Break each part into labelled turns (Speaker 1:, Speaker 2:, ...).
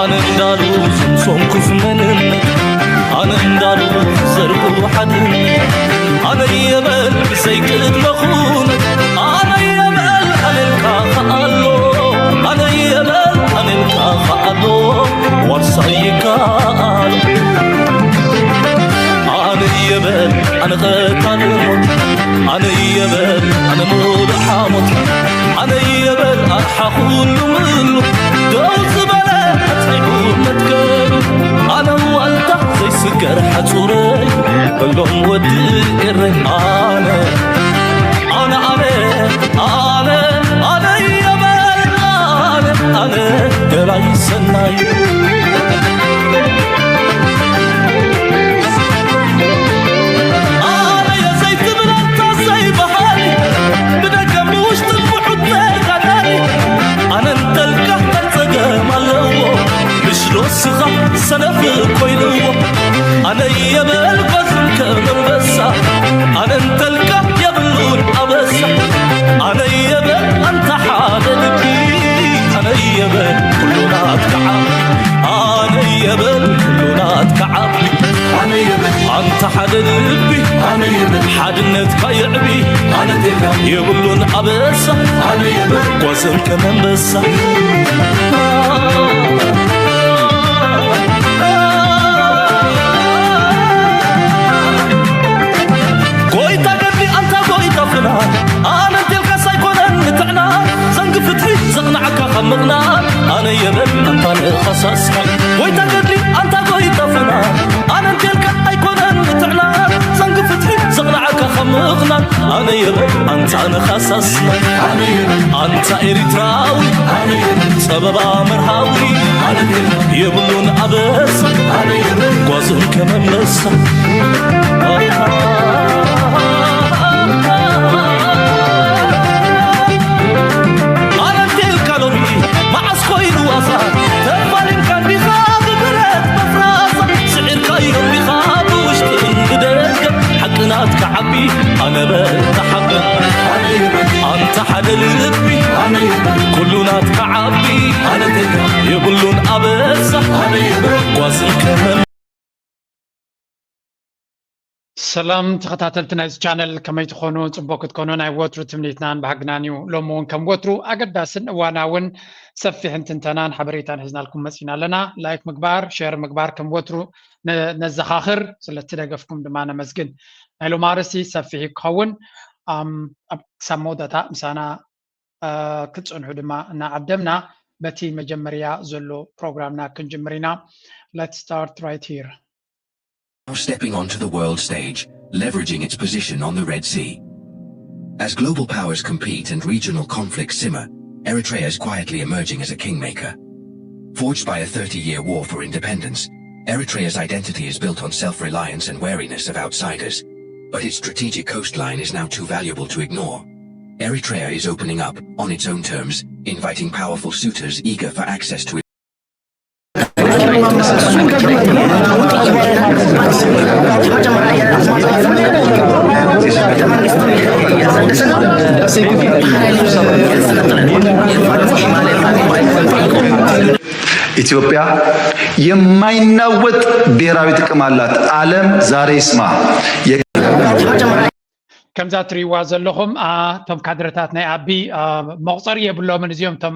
Speaker 1: أنا ندارو سمسون كزمنن أنا ندارو زرقو حدن أنا يمل بسيكت مخون أنا يمل أنلكا خالو أنا يمل أنلكا خالو ورصيكا أنا يمل أنا قتالمون أنا يمل أنا مول حامط أنا يمل أرحخول منو دوز بلا أتعبون متكلو أنا والتا زي سكر حتوري بلهم ودي إري أنا يمل أنا قراي سناي سخا سنف كويلو أنا يمل بزم كمبسا أنا انتلقى يبلون أبسا أنا يمل أنت حادد بي أنا يمل كلنا أتكعب أنا يمل كلنا أتكعب أنا يمل أنت حادد بي أنا يمل حادنتك يعبي أنا تلقى يبلون أبسا أنا يمل بزم كمبسا أنا تلك سيكون نتعنا زنق فتحي زغنعك خمغنا أنا يمن أنت الخصصنا ويتقدري أنت قويت فنا أنا تلك أيكون نتعنا زنق فتحي زغنعك خمغنا أنا يمن أنت الخصصنا أنت إريتراوي سبب مرهاوي يبلون أبسا قوزن كمن مسا كعبي أنا بتحقق أنت حد القلبي كلنا كعبي يقولون أبس قاسم كمان
Speaker 2: سلام تخطاتلتنا إز channel كما يتخونون تبوك تكونون أي واترو تمنيتنان بحقنانيو لومون كم واترو أقداسن واناون سفيحن تنتنان حبريتان هزنا لكم مسينا لنا لايك مقبار شير مقبار كم واترو نزخاخر سلتدقفكم دمانا مزقن نايلو مارسي سفيحي كون سمودتا مسانا كتسون هدما نا عبدمنا بتي مجمريا زلو بروغرامنا كنجمرينا. Let's start right here.
Speaker 3: Now stepping onto the world stage, leveraging its position on the Red Sea. As global powers compete and regional conflicts simmer, Eritrea is quietly emerging as a kingmaker. Forged by a 30-year war for independence, Eritrea's identity is built on self-reliance and wariness of outsiders. But its strategic coastline is now too valuable to ignore. Eritrea is opening up, on its own terms, inviting powerful suitors eager for access to it.
Speaker 4: ኢትዮጵያ የማይናወጥ ብሔራዊ ጥቅም አላት። ዓለም ዛሬ ይስማ።
Speaker 2: كمزا تريوا زلهم تم كادرتات ناي ابي مقصر يبلو من زيوم تم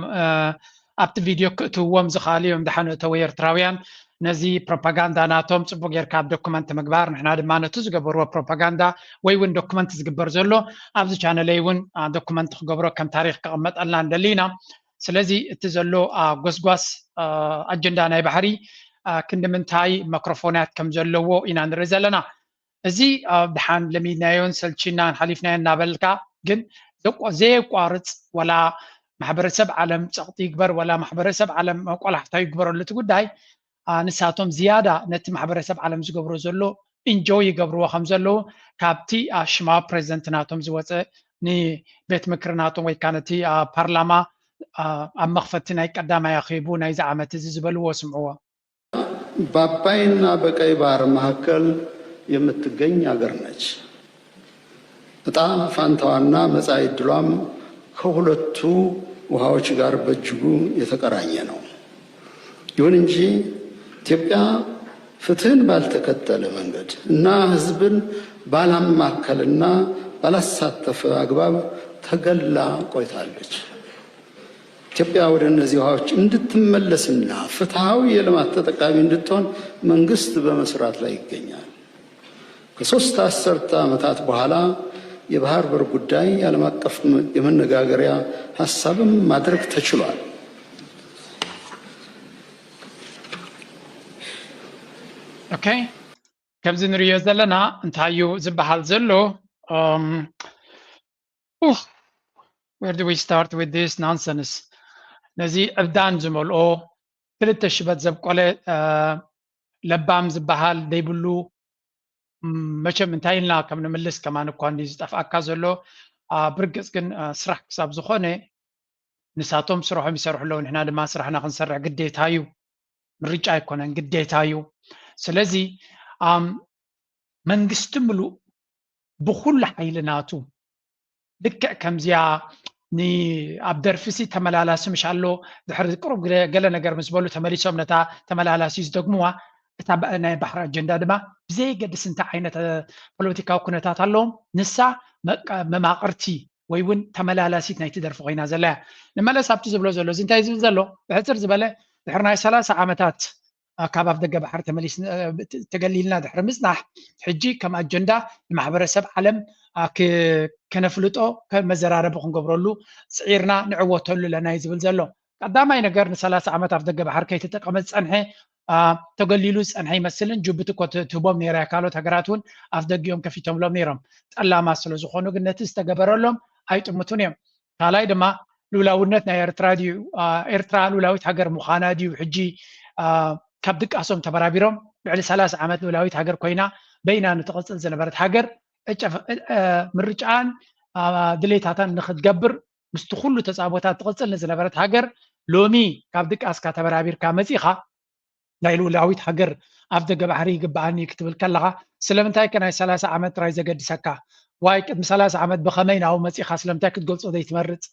Speaker 2: ابت فيديو كتوم زخاليهم دحنو توير تراويان نزي بروباغندا ناتهم صبو غير كاب دوكمنت مغبار نحنا دما نتو زغبروا بروباغندا وي وين دوكمنت زغبر زلو ابز چانل يون دوكمنت خغبرو كم تاريخ قمت الله ندلينا سلازي اتزلو غسغاس اجندا ناي بحري كندمنتاي ميكروفونات كم زلو إنا نرزلنا ازي دحان لمينايون سلچينان حليفنا نابلكا جن زي قارص ولا محبرسب عالم صقتي يكبر ولا محبرسب عالم قلحتا يكبر اللي تقداي نساتهم زياده نت محبرسب عالم زغبرو زلو انجوي يغبرو خمزلو كابتي اشما بريزنتناتهم زوصه ني بيت مكرناتهم وي كانتي بارلاما ام مخفتنا قداما يخيبو ناي زعمت زبلو وسمعوا
Speaker 5: باباينا بقاي بار ماكل የምትገኝ ሀገር ነች። በጣም ፋንታዋና መጻኢ ዕድሏም ከሁለቱ ውሃዎች ጋር በእጅጉ የተቀራኘ ነው። ይሁን እንጂ ኢትዮጵያ ፍትህን ባልተከተለ መንገድ እና ህዝብን ባላማከልና ባላሳተፈ አግባብ ተገላ ቆይታለች። ኢትዮጵያ ወደ እነዚህ ውሃዎች እንድትመለስና ፍትሃዊ የልማት ተጠቃሚ እንድትሆን መንግስት በመስራት ላይ ይገኛል። ከ3 አስርተ ዓመታት በኋላ የባህር በር ጉዳይ ዓለም አቀፍ የመነጋገሪያ ሀሳብም ማድረግ ተችሏል።
Speaker 2: ኦኬ ከምዚ ንሪኦ ዘለና እንታይ እዩ ዝበሃል ዘሎ where do we start with this nonsense ነዚ ዕብዳን ዝመልኦ 2 ሽበት ዘብቆለ ለባም ዝበሃል ዘይብሉ መቸም እንታይ ኢልና ከም ንምልስ ከማን እኳ እንዲ ዝጠፍኣካ ዘሎ ብርግፅ ግን ስራሕ ክሳብ ዝኾነ ንሳቶም ስርሖም ይሰርሑ ኣለዉ ንሕና ድማ ስራሕና ክንሰርሕ ግዴታ እዩ ምርጫ ኣይኮነን ግዴታ እዩ ስለዚ መንግስቲ ምሉእ ብኩሉ ሓይልናቱ ልክዕ ከምዚያ ኣብ ደርፊሲ ተመላላሲ ምሽ ኣሎ ድሕሪ ቅሩብ ገለ ነገር ምስ በሉ ተመሊሶም ነታ ተመላላሲ ዝደግምዋ እታ ናይ ባሕሪ ኣጀንዳ ድማ ብዘይገድስ እንታይ ዓይነት ፖለቲካዊ ኩነታት ኣለዎም ንሳ መማቕርቲ ወይ እውን ተመላላሲት ናይቲ ደርፊ ኮይና ዘላ ንመለስ ኣብቲ ዝብሎ ዘሎ እዚ እንታይ ዝብል ዘሎ ብሕፅር ዝበለ ድሕሪ ናይ 30 ዓመታት ካብ ኣፍ ደገ ባሕሪ ተገሊልና ድሕሪ ምፅናሕ ሕጂ ከም ኣጀንዳ ንማሕበረሰብ ዓለም ከነፍልጦ መዘራረቢ ክንገብረሉ ፅዒርና ንዕወተሉ ለና እዩ ዝብል ዘሎ ቀዳማይ ነገር ን30 ዓመት ኣፍ ደገ ባሕሪ ከይተጠቀመ ዝፀንሐ ተገሊሉ ዝፀንሐ ይመስልን ጅቡቲ እኮ ትህቦም ነይራ ካልኦት ሃገራት እውን ኣፍ ደጊኦም ከፊቶምሎም ነይሮም ጠላማ ስለ ዝኾኑ ግን ነቲ ዝተገበረሎም ኣይጥምቱን እዮም ካልኣይ ድማ ሉላውነት ናይ ኤርትራ ድዩ ኤርትራ ሉላዊት ሃገር ምዃና ድዩ ሕጂ ካብ ድቃሶም ተበራቢሮም ልዕሊ 30 ዓመት ሉላዊት ሃገር ኮይና በይና ንትቕፅል ዝነበረት ሃገር ምርጫን ድሌታታን ንክትገብር ምስቲ ኩሉ ተፃቦታት ትቕፅል ንዝነበረት ሃገር ሎሚ ካብ ድቃስካ ተበራቢርካ መፂኻ ናይ ሉላዊት ሃገር ኣፍ ደገ ባሕሪ ይግባኣኒ ክትብል ከለኻ ስለምንታይ ከ ናይ 30 ዓመት ጥራይ ዘገድሰካ ዋይ ቅድሚ 30 ዓመት ብኸመይ ናብኡ መፂኻ ስለምንታይ ክትገልፆ ዘይትመርፅ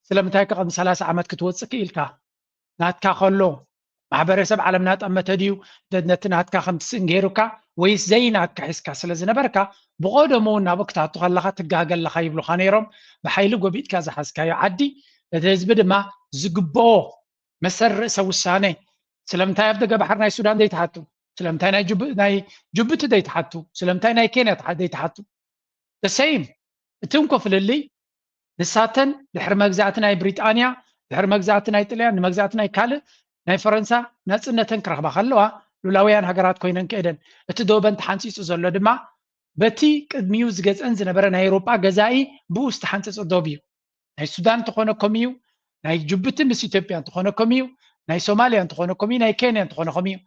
Speaker 2: ስለምንታይ ከ ቅድሚ 30 ዓመት ክትወፅእ ክኢልካ ናትካ ከሎ ማሕበረሰብ ዓለምና ጠመተ ድዩ ነቲ ናትካ ከምትስእን ገይሩካ ወይስ ዘይናትካ ሒዝካ ስለ ዝነበርካ ብቆደሙ ናብኡ ክታቱ ከለካ ትጋገለካ ይብሉካ ነይሮም ብሓይሊ ጎቢጥካ ዝሓዝካዮ ዓዲ ነቲ ህዝቢ ድማ ዝግብኦ መሰር ርእሰ ውሳነ ስለምንታይ ኣብ ደገ ባሕሪ ናይ ሱዳን ዘይተሓቱ ስለምንታይ ናይ ጅቡቲ ዘይተሓቱ ስለምንታይ ናይ ኬንያ ዘይተሓቱ ተሰይም እቲ እንኮፍልሊ ንሳተን ድሕሪ መግዛእቲ ናይ ብሪጣንያ ድሕሪ መግዛእቲ ናይ ጥልያን ንመግዛእቲ ናይ ካልእ ናይ ፈረንሳ ናፅነተን ክረኽባ ከለዋ ሉላውያን ሃገራት ኮይነን ክእደን እቲ ዶበን ተሓንፂፁ ዘሎ ድማ በቲ ቅድሚኡ ዝገፀን ዝነበረ ናይ ኤውሮጳ ገዛኢ ብኡ ዝተሓንፅፅ ዶብ እዩ ናይ ሱዳን እንተኾነ ከምኡ እዩ ናይ ጅቡቲ ምስ ኢትዮጵያ እንተኾነ ከምኡ እዩ ናይ ሶማልያ እንተኾነ ከምኡ ናይ ኬንያ እንተኾነ ከምኡ እዩ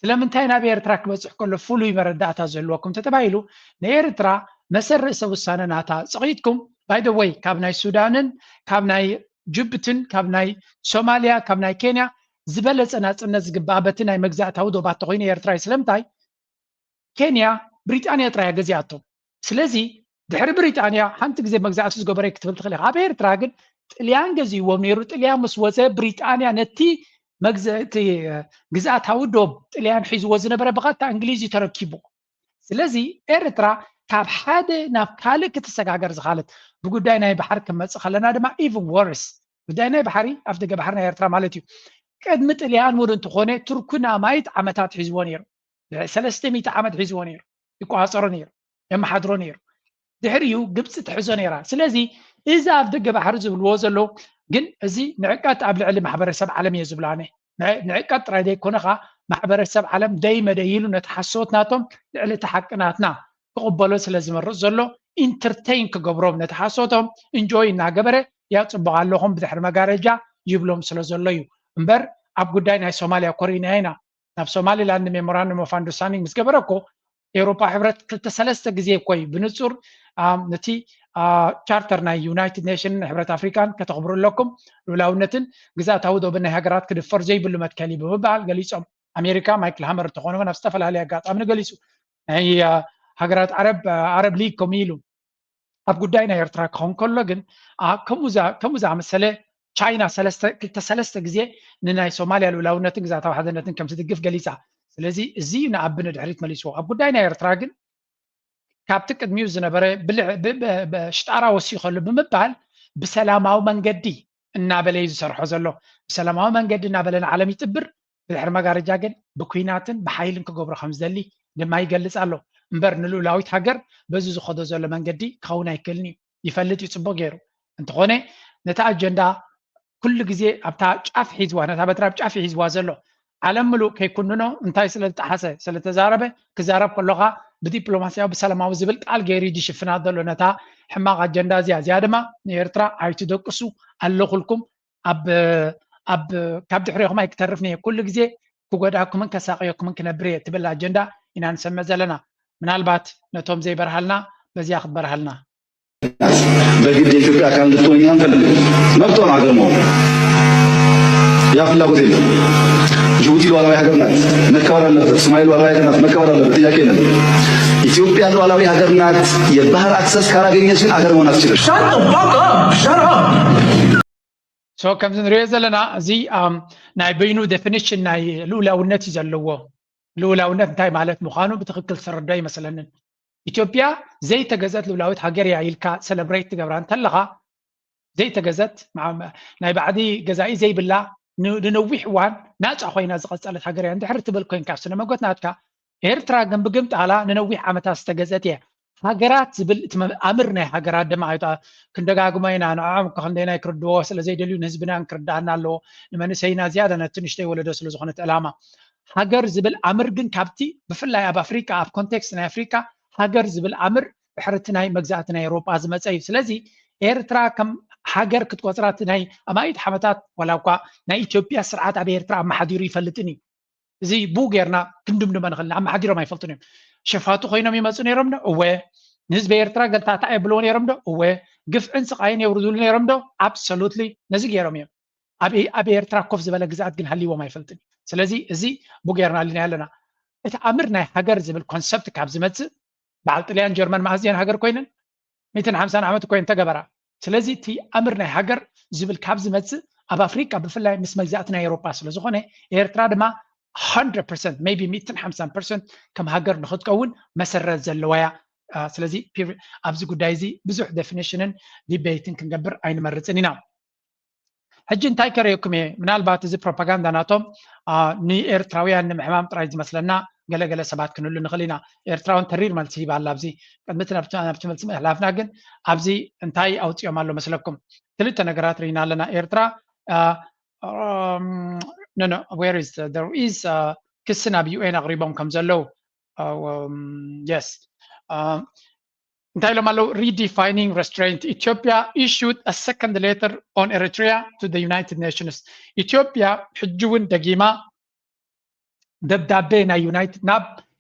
Speaker 2: ስለምንታይ ናብ ኤርትራ ክበፅሕ ከሎ ፍሉይ መረዳእታ ዘለዎኩም ተተባሂሉ ንኤርትራ መሰር ርእሰ ውሳነ ናታ ፀቒትኩም ባይ ደ ወይ ካብ ናይ ሱዳንን ካብ ናይ ጅቡትን ካብ ናይ ሶማልያ ካብ ናይ ኬንያ ዝበለፀ ናፅነት ዝግባእ በቲ ናይ መግዛእታዊ ዶባት ተኮይኑ ኤርትራ ስለምንታይ ኬንያ ብሪጣንያ ጥራይ ገዚኣቶም ስለዚ ድሕሪ ብሪጣንያ ሓንቲ ግዜ መግዛእቲ ዝገበረ ክትብል ትኽእል ኢኻ ኣብ ኤርትራ ግን ጥልያን ገዚእዎም ነይሩ ጥልያን ምስ ወፀ ብሪጣንያ ነቲ መግዛእቲ ግዛእታዊ ዶብ ጥልያን ሒዝዎ ዝነበረ ብቐጥታ እንግሊዝ እዩ ተረኪቡ ስለዚ ኤርትራ ካብ ሓደ ናብ ካልእ ክትሰጋገር ዝኻለት ብጉዳይ ናይ ባሕሪ ክመፅእ ከለና ድማ ኢቨን ወርስ ጉዳይ ናይ ባሕሪ ኣፍ ደገ ባሕሪ ናይ ኤርትራ ማለት እዩ ቅድሚ ጥልያን እውን እንትኾነ ቱርኩናማይት ዓመታት ሒዝዎ ነይሩ 300 ዓመት ሒዝዎ ነይሩ ይቋፀሮ ነይሩ የመሓድሮ ነይሩ ድሕሪኡ ግብፂ ትሕዞ ነይራ ስለዚ እዚ ኣብ ደገ ባሕሪ ዝብልዎ ዘሎ ግን እዚ ንዕቀት ኣብ ልዕሊ ማሕበረሰብ ዓለም እየ ዝብላነ ንዕቀት ጥራይ ዘይኮነኻ ማሕበረሰብ ዓለም ደይመደይሉ ነቲ ሓሶት ናቶም ልዕሊ እቲ ሓቅናትና ክቕበሎ ስለ ዝመርፅ ዘሎ ኢንተርቴይን ክገብሮም ነቲ ሓሶቶም እንጆይ እናገበረ ያፅበቕ ኣለኹም ብድሕሪ መጋረጃ ይብሎም ስለ ዘሎ እዩ እምበር ኣብ ጉዳይ ናይ ሶማልያ ኮሪና ኢና ናብ ሶማሊላንድ ሜሞራንደም ኦፍ አንደርስታንዲንግ ምስ ገበረ እኮ ኤውሮፓ ሕብረት 2-3 ግዜ ኮይ ብንጹር ነቲ ቻርተር ናይ ዩናይትድ ኔሽን ሕብረት ኣፍሪካን ከተኽብሩ ኣለኩም ሉላውነትን ግዛእታዊ ዶብን ናይ ሃገራት ክድፈር ዘይብሉ መትከሊ ብምባል ገሊፆም ኣሜሪካ ማይክል ሃመር እንተኾነ እውን ኣብ ዝተፈላለየ ኣጋጣሚ ገሊፁ ናይ ሃገራት ዓረብ ሊግ ከምኡ ኢሉ ኣብ ጉዳይ ናይ ኤርትራ ክኸውን ከሎ ግን ከምኡ ዝኣመሰለ ቻይና ሰለስተ ጊዜ ንናይ ሶማልያ ልኡላውነትን ግዛታዊ ሓድነትን ከም ዝድግፍ ገሊፃ ስለዚ እዚ ንኣቢ ንድሕሪት መሊስዎ ኣብ ጉዳይ ናይ ኤርትራ ግን ካብቲ ቅድሚኡ ዝነበረ ሽጣራ ወሲኸሉ ብምባል ብሰላማዊ መንገዲ እናበለ እዩ ዝሰርሖ ዘሎ ብሰላማዊ መንገዲ እናበለ ንዓለም ይጥብር ብድሕሪ መጋረጃ ግን ብኩናትን ብሓይልን ክገብሮ ከም ዝደሊ ድማ ይገልፅ ኣሎ እምበር ንልኡላዊት ሃገር በዚ ዝኸዶ ዘሎ መንገዲ ክኸውን ኣይክእልን እዩ ይፈልጥ ይፅቡቅ ገይሩ እንተኾነ ነታ ኣጀንዳ ኩሉ ግዜ ኣብታ ጫፍ ሒዝዋ ነታ በትራ ጫፍ ሒዝዋ ዘሎ ዓለም ምሉእ ከይኩንኖ እንታይ ስለዝጠሓሰ ስለተዛረበ ክዛረብ ከለካ ብዲፕሎማስያዊ ብሰላማዊ ዝብል ቃል ገይሩ ይሽፍና ዘሎ ነታ ሕማቅ ኣጀንዳ እዚኣ ድማ ንኤርትራ ኣይትደቅሱ ኣለኹልኩም ኣብ ካብ ድሕሪኹም ኣይክተርፍኒ ኩሉ ግዜ ክጎዳእኩምን ከሳቅየኩምን ክነብር እየ ትብል ኣጀንዳ ኢና ንሰምዕ ዘለና ምናልባት ነቶም ዘይበርሃልና በዚያ ክትበርሃልና
Speaker 4: በግድ የኢትዮጵያ አካል እንድትሆን አንፈልግም። መብቷ ነው ሀገር መሆን ያ ፍላጎት የለም። ጅቡቲ ሉዓላዊ ሀገር ናት፣ መከበር አለበት። ሶማሌ ሉዓላዊ ሀገር ናት፣ መከበር አለበት። ጥያቄ የለም። ኢትዮጵያ ሉዓላዊ ሀገር ናት። የባህር አክሰስ ካላገኘች ግን ሀገር መሆን አትችልም።
Speaker 2: ከምዚ ንሪኦ ዘለና እዚ ናይ በይኑ ዴፊኒሽን ናይ ልኡላውነት እዩ ዘለዎ ልኡላውነት እንታይ ማለት ምዃኑ ብትክክል ዝርዳ ይመስለንን ኢትዮጵያ ዘይተገዘት ልኡላዊት ሃገር እያ ኢልካ ሰለብሬት ትገብራ እንተለካ ዘይተገዘት ናይ ባዕዲ ገዛኢ ዘይብላ ንነዊሕ እዋን ናፃ ኮይና ዝቐፀለት ሃገር እያ እንድሕር ትብል ኮይንካ ስነ መጎት ናትካ ኤርትራ ግን ብግምጣላ ንነዊሕ ዓመታት ዝተገዘት እያ ሃገራት ዝብል ኣምር ናይ ሃገራት ድማ ክንደጋግሞ ኢና ንዖም ክንደይናይ ክርድዎ ስለዘይደልዩ ንህዝብና ክርዳእና ኣለዎ ንመንሰይና ዝያዳ ነትንሽተይ ወለዶ ስለዝኾነት ዕላማ ሃገር ዝብል ኣምር ግን ካብቲ ብፍላይ ኣብ ኣፍሪካ ኣብ ኮንቴክስት ናይ ኣፍሪካ ሃገር ዝብል ኣምር ብሕርቲ ናይ መግዛእቲ ናይ ኤውሮጳ ዝመፀ እዩ ስለዚ ኤርትራ ከም ሃገር ክትቆፅራት ናይ ኣማኢት ዓመታት ዋላ እኳ ናይ ኢትዮጵያ ስርዓት ኣብ ኤርትራ ኣመሓዲሩ ይፈልጥን እዩ እዚ ቡ ጌርና ክንድምድመ ንኽእልና ኣመሓዲሮም ኣይፈልጡን እዮም ሸፋቱ ኮይኖም ይመፁ ነይሮም ዶ እወ ንህዝቢ ኤርትራ ገልታታ የብልዎ ነይሮም ዶ እወ ግፍዕን ስቃይን የውርድሉ ነይሮም ዶ ኣብሶሉትሊ ነዚ ገይሮም እዮም ኣብ ኤርትራ ኮፍ ዝበለ ግዝኣት ግን ሃልይዎም ኣይፈልጥን ስለዚ እዚ ቡ ጌርና ኣለና ኣለና እቲ ኣምር ናይ ሃገር ዝብል ኮንሰፕት ካብ ዝመፅእ በዓል ጣልያን ጀርመን ማእዝያን ሃገር ኮይነን 150 ዓመት ኮይን ተገበራ ስለዚ እቲ ኣምር ናይ ሃገር ዝብል ካብ ዝመፅእ ኣብ ኣፍሪካ ብፍላይ ምስ መግዛእቲ ናይ ኤውሮጳ ስለዝኾነ ኤርትራ ድማ 100% maybe 150% ከም ሃገር ንኽትከውን መሰረት ዘለዋ እያ ስለዚ ኣብዚ ጉዳይ እዚ ብዙሕ ዴፊኒሽንን ዲቤትን ክንገብር ኣይንመርፅን ኢና ሕጂ እንታይ ከረየኩም እየ ምናልባት እዚ ፕሮፓጋንዳ ናቶም ንኤርትራውያን ንምሕማም ጥራይ ዝመስለና ገለገለ ሰባት ክንህሉ ንኽእል ኢና ኤርትራውን ተሪር መልሲ ሂባ ኣላ ኣብዚ ቅድሚት ናብቲ መልሲ ምሕላፍና ግን ኣብዚ እንታይ ኣውፅኦም ኣሎ መስለኩም ክልተ ነገራት ርኢና ኣለና ኤርትራ no where is there is ክስን ኣብ ዩኤን ኣቕሪቦም ከም ዘለው yes እንታይ ኢሎም ኣለው redefining restraint Ethiopia issued a second letter on Eritrea to the United Nations Ethiopia ሕጂ እውን ደጊማ ደብዳቤ ናይ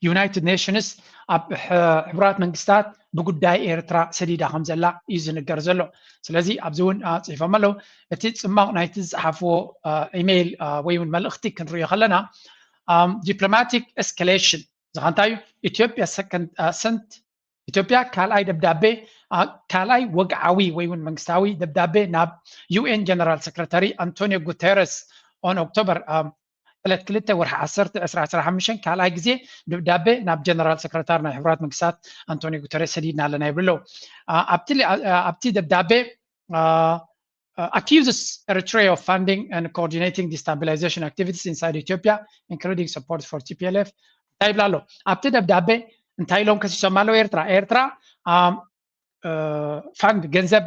Speaker 2: ዩናይትድ ኔሽንስ ኣብ ሕቡራት መንግስታት ብጉዳይ ኤርትራ ሰዲዳ ከም ዘላ እዩ ዝንገር ዘሎ ስለዚ ኣብዚ እውን ፅሒፎም ኣለው እቲ ፅማቕ ናይቲ ዝፀሓፍዎ ኢሜይል ወይ እውን መልእኽቲ ክንሪኦ ከለና ዲፕሎማቲክ ኤስካሌሽን ዝኸንታይ እዩ ኢትዮጵያ ካልኣይ ደብዳቤ ካልኣይ ወግዓዊ ወይ እውን መንግስታዊ ደብዳቤ ናብ ዩኤን ጀነራል ሰክረታሪ አንቶኒዮ ጉተረስ ኦን ኦክቶበር 2/10/2015 ካልኣይ ግዜ ደብዳቤ ናብ ጀነራል ሰክረታሪ ናይ ሕቡራት መንግስታት አንቶኒዮ ጉተረስ ሰዲድና ኣለና ይብለው ኣብቲ ደብዳቤ accuses Eritrea of funding and coordinating destabilization activities inside Ethiopia including support for TPLF እንታይ ይብላ ኣሎ ኣብቲ ደብዳቤ እንታይ ኢሎም ከሲሶም ኣለው ኤርትራ ፋንድ ገንዘብ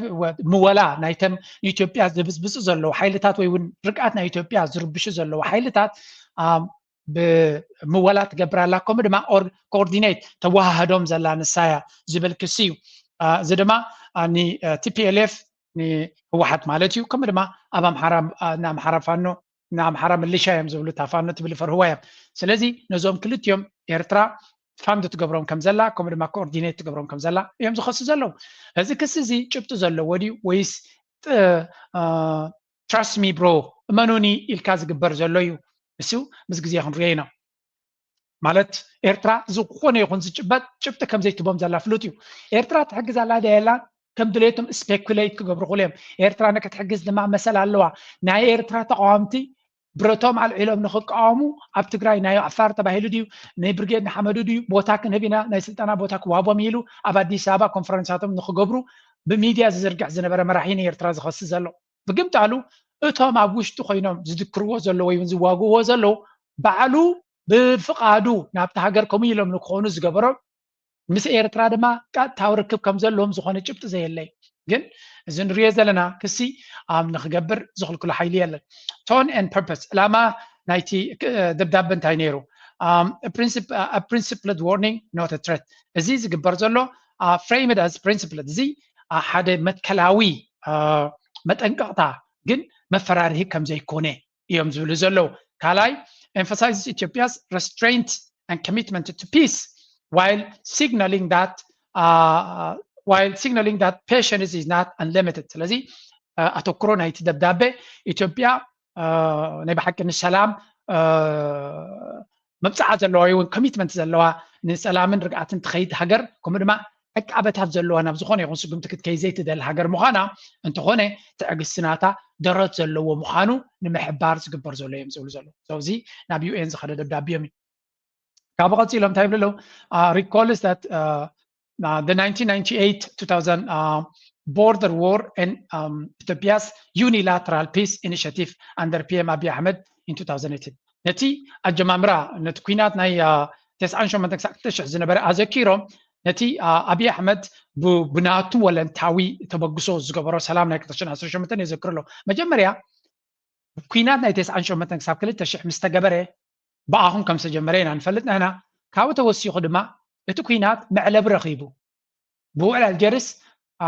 Speaker 2: ምወላ ናይተም ኢትዮጵያ ዝብስብሱ ዘለው ሓይልታት ወይ እውን ርቃት ናይ ኢትዮጵያ ዝርብሹ ዘለው ሓይልታት ብምወላ ትገብራላ ከምኡ ድማ ኮኦርዲኔት ተዋሃዶም ዘላ ንሳያ ዝብል ክሲ እዩ እዚ ድማ ቲፒኤልኤፍ ንህወሓት ማለት እዩ ከምኡ ድማ ኣብ ኣምሓራ ፋኖ ንኣምሓራ ምልሻ እዮም ዝብሉ እታ ፋኖ ትብል ፈርህዋ እዮም ስለዚ ነዞም ክልቲኦም ኤርትራ ፋንድ ትገብሮም ከም ዘላ ከምኡ ድማ ኮኦርዲኔት ትገብሮም ከም ዘላ እዮም ዝኸሱ ዘለው እዚ ክሲ እዚ ጭብጡ ዘለዎ ድዩ ወይስ ትራስት ሚ ብሮ እመኑኒ ኢልካ ዝግበር ዘሎ እዩ እሱ ምስ ግዜ ክንሪኦ ኢና ማለት ኤርትራ ዝኾነ ይኹን ዝጭበጥ ጭብጢ ከም ዘይትቦም ዘላ ፍሉጥ እዩ ኤርትራ ትሕግዝ ኣላ ድያ የላን كم دليتهم سبيكوليت كقبر خليهم إيرترا نكت حجز لما مثلا اللوا ناي إيرترا تقامتي برتوم على العلم نخق قامو أبتقرأي ناي عفار تباهلو ديو ناي برجيد نحمدو ديو بوتاك نبينا ناي سلطانا بوتاك وابو ميلو أبادي سابا كونفرنساتهم نخق قبرو بميديا زرقع زنبرا مراحين إيرترا زخص زلو بقمت علو እቶም ኣብ ውሽጡ ኮይኖም ዝድክርዎ ዘሎ ወይ ዝዋግዎ ዘሎ ባዕሉ ብፍቃዱ ናብቲ ሃገር ከምኡ ኢሎም ንክኾኑ ዝገበሮም ምስ ኤርትራ ድማ ቀጥታዊ ርክብ ከም ዘለዎም ዝኾነ ጭብጢ ዘየለይ ግን እዚ ንሪኦ ዘለና ክሲ ኣብ ንክገብር ዝኽልክሎ ሓይሊ የለን ቶን ኤንድ ፐርፐስ ዕላማ ናይቲ ደብዳቤ እንታይ ነይሩ a principled warning not a threat እዚ ዝግበር ዘሎ framed as principled እዚ ሓደ መትከላዊ መጠንቀቕታ ግን መፈራርሂ ከም ዘይኮነ እዮም ዝብሉ ዘለው ካልኣይ emphasizes Ethiopia's restraint and commitment to peace while signaling that patience is not unlimited ስለዚ ኣተኩሮ ናይቲ ደብዳቤ ኢትዮጵያ ናይ ብሓቂ ንሰላም መብፃዕት ዘለዋ ይውን ኮሚትመንት ዘለዋ ንሰላምን ርግኣትን ትኸይድ ሃገር ከምኡ ድማ ዕቃበታት ዘለዋ ናብ ዝኾነ ይኹን ስጉምቲ ክትከይ ዘይትደሊ ሃገር ምዃና እንተኾነ ትዕግስትናታ ደረት ዘለዎ ምዃኑ ንምሕባር ዝግበር ዘሎ እዮም ዝብሉ ዘሎ እዚ ናብ UN ዝኸደ ደብዳቤ እዮም ካብኡ ቀፂሎም እንታይ ይብሉ ኣለው recalls that the 1998-2000 border war and Ethiopia's unilateral peace initiative under PM Abiy Ahmed in 2018 ነቲ ኣጀማምራ ነቲ ኩናት ናይ 98 ዝነበረ ኣዘኪሮም ነቲ አብይ አሕመድ ብናቱ ወለንታዊ ተበግሶ ዝገበሮ ሰላም ናይ 2018 የዘክር ኣሎ መጀመርያ ኩናት ናይ 98 ክሳብ 2000 ምስ ተገበረ ብኣኹም ከም ዝተጀመረ ኢና ንፈልጥ ንሕና ካብኡ ተወሲኹ ድማ እቲ ኩናት መዕለብ ረኺቡ ብውዕል ኣልጀርስ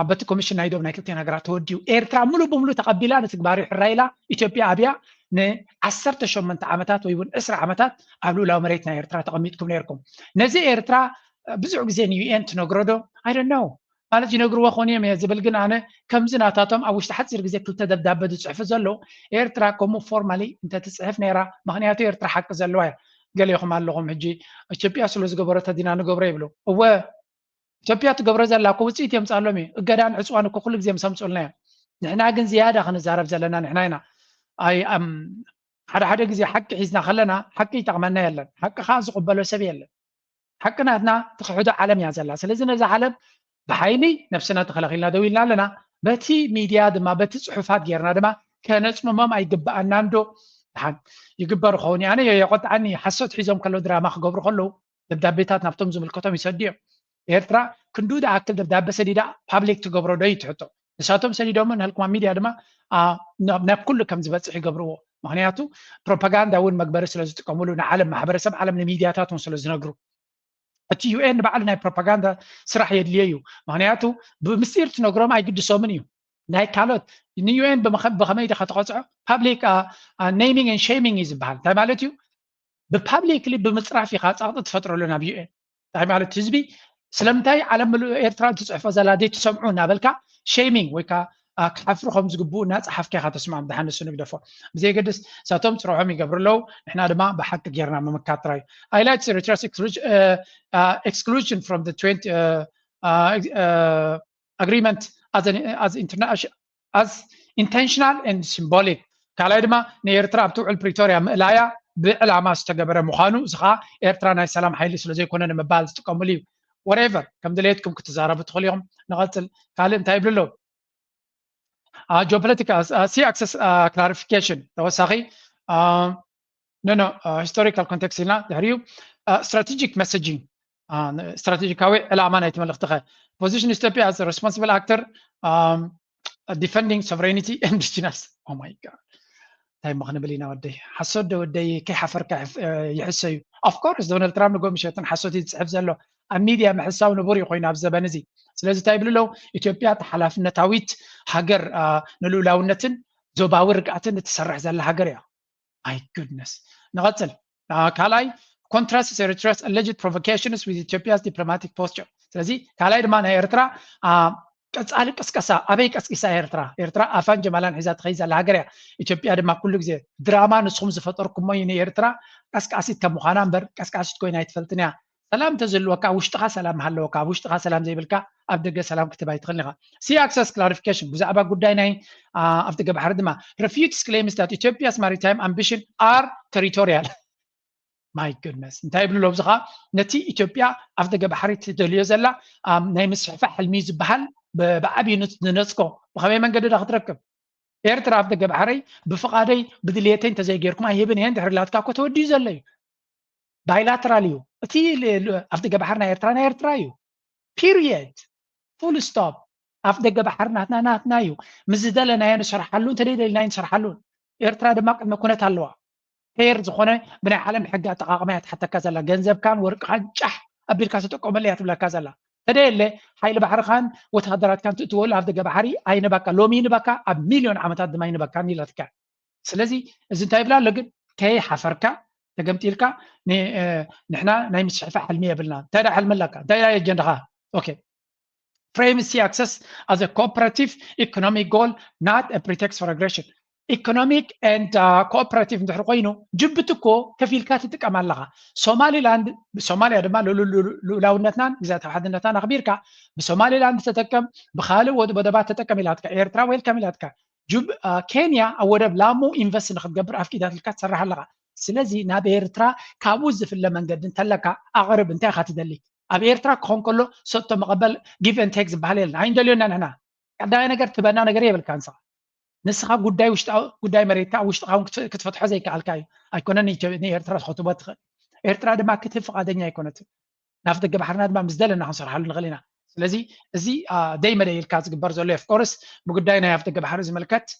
Speaker 2: በቲ ኮሚሽን ናይ ዶብ ናይ ክልቴን ሃገራት ተወዲኡ ኤርትራ ሙሉ ብምሉ ተቐቢላ ንትግባር ይሕራኢላ ኢትዮጵያ ኣብያ ን18 ዓመታት ወይ እውን 20 ዓመታት ኣብ ልኡላዊ መሬት ናይ ኤርትራ ተቐሚጥኩም ነርኩም ነዚ ኤርትራ ብዙሕ ግዜ ንዩኤን ትነግሮ ዶ አይ ዶንት ኖ ማለት ይነግርዎ ኾን እዮም ዝብል ግን ኣነ ከምዚ ናታቶም ኣብ ውሽጢ ሓፂር ግዜ ክልተ ደብዳቤ ዝፅሕፉ ዘሎ ኤርትራ ከምኡ ፎርማሊ እንተትፅሕፍ ነይራ ምክንያቱ ኤርትራ ሓቂ ዘለዋ እያ ገለ ኢኹም ኣለኹም ሕጂ ኢትዮጵያ ስለ ዝገበረቶ ዲና ንገብሮ ይብሉ እወ ኢትዮጵያ ትገብሮ ዘላ እኮ ውፅኢት የምፃሎም እዩ እገዳን ዕፅዋን እኮ ኩሉ ግዜ ምሰምፁልና እዮም ንሕና ግን ዝያዳ ክንዛረብ ዘለና ንሕና ኢና ኣይ ሓደ ግዜ ሓቂ ሒዝና ከለና ሓቂ ይጠቕመና የለን ሓቂ ከዓ ዝቕበሎ ሰብ የለን حقنا تخحد عالم يا زلا سلازم نزا عالم بحيلي نفسنا تخلقينا دويلنا لنا بتي ميديا دما بتي صحفات غيرنا دما كانت ممام ايغبا ناندو حق يغبر خوني انا يقط عني حسوت حزم كلو دراما خغبر كلو دبدابيتات نفتم زملكتهم يسديو ኤርትራ ክንዱዳ አክል ደብዳቤ ሰዲዳ ፓብሊክ ትገብሮ ዶ ይትሕቶ ንሳቶም ሰዲዶም ንህልኩማ ሚድያ ድማ ናብ ኩሉ ከም ዝበፅሕ ይገብርዎ ምክንያቱ ፕሮፓጋንዳ እውን መግበሪ ስለ ዝጥቀሙሉ ንዓለም ማሕበረሰብ ዓለም ንሚድያታት እውን ስለ ዝነግሩ እቲ ዩኤን በዓል ናይ ፕሮፓጋንዳ ስራሕ የድልየ እዩ ምክንያቱ ብምስጢር ትነግሮም ኣይግድሶምን እዩ ናይ ካልኦት ንዩኤን ብኸመይ ዲኻ ተቐፅዖ ፓብሊክ ኔሚንግ ኤንድ ሼሚንግ እዩ ዝበሃል እንታይ ማለት እዩ ብፓብሊክሊ ብምፅራፍ ኢኻ ፀቕጢ ትፈጥረሉ ናብ ዩኤን እንታይ ማለት ህዝቢ ስለምንታይ ዓለም ምሉእ ኤርትራ ትፅሕፎ ዘላ ደይ ትሰምዑ እናበልካ ሼሚንግ ወይ ከዓ ክሓፍሩ ከም ዝግብኡ እናፀሓፍካ ኢኻ ተስማዕ ብድሓንሱ ንግደፎ ብዘይገድስ ሳቶም ፅርሖም ይገብሩ ኣለው ንሕና ድማ ብሓቂ ጌርና ምምካት ጥራይ highlights Eritrea's exclusion from the 20 agreement as intentional and symbolic ካልኣይ ድማ ንኤርትራ ኣብቲ ውዕል ፕሪቶርያ ምእላያ ብዕላማ ዝተገበረ ምዃኑ እዚ ከዓ ኤርትራ ናይ ሰላም ሓይሊ ስለዘይኮነ ንምባል ዝጥቀሙሉ እዩ whatever ከም ድሌትኩም ክትዛረቡ ትኽእሉ ኢኹም ንቐፅል ካልእ እንታይ ይብሉ ኣለው geopolitical sea access clarification ተወሳኺ historical context ኢልና ድሕሪኡ strategic messaging strategically ዕላማ ናይቲ መልእኽቲ ኸ position Ethiopia as a responsible actor defending sovereignty and indigenous oh my god እንታይ ምኽንብል ኢና ወደይ ሓሶት ዶ ወደይ ከይሓፈርካ ይሕሰዩ of course ዶናልድ ትራምፕ ንጎም ሸጥን ሓሶት ይፅሕፍ ዘሎ ኣብ ሚድያ ምሕሳብ ንቡር ኮይኑ ኣብ ዘበን እዚ ስለዚ እንታይ ይብሉ ኣለው ኢትዮጵያ ተሓላፍነታዊት ሃገር ንልኡላውነትን ዞባዊ ርግኣትን እትሰርሕ ዘላ ሃገር እያ my goodness ንቐፅል ካልኣይ contrasts Eritrea's alleged provocations with Ethiopia's diplomatic posture ስለዚ ካልኣይ ድማ ናይ ኤርትራ ቀፃሊ ቅስቀሳ ኣበይ ቀስቂሳ ኤርትራ ኣፋን ጀማላን ሒዛ ትኸይድ ዘላ ሃገር እያ ኢትዮጵያ ድማ ኩሉ ግዜ ድራማ ንስኹም ዝፈጠርኩሞ እዩ ንኤርትራ ቀስቃሲት ከም ምዃና እምበር ቀስቃሲት ኮይና ኣይትፈልጥን እያ سلام تزلوكا وشتخا سلام هلوكا وشتخا سلام زي بلكا أبدأ سلام كتباي تخليها سي access clarification بزعبا قدايناي أبدأ بحردما refutes claims that Ethiopia's maritime ambition are territorial my goodness انتهي بلو لوبزخا نتي إثيوبيا أبدأ بحري تدليو زلا ناي مسحفة حلمي زبحل بعبي نسكو بخمي من قد داخل تركب ኤርትራ أبدأ بحري بفقادي بدليتين تزيجيركم هي بني عند حرلات كاكو تودي زلي بايلاتراليو تي أبدأ بحرنا إيرترايو period full stop أبدأ بحرنا ناتنايو مزدلنا يعني شرحلون تريد لنا شرحلون إيرترا دماغ ما كنت هلوا هير زخونة بنا حلم حاجة تقاقمات حتى كذا لا جنزب كان ورق حنجح أبير كاسة تقوم اللي هتبلا كذا لا تدري اللي هاي البحر خان وتهدرات كانت تقول أبدأ بحري أين بكا لومين بكا أب مليون عمتات دمين بكا نيلتك سلزي إذا انتهي بلا لقد كي حفركا تقمت لك نحنا نايم شعفة حلمية بلنا ترى حلم لك ترى الجندها أوكي frame sea access as a cooperative economic goal not a pretext for aggression economic and cooperative نحرقينه جبتكو كفيل كاتتك أمال لها سومالي لاند بسومالي هذا ما لو نتنان إذا تحد نتنان أخبيرك بسومالي لاند تتكم بخالو ودبات تتكم إلاتك إيرترا ويل كاملاتك جب كينيا أو ودب لامو إنفست نخد قبر أفكيدات الكات سرح لها سلازي ناب إيرترا كابوز في اللمن قد انتلك أغرب انتهى خاتدلي أب إيرترا كون كله صوت مقبل give and takes بحاليل عين دليلنا هنا قداي نقر تبنى نقريه بالكانسا نسخة قداي قداي مريتا وشتاو كتفتح زي كالكاي أيكونني إيرترا خطوبات إيرترا دما كتف قادني أيكونت نافذ بحرنا دما مزدلنا حنصر حل نغلينا لذي زي دايما الكاز قبر زولي في كورس بقداينا يافذ بحر زي ملكات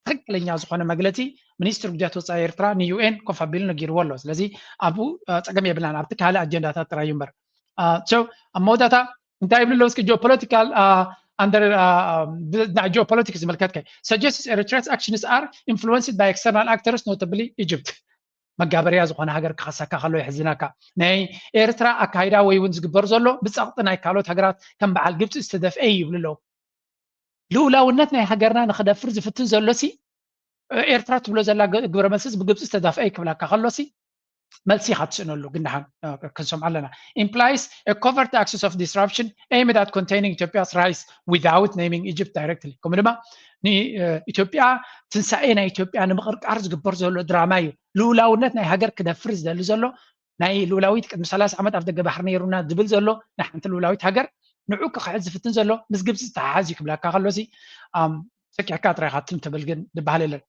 Speaker 2: تقلنيا زخونه مغلتي منستر جات وصا إيرترا نيو إن كوفابيل نجير ولوس لذي أبو تقام يبلان أبتك على أجندات ترايمبر so أموداتا انت يبلو لوسك geopolitical under geopolitics ملكاتك suggests Eritrea's actions are influenced by external actors notably Egypt مقابريا زخونه هاجر كاساكا خلو يحزناكا ناي إيرترا أكايدا ويونز قبر زولو بتسقط ناي كالوت هاجرات كم بعد جبت استدف أي يبلو لولا ونتنا هاجرنا نخد فرز فتن زولوسي إيرترا تبلو زلا قبر مسس بجبت استدف أي كملاكا خلوسي ملسي خاتشنولو قلنا كنسوم علنا implies a covert axis of disruption aimed at containing Ethiopia's rise without naming Egypt directly كمرما ني إثيوبيا تنسعينا إثيوبيا نمغرق أرز قبر زولو درامايو لولاونتنا هاجر كده فرز ده زولو ناي لولاويت قد مسلاس عمد أفدق بحر نيرونا دبل زولو نحن تلولاويت هاجر نعوك خعز فتن زولو مسجب ستحازي كبلاكا خلوسي سكي حكات رايحة تمتبلقن دبهاليلن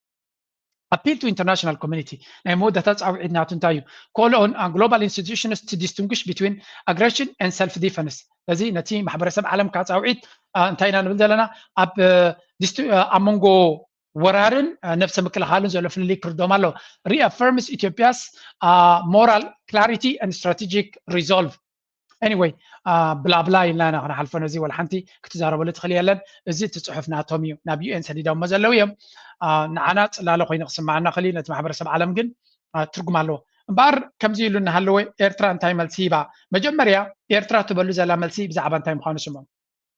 Speaker 2: appeal to international community نمود تتصعب عندنا تنتايو call on global institutions to distinguish between aggression and self-defense لذي نتي محبر سب عالم كاتعويد انتينا نبدلنا اب امونغو ورارن نفس مكل حالن زلو فلي كردومالو reaffirms Ethiopia's moral clarity and strategic resolve anyway بلا بلا إلا أنا حلفنا زي والحنتي كتزارب ولا تخلي لنا زي تصحفنا توميو نبي إنسى دي دوم مزلوا يوم نعنات لا لا خوي نقسم معنا خلينا تمحبر سب عالم جن ترجم له بار كم زي لنا هلوي إيرترا تايم السيبا مجمريا إيرترا تبلو زلا ملسي بزعبان تايم خانشمون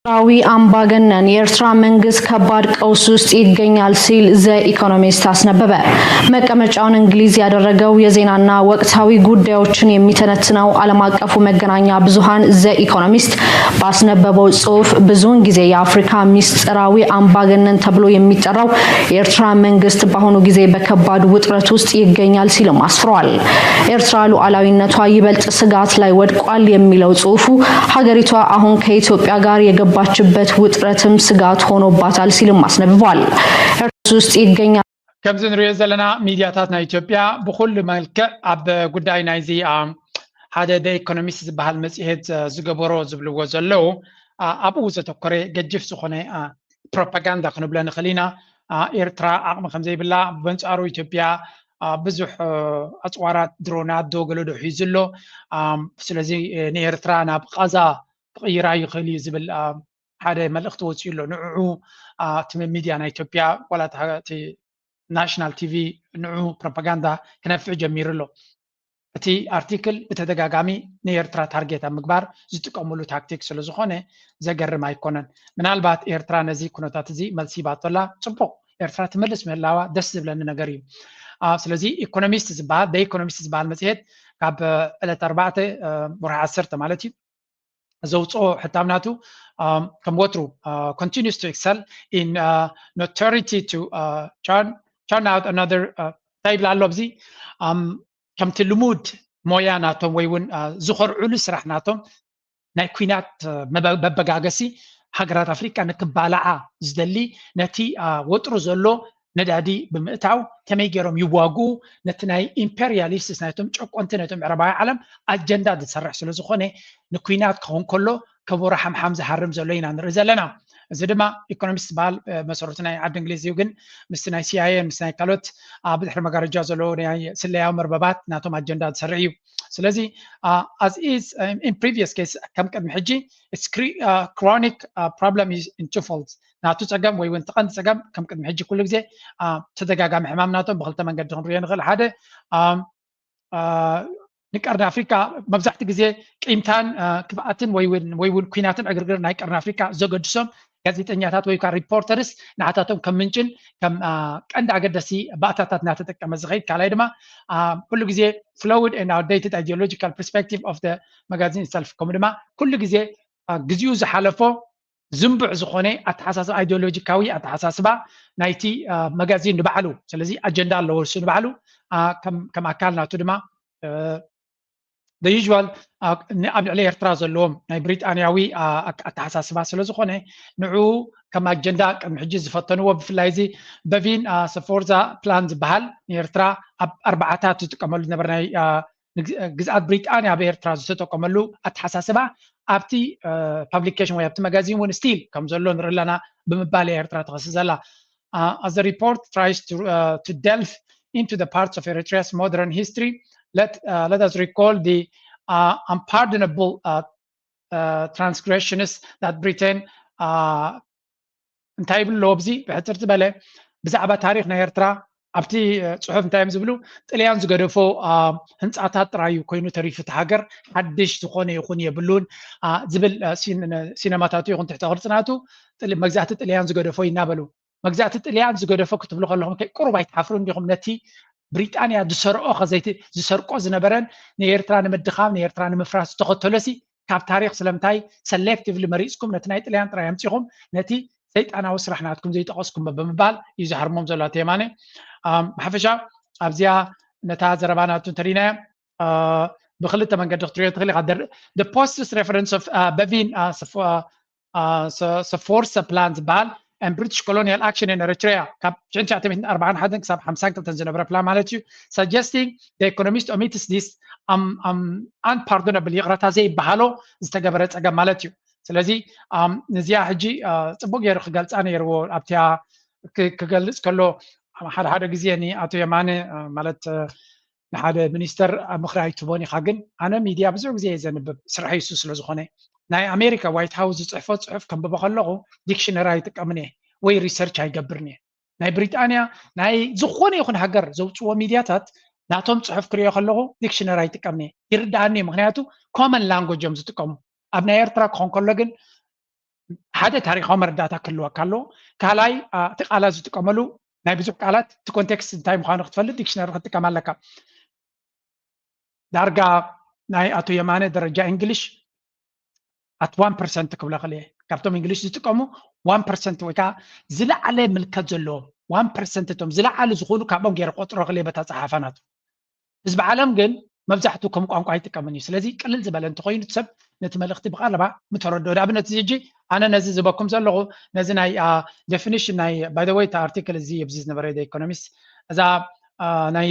Speaker 6: ራዊ አምባገነን የኤርትራ መንግስት ከባድ ቀውስ ውስጥ ይገኛል ሲል ዘ ኢኮኖሚስት አስነበበ። መቀመጫውን እንግሊዝ ያደረገው የዜናና ወቅታዊ ጉዳዮችን የሚተነትነው ዓለም አቀፉ መገናኛ ብዙሃን ዘ ኢኮኖሚስት ባስነበበው ጽሑፍ ብዙውን ጊዜ የአፍሪካ ሚስጥራዊ አምባገነን ተብሎ የሚጠራው የኤርትራ መንግስት በአሁኑ ጊዜ በከባድ ውጥረት ውስጥ ይገኛል ሲልም አስፍሯል። ኤርትራ ሉዓላዊነቷ ይበልጥ ስጋት ላይ ወድቋል የሚለው ጽሑፉ ሀገሪቷ አሁን ከኢትዮጵያ ጋር ባችበት ውጥረትም ስጋት ሆኖባታል ሲልም አስነብቧል። ኤርትራ ውስጥ ይገኛል
Speaker 2: ከም ዝንሪኦ ዘለና ሚዲያታትና ኢትዮጵያ ብኩል መልክዕ ኣብ ጉዳይ ናይዚ ሓደ ደ ኢኮኖሚስት ዝበሃል መጽሔት ዝገበሮ ዝብልዎ ዘለው ኣብኡ ዘተኮረ ገጅፍ ዝኾነ ፕሮፓጋንዳ ክንብሎ ንኽእል ኢና። ኤርትራ ዓቕሚ ከም ዘይብላ በንጻሩ ኢትዮጵያ ብዙሕ ኣፅዋራት ድሮናት ዶገለዶ ሒዙ ኣሎ። ስለዚ ንኤርትራ ናብ ቃዛ غير يخلي زبل هذا ملخت وصيله نوعه تم ميديا إثيوبيا ولا تي ناشنال تي في نوعه بروباغندا كنفع جميل له تي ارتيكل بتدغاغامي نيرترا تارجت مغبار زتقملو تاكتيك سلازخونه زغر ما يكونن منالبات ايرترا نزي كونوتات زي ملسي باطلا صبو ኤርትራ ትመልስ ምህላዋ ደስ ዝብለኒ ነገር እዩ ስለዚ ኢኮኖሚስት ዝበሃል ደ ኢኮኖሚስት ዝበሃል መጽሔት ካብ ዕለት 4 ወርሒ 10 ማለት እዩ ዘውፅኦ ሕታምናቱ ከም ወትሩ continues to excel in notoriety to churn out another ታይብል ኣሎ ኣብዚ ከምቲ ልሙድ ሞያ ናቶም ወይ እውን ዝኸርዑሉ ስራሕ ናቶም ናይ ኩናት መበጋገሲ ሃገራት ኣፍሪካ ንክባላዓ ዝደሊ ነቲ ወጥሩ ዘሎ ነዳዲ ብምእታው ከመይ ገይሮም ይዋግኡ ነቲ ናይ ኢምፔሪያሊስትስ ናይቶም ጨቆንቲ ናይቶም ምዕራባዊ ዓለም ኣጀንዳ ዝሰርሕ ስለ ዝኾነ ንኩናት ክኾን ከሎ ከበሮ ሓምሓም ዝሃርም ዘሎ ኢና ንርኢ ዘለና እዚ ድማ ኢኮኖሚስት ዝበሃል መሰረቱ ናይ ዓዲ እንግሊዝ እዩ ግን ምስ ናይ CIA ምስ ናይ ካልኦት ብድሕሪ መጋረጃ ዘለዎ ናይ ስለያዊ መርበባት ናቶም ኣጀንዳ ዝሰርሕ እዩ ስለዚ as is in previous case ከም ቅድሚ ሕጂ it's chronic problem is in two folds ናቱ ፀገም ወይ እውን ተቐንዲ ፀገም ከም ቅድሚ ሕጂ ኩሉ ግዜ ተደጋጋሚ ሕማም ናቶም ብክልተ መንገዲ ክንሪኦ ንኽእል ሓደ ንቀርኒ ኣፍሪካ መብዛሕቲ ግዜ ቂምታን ክብኣትን ወይ እውን ኩናትን ዕግርግር ናይ ቀርኒ ኣፍሪካ ዘገድሶም ጋዜጠኛታት ወይ ከዓ ሪፖርተርስ ንዓታቶም ከም ምንጭን ከም ቀንዲ ኣገዳሲ ባእታታት እናተጠቀመ ዝኸይድ ካልኣይ ድማ ኩሉ ግዜ fluid and outdated ideological perspective of the magazine itself ከምኡ ድማ ኩሉ ግዜ ግዜኡ ዝሓለፎ ዝንቡዕ ዝኾነ ኣተሓሳስባ አይዲዮሎጂካዊ ኣተሓሳስባ ናይቲ መጋዚን ንባዕሉ ስለዚ ኣጀንዳ ኣለዎ እሱ ንባዕሉ ከም ኣካል ናቱ ድማ the usual ኣብ ልዕሊ ኤርትራ ዘለዎም ናይ ብሪጣንያዊ ኣተሓሳስባ ስለ ዝኾነ ንዑ ከም ኣጀንዳ ቅድሚ ሕጂ ዝፈተንዎ ብፍላይ እዚ በቪን ሰፎርዛ ፕላን ዝበሃል ንኤርትራ ኣብ ኣርባዕታት ዝጥቀመሉ ዝነበረ ናይ ግዝኣት ብሪጣንያ ኣብ ኤርትራ ዝተጠቀመሉ ኣተሓሳስባ ኣብቲ ፐብሊኬሽን ወይ ኣብቲ መጋዚን እውን ስቲል ከም ዘሎ ንርኢ ኣለና ብምባል ኤርትራ ተኸስስ ዘላ as the report tries to delve into the parts of Eritrea's modern history let us recall the unpardonable transgressions that Britain እንታይ ብሎ ኣብዚ ብሕፅር ዝበለ ብዛዕባ ታሪክ ናይ ኤርትራ ኣብቲ ጽሑፍ እንታይ እዮም ዝብሉ ጥልያን ዝገደፎ ህንፃታት ጥራይ ኮይኑ ተሪፉ እቲ ሃገር ሓድሽ ዝኾነ ይኹን የብሉን ዝብል ሲነማታቱ ይኹን ትሕቲ ቅርፅናቱ መግዛእቲ ጥልያን ዝገደፎ ይናበሉ መግዛእቲ ጥልያን ዝገደፎ ክትብሉ ከለኹም ቁሩብ ኣይተሓፍሩ እንዲኹም ነቲ ብሪጣንያ ዝሰርቆ ከዘይቲ ዝሰርቆ ዝነበረን ንኤርትራ ንምድኻም ንኤርትራ ንምፍራስ ዝተኸተሎሲ ካብ ታሪክ ስለምንታይ ሰሌክቲቭሊ መሪፅኩም ነቲ ናይ ጥልያን ጥራይ ኣምፂኹም ነቲ ሰይጣናዊ ስራሕ ናትኩም ዘይጠቐስኩም ብምባል እዩ ዝሓርሞም ዘሎ ተየማነ ብሓፈሻ ኣብዚኣ ነታ ዘረባናቱ እንተሪናያ ብክልተ መንገዲ ክትሪኦ ትኽእል ኢኻ the post's reference of Bevin Saforza plan ዝበሃል and British colonial action in Eritrea ካብ 1941 ክሳብ 52 ዝነበረ ፕላን ማለት እዩ suggesting the economist omits this unpardonable ይቕረታ ዘይበሃሎ ዝተገበረ ፀገም ማለት እዩ ስለዚ ነዚያ ሕጂ ፅቡቅ ገይሩ ክገልፃ ነይርዎ ኣብቲያ ክገልፅ ከሎ ሓደ ግዜ ኒ ኣቶ የማነ ማለት ንሓደ ሚኒስተር ምክሪ ኣይትቦን ኢኻ ግን ኣነ ሚድያ ብዙሕ ግዜ ዘንብብ ስርሐይ እሱ ስለ ዝኾነ ናይ ኣሜሪካ ዋይት ሃውስ ዝፅሕፎ ፅሑፍ ከምብቦ ከለኹ ዲክሽነሪ ኣይጥቀምን እየ ወይ ሪሰርች ኣይገብርን እየ ናይ ብሪጣንያ ናይ ዝኾነ ይኹን ሃገር ዘውፅዎ ሚድያታት ናቶም ፅሑፍ ክሪኦ ከለኹ ዲክሽነሪ ኣይጥቀምን እየ ይርዳእኒ ምክንያቱ ኮመን ላንጉጅ እዮም ዝጥቀሙ ኣብ ናይ ኤርትራ ክኾን ከሎ ግን ሓደ ታሪካዊ መረዳእታ ክህልወካ ኣለዎ ካልኣይ እቲ ቃላት ዝጥቀመሉ ናይ ብዙሕ ቃላት እቲ ኮንቴክስት እንታይ ምዃኑ ክትፈልጥ ዲክሽነሪ ክትጥቀም ኣለካ ዳርጋ ናይ ኣቶ የማነ ደረጃ እንግሊሽ at 1% ክብለ ክእል እየ ካብቶም እንግሊሽ ዝጥቀሙ 1% ወይ ከዓ ዝለዓለ ምልከት ዘለዎም 1% እቶም ዝለዓለ ዝኾኑ ካብኦም ገይረ ቆፅሮ ክእል በታ ፀሓፋናቱ ህዝቢ ዓለም ግን መብዛሕትኡ ከም ቋንቋ ይጥቀምን እዩ ስለዚ ቅልል ዝበለ እንተኮይኑ ሰብ ነቲ መልእኽቲ ብቐረባ ምተረድኦ ንኣብነት እዚ ሕጂ ኣነ ነዚ ዝበኩም ዘለኹ ነዚ ናይ ዴፊኒሽን ናይ ባይ ዘ ወይ ኣርቲክል እዚ ኣብዚ ዝነበረ ኢኮኖሚስት እዛ ናይ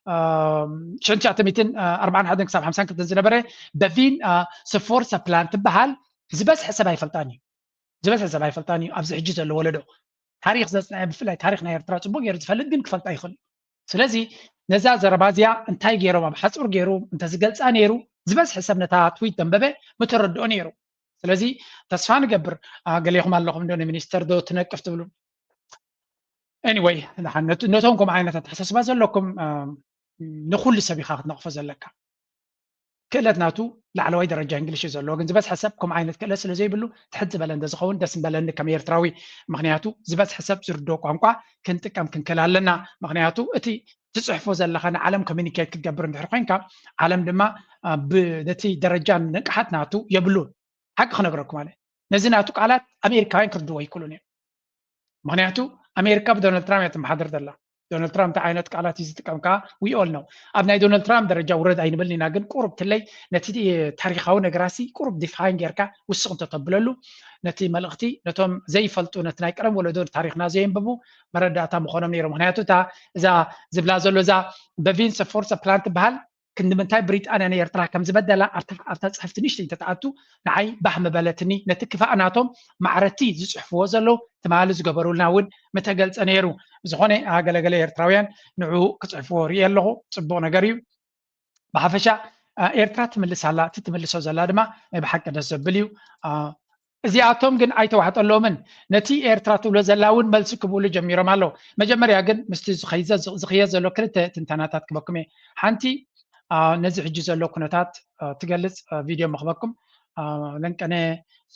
Speaker 2: 1941 ክሳብ 52 ዝነበረ በቪን ሰፎርሳ ፕላን ትበሃል ዝበዝሐ ሰብ ኣይፈልጣን እዩ ዝበዝሐ ሰብ ኣይፈልጣን እዩ ኣብዚ ሕጂ ዘሎ ወለዶ ታሪክ ዘፅንዐ ብፍላይ ታሪክ ናይ ኤርትራ ፅቡቅ ገይሩ ዝፈልጥ ግን ክፈልጣ ይኽእል ስለዚ ነዛ ዘረባ እዚኣ እንታይ ገይሮም ኣብ ሓፁር ገይሩ እንተዝገልፃ ነይሩ ዝበዝሐ ሰብ ነታ ትዊት ደንበበ ምተረድኦ ነይሩ ስለዚ ተስፋ ንገብር ገሌኹም ኣለኹም እንዶ ሚኒስተር ዶ ትነቅፍ ትብሉ anyway ነቶም ከምኡ ዓይነት ኣተሓሳስባ ዘለኩም ንኩሉ ሰብ ኢኻ ክትነቕፎ ዘለካ ክእለትናቱ ላዕለዋይ ደረጃ እንግሊሽ ዘሎ ግን ዝበስ حسب ከም ዓይነት ክእለት ስለ ዘይብሉ ትሕት ዝበለ እንደዝኸውን ደስ በለኒ ከም ኤርትራዊ ምክንያቱ ዝበስ حسب ዝርዶ ቋንቋ ክንጥቀም ክንክል ኣለና ምክንያቱ እቲ ትጽሕፎ ዘለኻ ንዓለም ኮሚኒኬት ክገብር እንድሕር ኮይንካ ዓለም ድማ በቲ ደረጃ ንቅሓትናቱ የብሉ ሓቂ ክነግረኩም ማለት ነዚ ናቱ ቃላት ኣሜሪካውያን ክርድዎ ይክእሉን እዮም ምክንያቱ ኣሜሪካ ብዶናልድ ትራምፕ እትመሓደር ዘላ ዶናልድ ትራምፕ ዓይነት ቃላት ዝጥቀምካ we all know ኣብ ናይ ዶናልድ ትራምፕ ደረጃ ውረድ ኣይንበልና ግን ቁርብ ትለይ ነቲ ታሪኻዊ ነገራሲ ቁርብ ዲፋይን ጌርካ ውስቕ እንተተብለሉ ነቲ መልእኽቲ ነቶም ዘይፈልጡ ነቲ ናይ ቀደም ወለዶ ታሪኽና ዘየንብቡ መረዳእታ ምኾኖም ነይሮም ምክንያቱ እዛ ዝብላ ዘሎ እዛ በቪንስ ፎርስ ፕላንት በሃል ክንምንታይ ብሪጣንያ ኤርትራ ከም ዝበደላ ኣብታ ጽሕፍቲ ንሽተይ ተተኣቱ ንዓይ ባህ መበለትኒ ነቲ ክፋእናቶም ማዕረቲ ዝጽሕፍዎ ዘሎ ትማሊ ዝገበሩልና እውን መተገልጸ ነይሩ ዝኾነ ገለገለ ኤርትራውያን ንዑ ክጽሕፍዎ ርኢ ኣለኹ ጽቡቕ ነገር እዩ ብሓፈሻ ኤርትራ ትምልሳላ እቲ ትምልሶ ዘላ ድማ ናይ ብሓቂ ደስ ዘብል እዩ እዚኣቶም ግን ኣይተዋሕጠሎምን ነቲ ኤርትራ ትብሎ ዘላ እውን መልሲ ክብሉ ጀሚሮም ኣለዉ መጀመርያ ግን ምስቲ ዝኽየድ ዘሎ ክልተ ትንተናታት ክበኩም እየ ሓንቲ ነዚ ሕጂ ዘሎ ኩነታት ትገልጽ ቪድዮ መኽበኩም ለንቀነ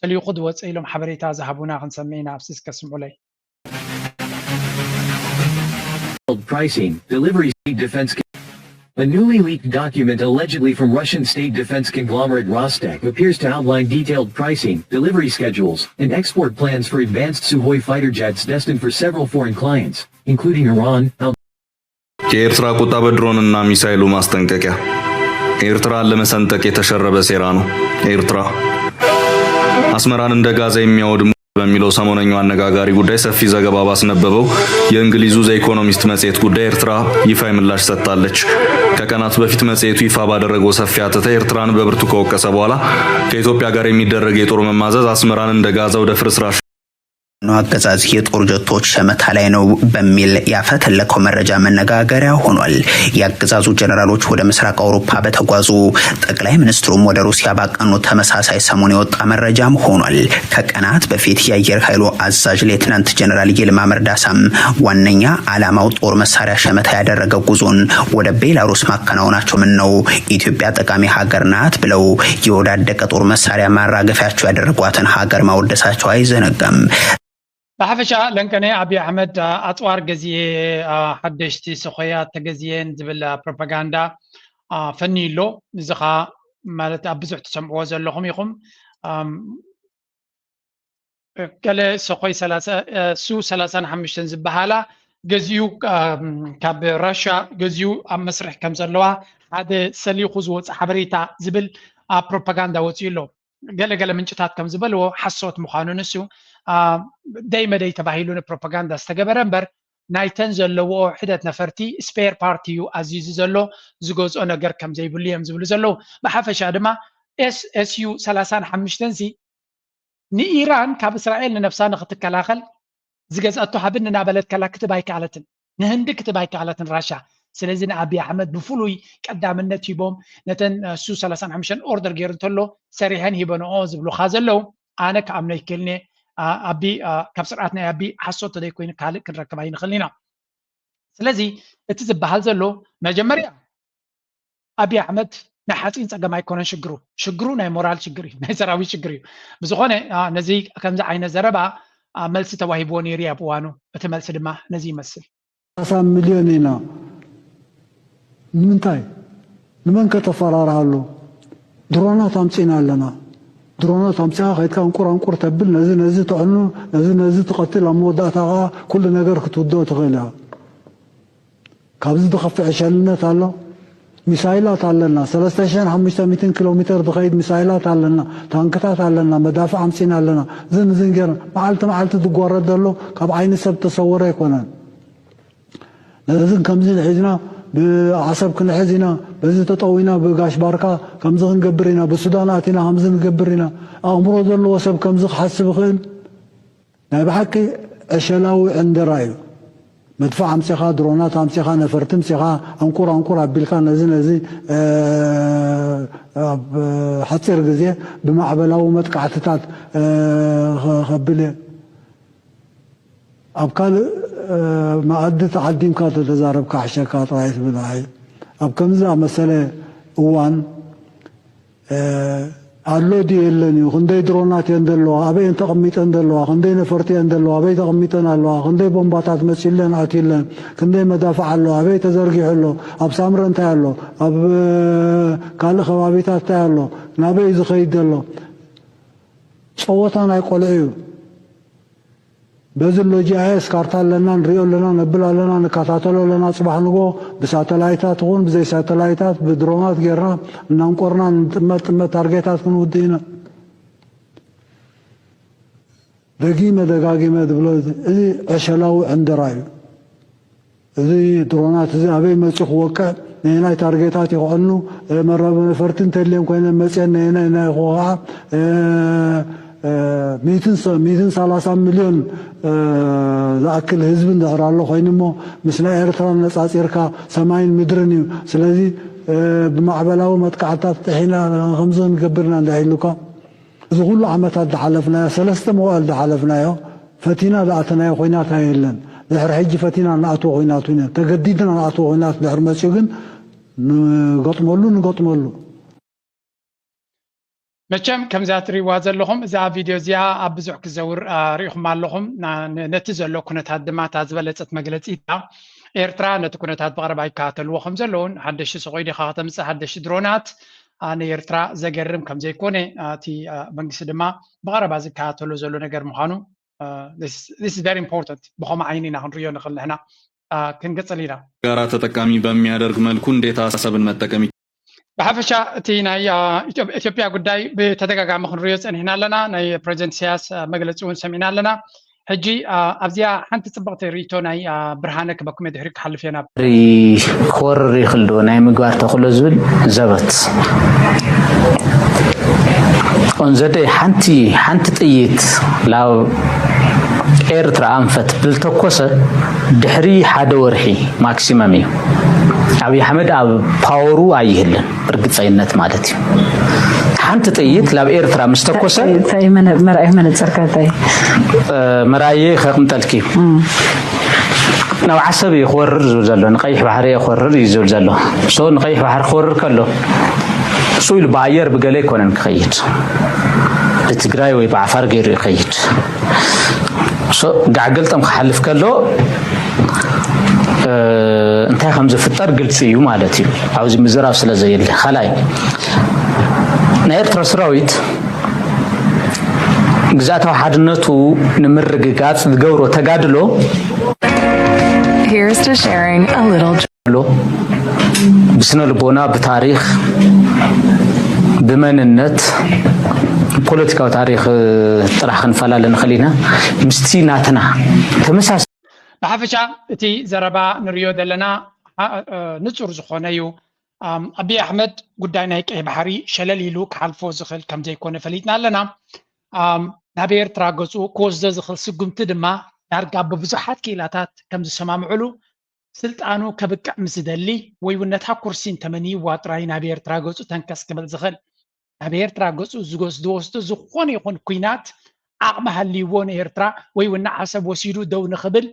Speaker 2: ሰሊኹ ዝወፅእ ኢሎም ሓበሬታ ዝሃቡና ክንሰምዕ ኢና ኣብሲስ ከስምዑለይ
Speaker 7: Pricing, delivery state defense. A newly leaked document allegedly from Russian state defense conglomerate Rostec appears to outline detailed pricing, delivery schedules, and export plans for advanced Sukhoi fighter jets destined for several foreign clients, including Iran.
Speaker 8: የኤርትራ ቁጣ በድሮንና ሚሳኤሉ ማስጠንቀቂያ ኤርትራን ለመሰንጠቅ የተሸረበ ሴራ ነው። ኤርትራ አስመራን እንደ ጋዛ የሚያወድሙ በሚለው ሰሞነኛው አነጋጋሪ ጉዳይ ሰፊ ዘገባ ባስነበበው የእንግሊዙ ዘ ኢኮኖሚስት መጽሔት ጉዳይ ኤርትራ ይፋዊ ምላሽ ሰጥታለች። ከቀናት በፊት መጽሔቱ ይፋ ባደረገው ሰፊ አተታ ኤርትራን በብርቱ ከወቀሰ በኋላ ከኢትዮጵያ ጋር የሚደረግ የጦር መማዘዝ አስመራን እንደ ጋዛ ወደ ፍርስራሽ
Speaker 9: አገዛዝ የጦር ጀቶች ሸመታ ላይ ነው በሚል ያፈተለከው መረጃ መነጋገሪያ ሆኗል። የአገዛዙ ጀነራሎች ወደ ምስራቅ አውሮፓ በተጓዙ ጠቅላይ ሚኒስትሩም ወደ ሩሲያ ባቀኑ ተመሳሳይ ሰሞን የወጣ መረጃም ሆኗል። ከቀናት በፊት የአየር ኃይሉ አዛዥ ሌተናንት ጀነራል ይልማ መርዳሳም ዋነኛ ዓላማው ጦር መሳሪያ ሸመታ ያደረገ ጉዞን ወደ ቤላሩስ ማከናወናቸው ምን ነው ኢትዮጵያ ጠቃሚ ሀገር ናት ብለው የወዳደቀ ጦር መሳሪያ ማራገፊያቸው ያደረጓትን ሀገር ማወደሳቸው አይዘነጋም።
Speaker 2: ብሓፈሻ ለንቀነ አብይ አሕመድ ኣፅዋር ገዝየ ሓደሽቲ ሰኾያት ተገዝየን ዝብል ፕሮፓጋንዳ ፈኒሎ እዚኻ ማለት ኣብ ብዙሕ ትሰምዕዎ ዘለኹም ኢኹም ገለ ሰኾይ ሱ 35 ዝበሃላ ገዚኡ ካብ ራሽያ ገዚኡ ኣብ መስርሕ ከም ዘለዋ ሓደ ሰሊኹ ዝወፅእ ሓበሬታ ዝብል ፕሮፓጋንዳ ወፂኡ ኣሎ ገለገለ ምንጭታት ከም ዝበልዎ ሓሶት ምዃኑ ንሱ ደይ መደይ ተባሂሉ ፕሮፓጋንዳ ዝተገበረ እምበር ናይተን ዘለዎ ሕደት ነፈርቲ ስፔር ፓርቲ እዩ ኣዝዩ ዘሎ ዝገዝኦ ነገር ከም ዘይብሉ እዮም ዝብሉ ዘለዉ ብሓፈሻ ድማ ኤስኤስዩ 35 ንኢራን ካብ እስራኤል ንነፍሳ ንኽትከላኸል ዝገዝአቶ ሃብን እናበለት ከላ ክትብ ኣይከኣለትን ንህንዲ ክትብ ኣይከኣለትን ራሻ ስለዚ ንአብይ አሕመድ ብፍሉይ ቀዳምነት ሂቦም ነተን ሱ 35 ኦርደር ገይሩ እንተሎ ሰሪሐን ሂበንኦ ዝብሉካ ዘለው ኣነ ከኣምነ ይክእልኒ ኣቢ ካብ ስርዓት ናይ ኣቢ ሓሶት ተደይ ኮይኑ ካልእ ክንረክብ ኣይንኽእል ኢና ስለዚ እቲ ዝበሃል ዘሎ መጀመርያ ኣብይ አሕመድ ናይ ሓፂን ፀገም ኣይኮነን ሽግሩ ናይ ሞራል ሽግር እዩ ናይ ሰራዊት ሽግር እዩ ብዝኾነ ነዚ ከምዚ ዓይነት ዘረባ መልሲ ተዋሂብዎ ነይሩ ኣብ እዋኑ እቲ መልሲ ድማ ነዚ ይመስል
Speaker 10: 30 ሚልዮን ኢና ንምንታይ ንመን ከተፈራርሃሉ ድሮናት ኣምፂና ኣለና ድሮናት ኣምፂኻ ከይድካ እንቁር ተብል ነዚ ትዕኑ ነዚ ትቐትል ኣብ መወዳእታኻ ኩሉ ነገር ክትውድኦ ትኽእል ኢኻ ካብዚ ዝኸፍዕ ሸልነት ኣሎ ሚሳይላት ኣለና 3500 ኪሎ ሜትር ዝኸይድ ሚሳይላት ኣለና ታንክታት ኣለና መዳፍዕ ኣምፂና ኣለና ዝን ገይርና መዓልቲ ዝጓረድ ዘሎ ካብ ዓይኒ ሰብ ተሰወረ ኣይኮነን ነዝን ከምዚ ንሒዝና ብዓሰብ ክንሕዝ ኢና በዚ ተጠዊና ብጋሽ ባርካ ከምዚ ክንገብር ኢና ብሱዳን ኣቲና ከምዚ ንገብር ኢና ኣእምሮ ዘለዎ ሰብ ከምዚ ክሓስብ ይኽእል ናይ ብሓቂ ዕሸላዊ ዕንደራ እዩ መድፋዕ ኣምፂኻ ድሮናት ኣምፂኻ ነፈርቲ ኣምፂኻ ኣንቁር ኣቢልካ ነዚ ኣብ ሓፂር ግዜ ብማዕበላዊ መጥቃዕትታት ከብል ኣብ ካልእ ማኣዲ ተዓዲምካ ተዛረብካ ሓሸካ ጥራይ ትብልዓይ ኣብ ከምዚ መሰለ እዋን ኣሎ ዲየለን እዩ ክንደይ ድሮናት እየን ዘለዋ ኣበየን ተቐሚጠን ዘለዋ ክንደይ ነፈርቲ እየን ዘለዋ ኣበይ ተቐሚጠን ኣለዋ ክንደይ ቦምባታት መፂለን ኣትለን ክንደይ መዳፍዕ ኣለዋ ኣበይ ተዘርጊሑ ኣሎ ኣብ ሳምረ እንታይ ኣሎ ኣብ ካልእ ከባቢታት እንታይ ኣሎ ናበይ ዝኸይድ ዘሎ ፀወታ ናይ ቆልዑ እዩ በዚ ሎጂአይኤስ ካርታ ኣለና ንሪኦ ኣለና ነብል ኣለና ንከታተሎ ኣለና ፅባሕ ንጎ ብሳተላይታት እውን ብዘይ ሳተላይታት ብድሮናት ጌርና እናንቆርና ንጥመት ታርጌታት ክንውድእ ኢና ደጊመ ደጋጊመ ዝብሎ እዚ ዕሸላዊ ዕንደራ እዩ እዚ ድሮናት እዚ ኣበይ መፂ ክወቅዕ ናይ ታርጌታት ይኽዕኑ መረበ ነፈርቲ እንተድልየን ኮይነን መፅአን ናይ ክወቅዓ 130 ሚልዮን ዝኣክል ህዝቢ እንድሕር ኣሎ ኮይኑ እሞ ምስ ናይ ኤርትራ ነፃፂርካ ሰማይን ምድርን እዩ ስለዚ ብማዕበላዊ መጥቃዕትታት ጥሒና ከምዚ ክንገብርና እንዳሂሉካ እዚ ኩሉ ዓመታት ዝሓለፍናዮ 3 መዋዕል ዝሓለፍናዮ ፈቲና ዝኣተናዮ ኩናት ኣይለን ድሕሪ ሕጂ ፈቲና ንኣትዎ ኩናት ኢና ተገዲድና ንኣትዎ ኩናት ድሕሪ መፅኡ ግን ንገጥመሉ
Speaker 2: መቸም ከምዛ ትሪእዋ ዘለኹም እዛ ቪድዮ እዚኣ ኣብ ብዙሕ ክዘውር ሪኢኹም ኣለኹም ነቲ ዘሎ ኩነታት ድማ እታ ዝበለፀት መግለፂ እታ ኤርትራ ነቲ ኩነታት ብቐረባ ይከታተልዎ ከም ዘለውን ሓደሽቲ ሰቆይዲ ኢኻ ከተምፅእ ሓደሽቲ ድሮናት ንኤርትራ ዘገርም ከም ዘይኮነ እቲ መንግስቲ ድማ ብቐረባ ዝከታተሎ ዘሎ ነገር ምዃኑ this is very important ብኸምኡ ዓይኒ ኢና ክንሪኦ ንኽእል ንሕና ክንገፅል ኢና
Speaker 8: ጋራ ተጠቃሚ በሚያደርግ መልኩ እንዴት ሀሳብን መጠቀም
Speaker 2: ብሓፈሻ እቲ ናይ ኢትዮጵያ ጉዳይ ብተደጋጋሚ ክንሪኦ ፀኒሕና ኣለና ናይ ፕሬዚደንት ኢሳያስ መግለፂ እውን ሰሚዕና ኣለና ሕጂ ኣብዚኣ ሓንቲ ፅብቕቲ ርእቶ ናይ ብርሃነ ክበኩም ድሕሪ ክሓልፍ እየ ናብ
Speaker 11: ክወርር ይኽእል ዶ ናይ ምግባር ተኽእሎ ዝብል ዘበት ኦንዘደይ ሓንቲ ጥይት ላብ ኤርትራ ኣንፈት ብልተኮሰ ድሕሪ ሓደ ወርሒ ማክሲመም እዩ ኣብይ ኣሕመድ ኣብ ፓወሩ ኣይህልን እርግፀኝነት ማለት እዩ ሓንቲ ጥይት ላብ ኤርትራ ምስ ተኮሰ
Speaker 12: መርኣይ መነፅርካ እንታይ
Speaker 11: መርኣየ ከቕምጠልኪ ናብ ዓሰብ ይኽወርር ዝብል ዘሎ ንቀይሕ ባሕሪ ይኽወርር እዩ ዝብል ዘሎ ሶ ንቀይሕ ባሕሪ ክወርር ከሎ እሱ ኢሉ ብኣየር ብገለ ይኮነን ክኸይድ ብትግራይ ወይ ብዓፋር ገይሩ ይኸይድ ጋዕገልጠም ክሓልፍ ከሎ እንታይ ከም ዝፍጠር ግልፂ እዩ ማለት እዩ ኣብዚ ምዝራብ ስለ ዘየለ ካልኣይ ናይ ኤርትራ ሰራዊት ግዛታዊ ሓድነቱ ንምርግጋፅ ዝገብሮ ተጋድሎ
Speaker 12: Here's to sharing a little
Speaker 11: ብስነ ልቦና ብታሪክ ብመንነት ፖለቲካዊ ታሪክ ጥራሕ ክንፈላለ ንኽእል ኢና ምስቲ ናትና ተመሳሳሊ
Speaker 2: ብሓፈሻ እቲ ዘረባ ንሪኦ ዘለና ንፁር ዝኾነ እዩ ኣብይ ኣሕመድ ጉዳይ ናይ ቀይ ባሕሪ ሸለል ኢሉ ክሓልፎ ዝኽእል ከም ዘይኮነ ፈሊጥና ኣለና ናብ ኤርትራ ገፁ ክወስዶ ዝኽእል ስጉምቲ ድማ ዳርጋ ብብዙሓት ክኢላታት ከም ዝሰማምዕሉ ስልጣኑ ከብቅዕ ምስ ዝደሊ ወይ እውን ነታ ኩርሲ እንተመንይዋ ጥራይ ናብ ኤርትራ ገፁ ተንከስ ክብል ዝኽእል ናብ ኤርትራ ገፁ ዝወስዶ ዝኾነ ይኹን ኩናት ዓቕሚ ሃልይዎ ንኤርትራ ወይ እውን ዓሰብ ወሲዱ ደው ንኽብል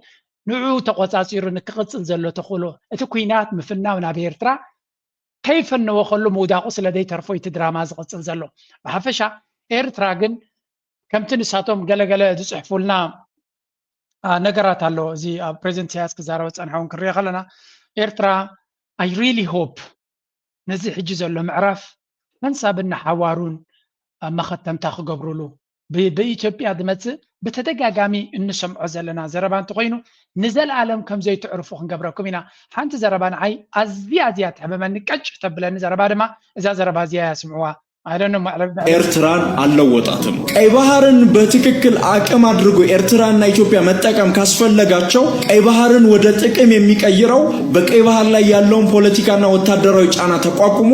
Speaker 2: ንዑ ተቆፃፂሩ ንክቕፅል ዘሎ ተኽእሎ እቲ ኩናት ምፍናው ናብ ኤርትራ ከይፈነዎ ከሎ መውዳቑ ስለ ዘይተርፎ እቲ ድራማ ዝቕፅል ዘሎ ብሓፈሻ ኤርትራ ግን ከምቲ ንሳቶም ገለገለ ዝፅሕፉልና ነገራት ኣሎ እዚ ፕሬዚደንት ኢሳያስ ክዛረበ ፀንሐውን ክንሪኦ ከለና ኤርትራ ኣይ ሪሊ ሆፕ ነዚ ሕጂ ዘሎ ምዕራፍ መንሳብና ሓዋሩን መኸተምታ ክገብርሉ በኢትዮጵያ ዝመፅእ ብተደጋጋሚ እንሰምዖ ዘለና ዘረባ እንተኮይኑ ንዘለኣለም ከም ዘይትዕርፉ ክንገብረኩም ኢና ሓንቲ ዘረባ ንዓይ ኣዝያ ትሕመመኒ ቀጭ ተብለኒ ዘረባ ድማ እዛ ዘረባ እዚያ ያስምዕዋ
Speaker 13: ኤርትራን አልለወጣትም። ቀይ ባህርን በትክክል አቅም አድርጎ ኤርትራና ኢትዮጵያ መጠቀም ካስፈለጋቸው ቀይ ባህርን ወደ ጥቅም የሚቀይረው በቀይ ባህር ላይ ያለውን ፖለቲካና ወታደራዊ ጫና ተቋቁሞ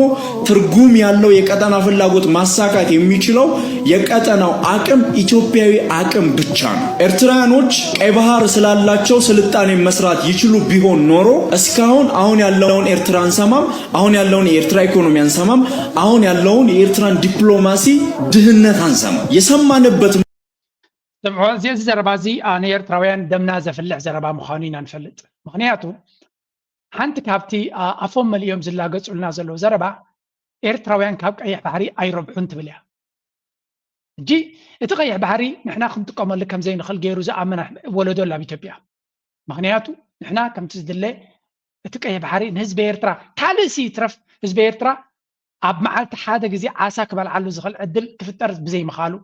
Speaker 13: ትርጉም ያለው የቀጠና ፍላጎት ማሳካት የሚችለው የቀጠናው አቅም ኢትዮጵያዊ አቅም ብቻ ነው። ኤርትራኖች ቀይ ባህር ስላላቸው ስልጣኔ መስራት ይችሉ ቢሆን ኖሮ እስካሁን አሁን ያለውን ኤርትራን ሰማም፣ አሁን ያለውን የኤርትራ ኢኮኖሚ አንሰማም፣ አሁን ያለውን የኤርትራ ዲፕሎማሲ ድህነት አንሰማ የሰማንበት
Speaker 2: እዚ ዘረባ እዚ ንኤርትራውያን ደምና ዘፍልሕ ዘረባ ምዃኑ ኢና ንፈልጥ። ምክንያቱ ሓንቲ ካብቲ ኣፎም መሊኦም ዝላገፁልና ዘሎ ዘረባ ኤርትራውያን ካብ ቀይሕ ባሕሪ ኣይረብሑን ትብል እያ እጂ እቲ ቀይሕ ባሕሪ ንሕና ክንጥቀመሉ ከም ዘይንኽእል ገይሩ ዝኣመና ወለዶ ኣብ ኢትዮጵያ ምክንያቱ ንሕና ከምቲ ዝድለ እቲ ቀይሕ ባሕሪ ንህዝቢ ኤርትራ ካልእሲ ይትረፍ ህዝቢ ኤርትራ ኣብ መዓልቲ ሓደ ግዜ ዓሳ ክበልዓሉ ዝኽእል ዕድል ክፍጠር ብዘይምኻሉ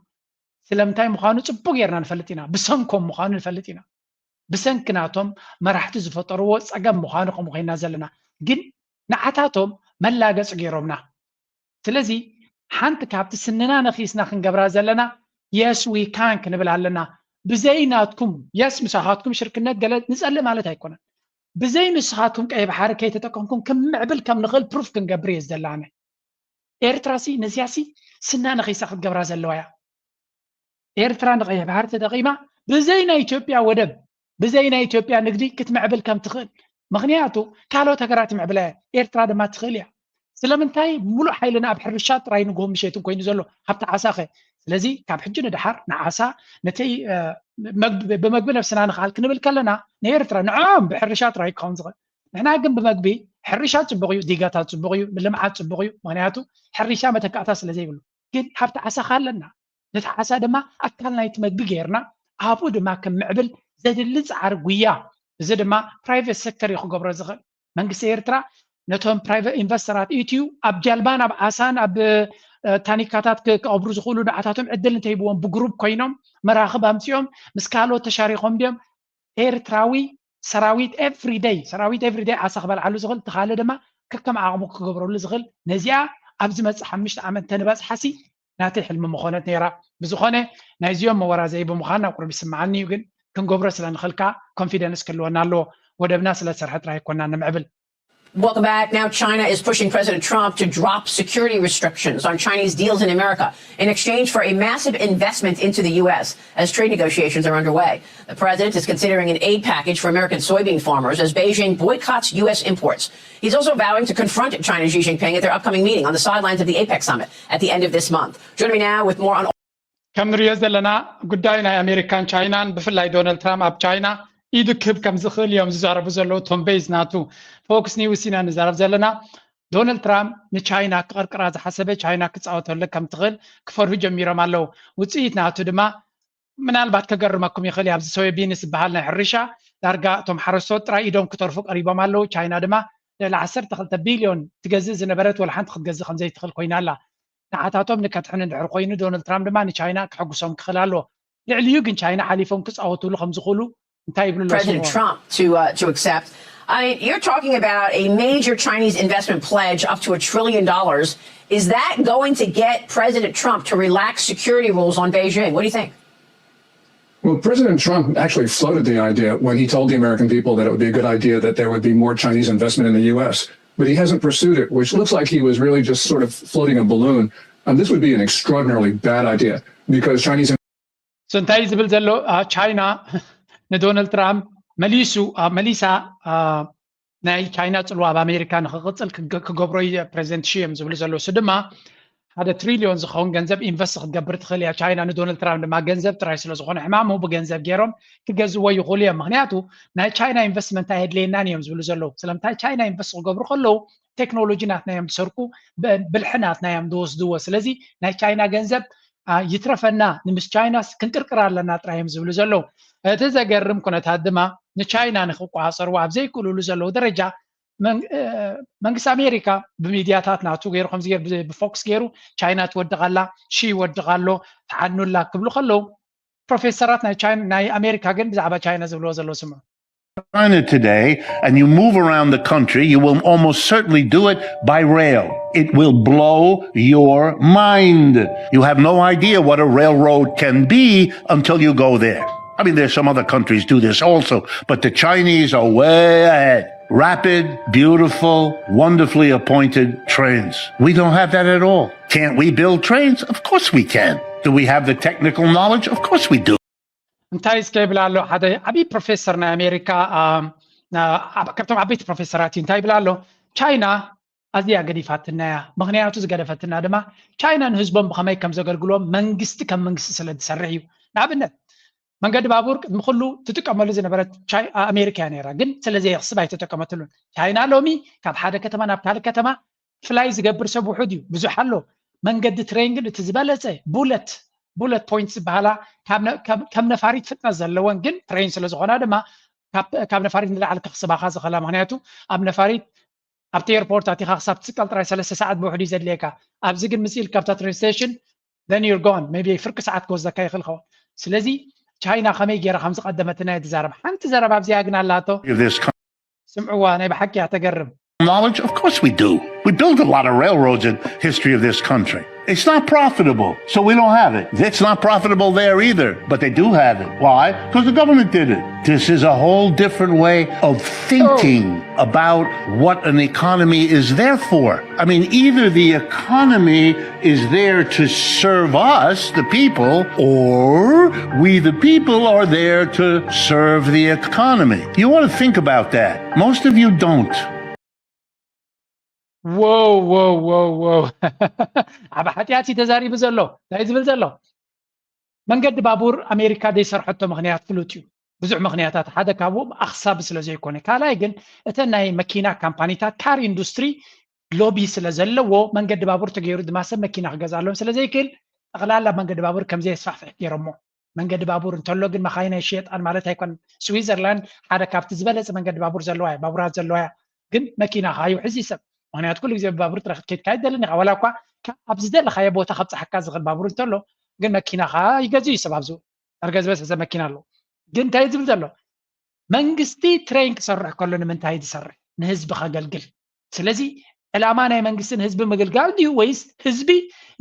Speaker 2: ስለምንታይ ምዃኑ ፅቡቅ ጌርና ንፈልጥ ኢና ብሰንኮም ምዃኑ ንፈልጥ ኢና ብሰንክናቶም መራሕቲ ዝፈጠርዎ ፀገም ምዃኑ ከምኡ ኮይና ዘለና ግን ንዓታቶም መላገፅ ገይሮምና ስለዚ ሓንቲ ካብቲ ስንና ነኺስና ክንገብራ ዘለና የስ ዊ ካን ክንብል ኣለና ብዘይናትኩም የስ ምሳኻትኩም ሽርክነት ገለ ንፀልእ ማለት ኣይኮነን ብዘይ ንስኻትኩም ቀይ ባሕሪ ከይተጠቀምኩም ክምዕብል ከም ንኽእል ፕሩፍ ክንገብር እየ ዘለኣነ ኤርትራሲ ነዚያሲ ስና ነኺሳ ክትገብራ ዘለዋ እያ ኤርትራ ንቀይሕ ባሕሪ ተጠቂማ ብዘይ ናይ ኢትዮጵያ ወደብ ብዘይ ናይ ኢትዮጵያ ንግዲ ክትምዕብል ከም ትኽእል ምክንያቱ ካልኦት ሃገራት ይምዕብላ ኤርትራ ድማ ትኽእል እያ ስለምንታይ ሙሉእ ሓይልና ኣብ ሕርሻ ጥራይ ንግሆም ምሸትን ኮይኑ ዘሎ ሃብቲ ዓሳ ኸ ስለዚ ካብ ሕጂ ንድሓር ንዓሳ ነተይ ብመግቢ ነፍስና ንኽኣል ክንብል ከለና ንኤርትራ ንዖም ብሕርሻ ጥራይ ክኸውን ዝኽእል ንሕና ግን ብመግቢ ሕርሻ ፅቡቅ እዩ ዲጋታት ፅቡቅ እዩ ልምዓት ፅቡቅ እዩ ምክንያቱ ሕርሻ መተካእታ ስለዘይብሉ ግን ሃብቲ ዓሳ ካለና ነቲ ዓሳ ድማ ኣካል ናይቲ መግቢ ጌርና ኣብኡ ድማ ከም ምዕብል ዘድሊ ፃዕሪ ጉያ እዚ ድማ ፕራይቬት ሴክተር እዩ ክገብሮ ዝኽእል መንግስቲ ኤርትራ ነቶም ፕራይቬት ኢንቨስተራት ኢትዩ ኣብ ጀልባን ኣብ ዓሳን ኣብ ታኒካታት ክቀብሩ ዝኽእሉ ንዓታቶም ዕድል እንተይብዎም ብግሩፕ ኮይኖም መራኽብ ኣምፂኦም ምስ ካልኦት ተሻሪኾም ድዮም ኤርትራዊ ሰራዊት ኤቭሪዴይ ዓሳ ክበልዓሉ ዝኽእል ተኻለ ድማ ከከም ዓቕሙ ክገብረሉ ዝኽእል ነዚኣ ኣብ ዝመፅእ 5 ዓመት ተንበፅሓሲ ናተይ ሕልሚ ምኾነት ነይራ ብዝኾነ ናይዚኦም መወራዘይ ብምዃን ናብ ቁርቢ ይስምዓኒ እዩ ግን ክንገብሮ ስለ ንኽእልካ ኮንፊደንስ ክህልወና ኣለዎ ወደብና ስለ ዝሰርሐ ጥራይ ኣይኮንና ንምዕብል
Speaker 14: Welcome back. Now China is pushing President Trump to drop security restrictions on Chinese deals in America in exchange for a massive investment into the U.S. as trade negotiations are underway. The president is considering an aid package for American soybean farmers as Beijing boycotts U.S. imports. He's also vowing to confront China's Xi Jinping at their upcoming meeting on the sidelines of the APEC summit at the end of this month. Joining me now with more on...
Speaker 2: ከም ንሪኦ ዘለና ጉዳይ ናይ ኣሜሪካን ቻይናን ብፍላይ ዶናልድ ትራምፕ ኣብ ቻይና ኢድክብ ከም ዝኽእል እዮም ዝዛረቡ ዘለዉ ቶም ቤዝ ናቱ ፎክስ ኒውስ ኢና ንዛረብ ዘለና ዶናልድ ትራምፕ ንቻይና ክቐርቅራ ዝሓሰበ ቻይና ክፃወተሉ ከም ትኽእል ክፈርሁ ጀሚሮም ኣለዉ ውፅኢት ናቱ ድማ ምናልባት ከገርመኩም ይኽእል እዩ ኣብዚ ሶያቢንስ ዝበሃል ናይ ሕርሻ ዳርጋ እቶም ሓረስቶት ጥራይ ኢዶም ክተርፉ ቀሪቦም ኣለዉ ቻይና ድማ ልዕሊ 12 ቢልዮን ትገዝእ ዝነበረት ወላ ሓንቲ ክትገዝእ ከም ዘይትኽእል ኮይና ኣላ ንዓታቶም ንከትሕን እንድሕር ኮይኑ ዶናልድ ትራምፕ ድማ ንቻይና ክሕጉሶም ክኽእል ኣለዎ ልዕልዩ ግን ቻይና ሓሊፎም ክፃወትሉ ከም ዝኽእሉ
Speaker 14: President Trump to accept. I mean, you're talking about a major Chinese investment pledge up to $1 trillion. Is that going to get President Trump to relax security rules on Beijing? What do you think?
Speaker 15: Well, President Trump actually floated the idea when he told the American people that it would be a good idea that there would be more Chinese investment in the U.S., but he hasn't pursued it, which looks like he was really just sort of floating a balloon. This would be an extraordinarily bad idea because Chinese...
Speaker 2: So, China... ንዶናልድ ትራምፕ መሊሳ ናይ ቻይና ፅልዋ ኣብ ኣሜሪካ ንክቕፅል ክገብሮ ፕሬዚደንት ሺ እዮም ዝብሉ ዘለዉ እሱ ድማ 1 ትሪልዮን ዝኸውን ገንዘብ ኢንቨስት ክትገብር ትኽእል እያ ቻይና ንዶናልድ ትራምፕ ድማ ገንዘብ ጥራይ ስለ ዝኾነ ሕማሙ ብገንዘብ ገይሮም ክገዝዎ ይኽእሉ እዮም ምክንያቱ ናይ ቻይና ኢንቨስትመንት ኣየድልየናን እዮም ዝብሉ ዘለዉ ስለምንታይ ቻይና ኢንቨስት ክገብሩ ከለዉ ቴክኖሎጂ ናትና እዮም ዝሰርቁ ብልሒ ናትና እዮም ዝወስድዎ ስለዚ ናይ ቻይና ገንዘብ ይትረፈና ንምስ ቻይና ክንቅርቅር ኣለና ጥራይ እዮም ዝብሉ ዘለዉ እቲ ዘገርም ኩነታት ድማ ንቻይና ንክቋፀርዎ ኣብ ዘይክእልሉ ዘለዉ ደረጃ መንግስቲ ኣሜሪካ ብሚድያታት ናቱ ገይሩ ከምዚ ብፎክስ ገይሩ ቻይና ትወድቃላ ሺ ይወድቃሎ ተዓኑላ ክብሉ ከለዉ ፕሮፌሰራት ናይ ኣሜሪካ ግን ብዛዕባ ቻይና ዝብልዎ ዘለዉ ስምዑ
Speaker 16: China today and you move around the country, you will almost certainly do it by rail. It will blow your mind. You have no idea what a railroad can be until you go there. I mean, there's some other countries do this also, but the Chinese are way ahead. Rapid, beautiful, wonderfully appointed trains. We don't have that at all. Can't we build trains? Of course we can. Do we have the technical knowledge? Of course we do.
Speaker 2: እንታይ ስከይብል ኣሎ ሓደ ዓብይ ፕሮፌሰር ናይ ኣሜሪካ ካብቶም ዓበይቲ ፕሮፌሰራት እንታይ ይብል ኣሎ ቻይና ኣዝያ ገዲፋትና እያ ምክንያቱ ዝገደፈትና ድማ ቻይና ንህዝቦም ብኸመይ ከም ዘገልግሎም መንግስቲ ከም መንግስቲ ስለ ዝሰርሕ እዩ ንኣብነት መንገዲ ባቡር ቅድሚ ኩሉ ትጥቀመሉ ዝነበረት ኣሜሪካ ነይራ ግን ስለዘይ ክስብ ኣይተጠቀመትሉን ቻይና ሎሚ ካብ ሓደ ከተማ ናብ ካልእ ከተማ ፍላይ ዝገብር ሰብ ውሑድ እዩ ብዙሕ ኣሎ መንገዲ ትሬን ግን እቲ ዝበለፀ ቡለት ፖይንትስ በኋላ ካብ ነፋሪት ፍጥነት ዘለወን ግን ትሬን ስለ ዝኾና ድማ ካብ ነፋሪት ንላዕሊ ክኽስባኻ ዝኽእላ ምክንያቱ ኣብ ነፋሪት ኣብቲ ኤርፖርት ኣቲኻ ክሳብ ትስቀል ጥራይ 3 ሰዓት ብውሕዱ ዘድልየካ ኣብዚ ግን ምፅኢል ካብታ ትሬን ስቴሽን then you're gone maybe ፍርቂ ሰዓት ክወስደካ ይኽእል ኸውን ስለዚ ቻይና ከመይ ጌራ ከም ዝቐደመትና የተዛረበ ሓንቲ ዘረባ ኣብዚኣ ግን ኣላቶ ስምዕዋ ናይ ብሓቂ ተገርም
Speaker 16: knowledge? Of course we do. We built a lot of railroads in history of this country. It's not profitable, so we don't have it. It's not profitable there either, but they do have it. Why? Because the government did it. This is a whole different way of thinking about what an economy is there for. I mean, either the economy is there to serve us, the people, or we, the people, are there to serve the economy. You want to think about that. Most of you don't.
Speaker 2: wow ኣብ ሓጢያት ተዛሪቡ ዘሎ እንታይ ዝብል ዘሎ መንገዲ ባቡር ኣሜሪካ ዘይሰርሐቶ ምክንያት ፍሉጥ እዩ ብዙሕ ምክንያታት ሓደ ካብኦም ኣኽሳብ ስለ ዘይኮነ ካልኣይ ግን እተን ናይ መኪና ካምፓኒታት ካር ኢንዱስትሪ ሎቢ ስለ ዘለዎ መንገዲ ባቡር ተገይሩ ድማ ሰብ መኪና ክገዛሎም ስለ ዘይክእል ጠቕላላ መንገዲ ባቡር ከም ዘይስፋሕፍሕ ገይሮሞ መንገዲ ባቡር እንተሎ ግን መካይና ይሸጣን ማለት ኣይኮን ስዊዘርላንድ ሓደ ካብቲ ዝበለፀ መንገዲ ባቡር ዘለዋ ባቡራት ዘለዋ ግን መኪና ካዩ ሕዚ ሰብ ምክንያቱ ኩሉ ግዜ ባቡር ጥራሕ ከይድካ ኣይደለኒ ዋላ እኳ ኣብ ዝደለኻዮ ቦታ ከብፅሓካ ዝኽእል ባቡር እንተሎ ግን መኪናኻ ይገዝኡ ሰብ ኣብዙ ዳርጋ ዝበዝሐ መኪና ኣሎ ግን እንታይ ዝብል ዘሎ መንግስቲ ትሬን ክሰርሕ ከሎ ንምንታይ ዝሰርሕ ንህዝቢ ከገልግል ስለዚ ዕላማ ናይ መንግስትን ህዝቢ ምግልጋል ድዩ ወይስ ህዝቢ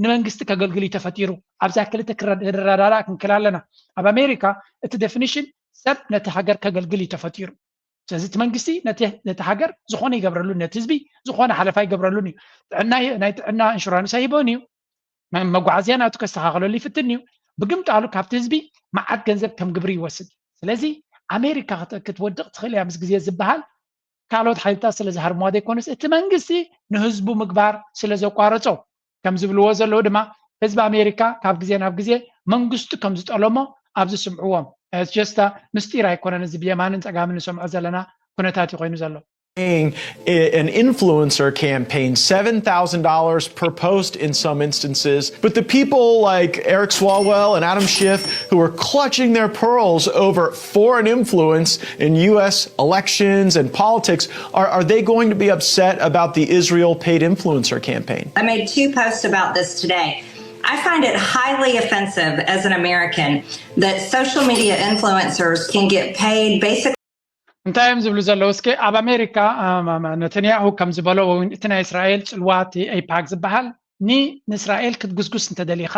Speaker 2: ንመንግስቲ ከገልግል ተፈጢሩ ኣብዛ ክልተ ክረዳዳ ክንክል ኣለና ኣብ ኣሜሪካ እቲ ዴፊኒሽን ሰብ ነቲ ሃገር ከገልግል ተፈጢሩ ስለዚ እቲ መንግስቲ ነቲ ሃገር ዝኾነ ይገብረሉ ነቲ ህዝቢ ዝኾነ ሓለፋ ይገብረሉን እዩ ናይ ጥዕና ኢንሹራንስ ይቦን እዩ መጓዓዝያ ናቱ ከስተኻኽለሉ ይፍትን እዩ ብግምጣሉ ካብቲ ህዝቢ መዓት ገንዘብ ከም ግብሪ ይወስድ ስለዚ ኣሜሪካ ክትወድቕ ትኽእል እያ ምስ ግዜ ዝበሃል ካልኦት ሓይልታት ስለ ዝሃርምዋ ዘይኮነስ እቲ መንግስቲ ንህዝቡ ምግባር ስለ ዘቋረፆ ከም ዝብልዎ ዘለዉ ድማ ህዝቢ ኣሜሪካ ካብ ግዜ ናብ ግዜ መንግስቱ ከም ዝጠለሞ ኣብዚ ስምዕዎም It's just ምስጢር ኣይኮነን እዚ ብየማንን ፀጋምን ንሰምዖ ዘለና ኩነታት ኮይኑ ዘሎ
Speaker 17: an influencer campaign, $7,000 per post in some instances. But the people like Eric Swalwell and Adam Schiff who are clutching their pearls over foreign influence in U.S. elections and politics, are they going to be upset about the Israel paid influencer campaign?
Speaker 18: I made 2 posts about this today. I find it highly offensive as an American that social media influencers can get paid basically
Speaker 2: እንታይ ዝብሉ ዘለው እስኪ ኣብ ኣሜሪካ ነተንያሁ ከም ዝበሎ እቲ ናይ እስራኤል ፅልዋት ኤፓክ ዝበሃል ንእስራኤል ክትጉስጉስ እንተደሊኻ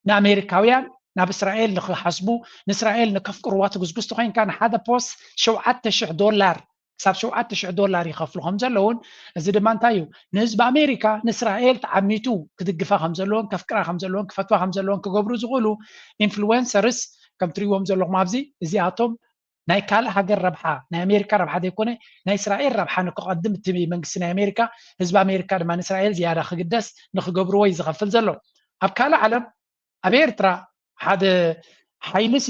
Speaker 2: ንኣሜሪካውያን ናብ እስራኤል ንክሓስቡ ንእስራኤል ንከፍቅርዋ ትጉስጉስ ኮይንካ ንሓደ ፖስት $7,000 ክሳብ $7,000 ይኸፍሉ ከም ዘለውን እዚ ድማ እንታይ እዩ ንህዝቢ ኣሜሪካ ንእስራኤል ተዓሚቱ ክድግፋ ከም ዘለዎን ከፍቅራ ከም ዘለዎን ክፈትዋ ከም ዘለዎን ክገብሩ ዝኽእሉ ኢንፍሉዌንሰርስ ከም ትሪእዎም ዘለኹም ኣብዚ እዚኣቶም ናይ ካልእ ሃገር ረብሓ ናይ ኣሜሪካ ረብሓ ዘይኮነ ናይ እስራኤል ረብሓ ንክቐድም እቲ መንግስቲ ናይ ኣሜሪካ ህዝቢ ኣሜሪካ ድማ ንእስራኤል ዝያዳ ክግደስ ንክገብርዎ እዩ ዝኸፍል ዘሎ ኣብ ካልእ ዓለም ኣብ ኤርትራ ሓደ ሓይልሲ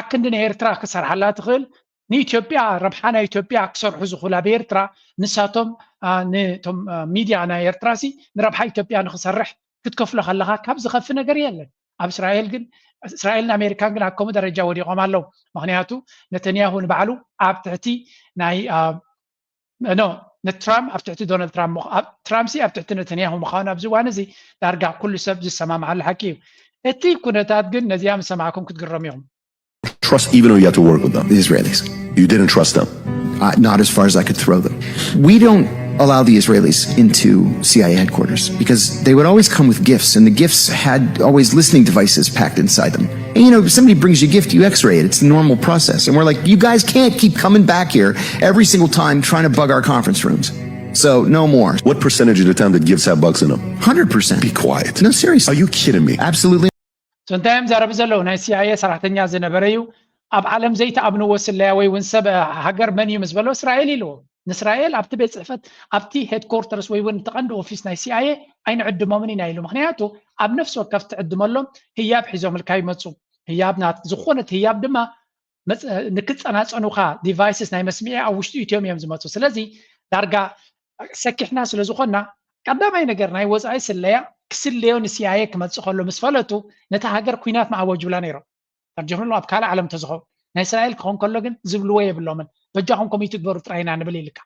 Speaker 2: ኣክንዲ ናይ ኤርትራ ክሰርሓላ ትኽእል ንኢትዮጵያ ረብሓ ናይ ኢትዮጵያ ክሰርሑ ዝኽእሉ ኣብ ኤርትራ ንሳቶም ነቶም ሚድያ ናይ ኤርትራሲ ንረብሓ ኢትዮጵያ ንክሰርሕ ክትከፍሎ ከለካ ካብ ዝኸፍ ነገር የለን ኣብ እስራኤል ግን እስራኤልን ኣሜሪካን ግን ኣብ ከምኡ ደረጃ ወዲቖም ኣለው ምክንያቱ ነተንያሁ ንባዕሉ ኣብ ትሕቲ ናይ ነትራምፕ ኣብ ትሕቲ ዶናልድ ትራምፕ ኣብ ትሕቲ ነተንያሁ ምዃኑ ኣብዚ እዋን እዚ ዳርጋ ኩሉ ሰብ ዝሰማምዓሉ ሓቂ እዩ እቲ ኩነታት ግን ነዚኣ ምስ ሰማዕኩም ክትግረሙ ኢኹም
Speaker 19: Trust even though you have to work with them, the Israelis. You didn't trust them. Not as far as I could throw them. We don't allow the Israelis into CIA headquarters because they would always come with gifts, and the gifts had always listening devices packed inside them. And you know, if somebody brings you a gift, you x-ray it. It's the normal process. And we're like, you guys can't keep coming back here every single time trying to bug our conference rooms. So, no more.
Speaker 20: What percentage of the time did gifts have bugs in them?
Speaker 19: 100%.
Speaker 20: Be quiet.
Speaker 19: No, seriously.
Speaker 20: Are you kidding me?
Speaker 19: Absolutely.
Speaker 2: sontaim zarab zalo ናይ CIA ሰራሕተኛ ዝነበረ እዩ ኣብ ዓለም ዘይተኣምንዎ ስለያ ወይ እውን ሰብ ሃገር መን እዩ ምስ በሎ እስራኤል ኢልዎ ንእስራኤል ኣብቲ ቤት ፅሕፈት ኣብቲ ሄድኮርተርስ ወይ እውን ተቐንዲ ኦፊስ ናይ CIA ኣይንዕድሞምን ኢና ኢሉ ምክንያቱ ኣብ ነፍሲ ወከፍ ትዕድመሎም ህያብ ሒዞም ልካ ይመፁ ህያብ ናት ዝኾነት ህያብ ድማ ንክፀናፀኑኻ ዲቫይስስ ናይ መስሚዒ ኣብ ውሽጢ እዮም ዝመፁ ስለዚ ዳርጋ ሰኪሕና ስለ ዝኾና ቀዳማይ ነገር ናይ ወፃኢ ስለያ ክስለዮን CIA ክመጽእ ከሎ ምስ ፈለጡ ነታ ሃገር ኩናት ማዕወጅ ብላ ነይሮም ተርጅምሉ ኣብ ካልእ ዓለም ተዝኸው ናይ እስራኤል ክኾን ከሎ ግን ዝብልዎ የብሎምን በጃኹም ኮሚቴ ትግበሩ ጥራይና ንብል ይልካ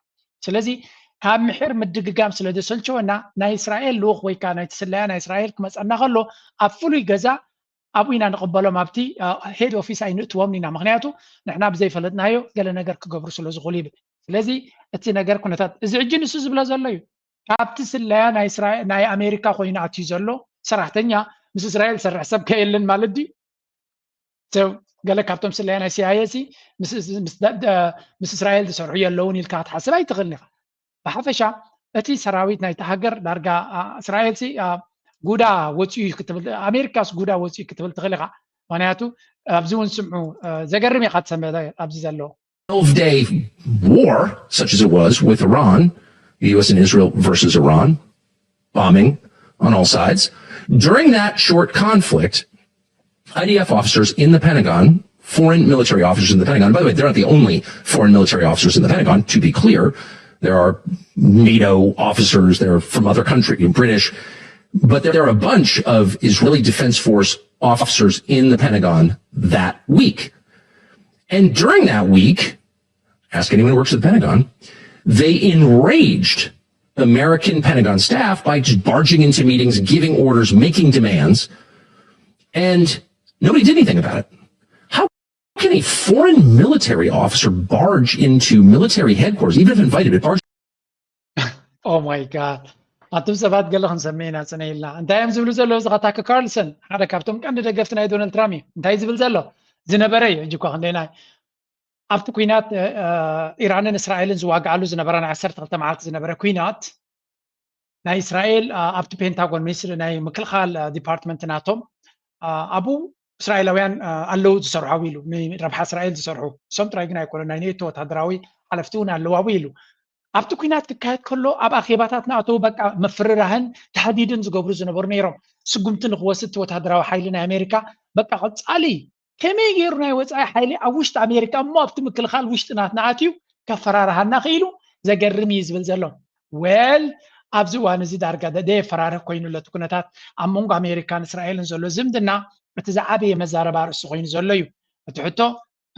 Speaker 2: ስለዚ ካብ ምሕር ምድግጋም ስለ ዘሰልቸወና ናይ እስራኤል ልኡኽ ወይ ከዓ ናይ ተስለያ ናይ እስራኤል ክመጸና ከሎ ኣብ ፍሉይ ገዛ ኣብኡ ኢና ንቕበሎም ኣብቲ ሄድ ኦፊስ ኣይንእትዎም ኢና ምክንያቱ ንሕና ብዘይፈለጥናዮ ገለ ነገር ክገብሩ ስለ ዝኽእሉ ይብል ስለዚ እቲ ነገር ኩነታት እዚ ሕጂ ንሱ ዝብሎ ዘሎ እዩ ካብቲ ስለያ ናይ ኣሜሪካ ኮይኑ ኣትዩ ዘሎ ሰራሕተኛ ምስ እስራኤል ዝሰርሕ ሰብ ከየለን ማለት ድዩ ገለ ካብቶም ስለያ ናይ CIA ምስ እስራኤል ዝሰርሑ የለውን ኢልካ ክትሓስብ ኣይትኽእልን ኢኻ ብሓፈሻ እቲ ሰራዊት ናይቲ ሃገር ዳርጋ እስራኤል ጉዳ ወፂኡ ክትብል ኣሜሪካስ ጉዳ ወፂኡ ክትብል ትኽእል ኢኻ ምክንያቱ ኣብዚ እውን ስምዑ ዘገርም ኢኻ ትሰምዕ ኣብዚ ዘሎ
Speaker 21: 12-day war, such as it was with Iran, the U.S. and Israel versus Iran, bombing on all sides. During that short conflict, IDF officers in the Pentagon, foreign military officers in the Pentagon, by the way, they're not the only foreign military officers in the Pentagon, to be clear. There are NATO officers, they're from other countries, British, but there are a bunch of Israeli Defense Force officers in the Pentagon that week. And during that week, ask anyone who works at the Pentagon, they enraged American Pentagon staff by just barging into meetings, giving orders, making demands, and nobody did anything about it. How can a foreign military officer barge into military headquarters, even if invited, barge?
Speaker 2: Oh my God. ኣቶም ሰባት ገለ ክንሰሚዕና ፅነ ኢልና እንታይ እዮም ዝብሉ ዘለዉ እዚ ኸታከ ካርልሰን ሓደ ካብቶም ቀንዲ ደገፍቲ ናይ ዶናልድ ትራምፕ እዩ እንታይ ዝብል ዘሎ ዝነበረ እዩ ሕጂ እኳ ክንደይናይ ኣብቲ ኩናት ኢራንን እስራኤልን ዝዋግዓሉ ዝነበረ ናይ 12 መዓልቲ ዝነበረ ኩናት ናይ እስራኤል ኣብቲ ፔንታጎን ሚኒስትሪ ናይ ምክልኻል ዲፓርትመንት ናቶም ኣብኡ እስራኤላውያን ኣለዉ ዝሰርሑ ኢሉ ንረብሓ እስራኤል ዝሰርሑ እሶም ጥራይ ግን ኣይኮኑ ናይ ኔቶ ወታደራዊ ሓለፍቲ እውን ኣለዉ ኣብኡ ኢሉ ኣብቲ ኩናት ክካየድ ከሎ ኣብ ኣኼባታት ንኣተዉ በቃ መፍርራህን ተሃዲድን ዝገብሩ ዝነበሩ ነይሮም ስጉምቲ ንክወስድ ወታደራዊ ሓይሊ ናይ ኣሜሪካ በቃ ቀፃሊ ከመይ ገይሩ ናይ ወፃኢ ሓይሊ ኣብ ውሽጢ ኣሜሪካ እሞ ኣብቲ ምክልኻል ውሽጢ ናትና ኣትዩ ከፈራርሃና ክኢሉ ዘገርም እዩ ዝብል ዘሎ ወል ኣብዚ እዋን እዚ ዳርጋ ደየፈራርህ ኮይኑ ለቲ ኩነታት ኣብ መንጎ ኣሜሪካን እስራኤልን ዘሎ ዝምድና እቲ ዝዓበየ መዛረባ ርእሲ ኮይኑ ዘሎ እዩ እቲ ሕቶ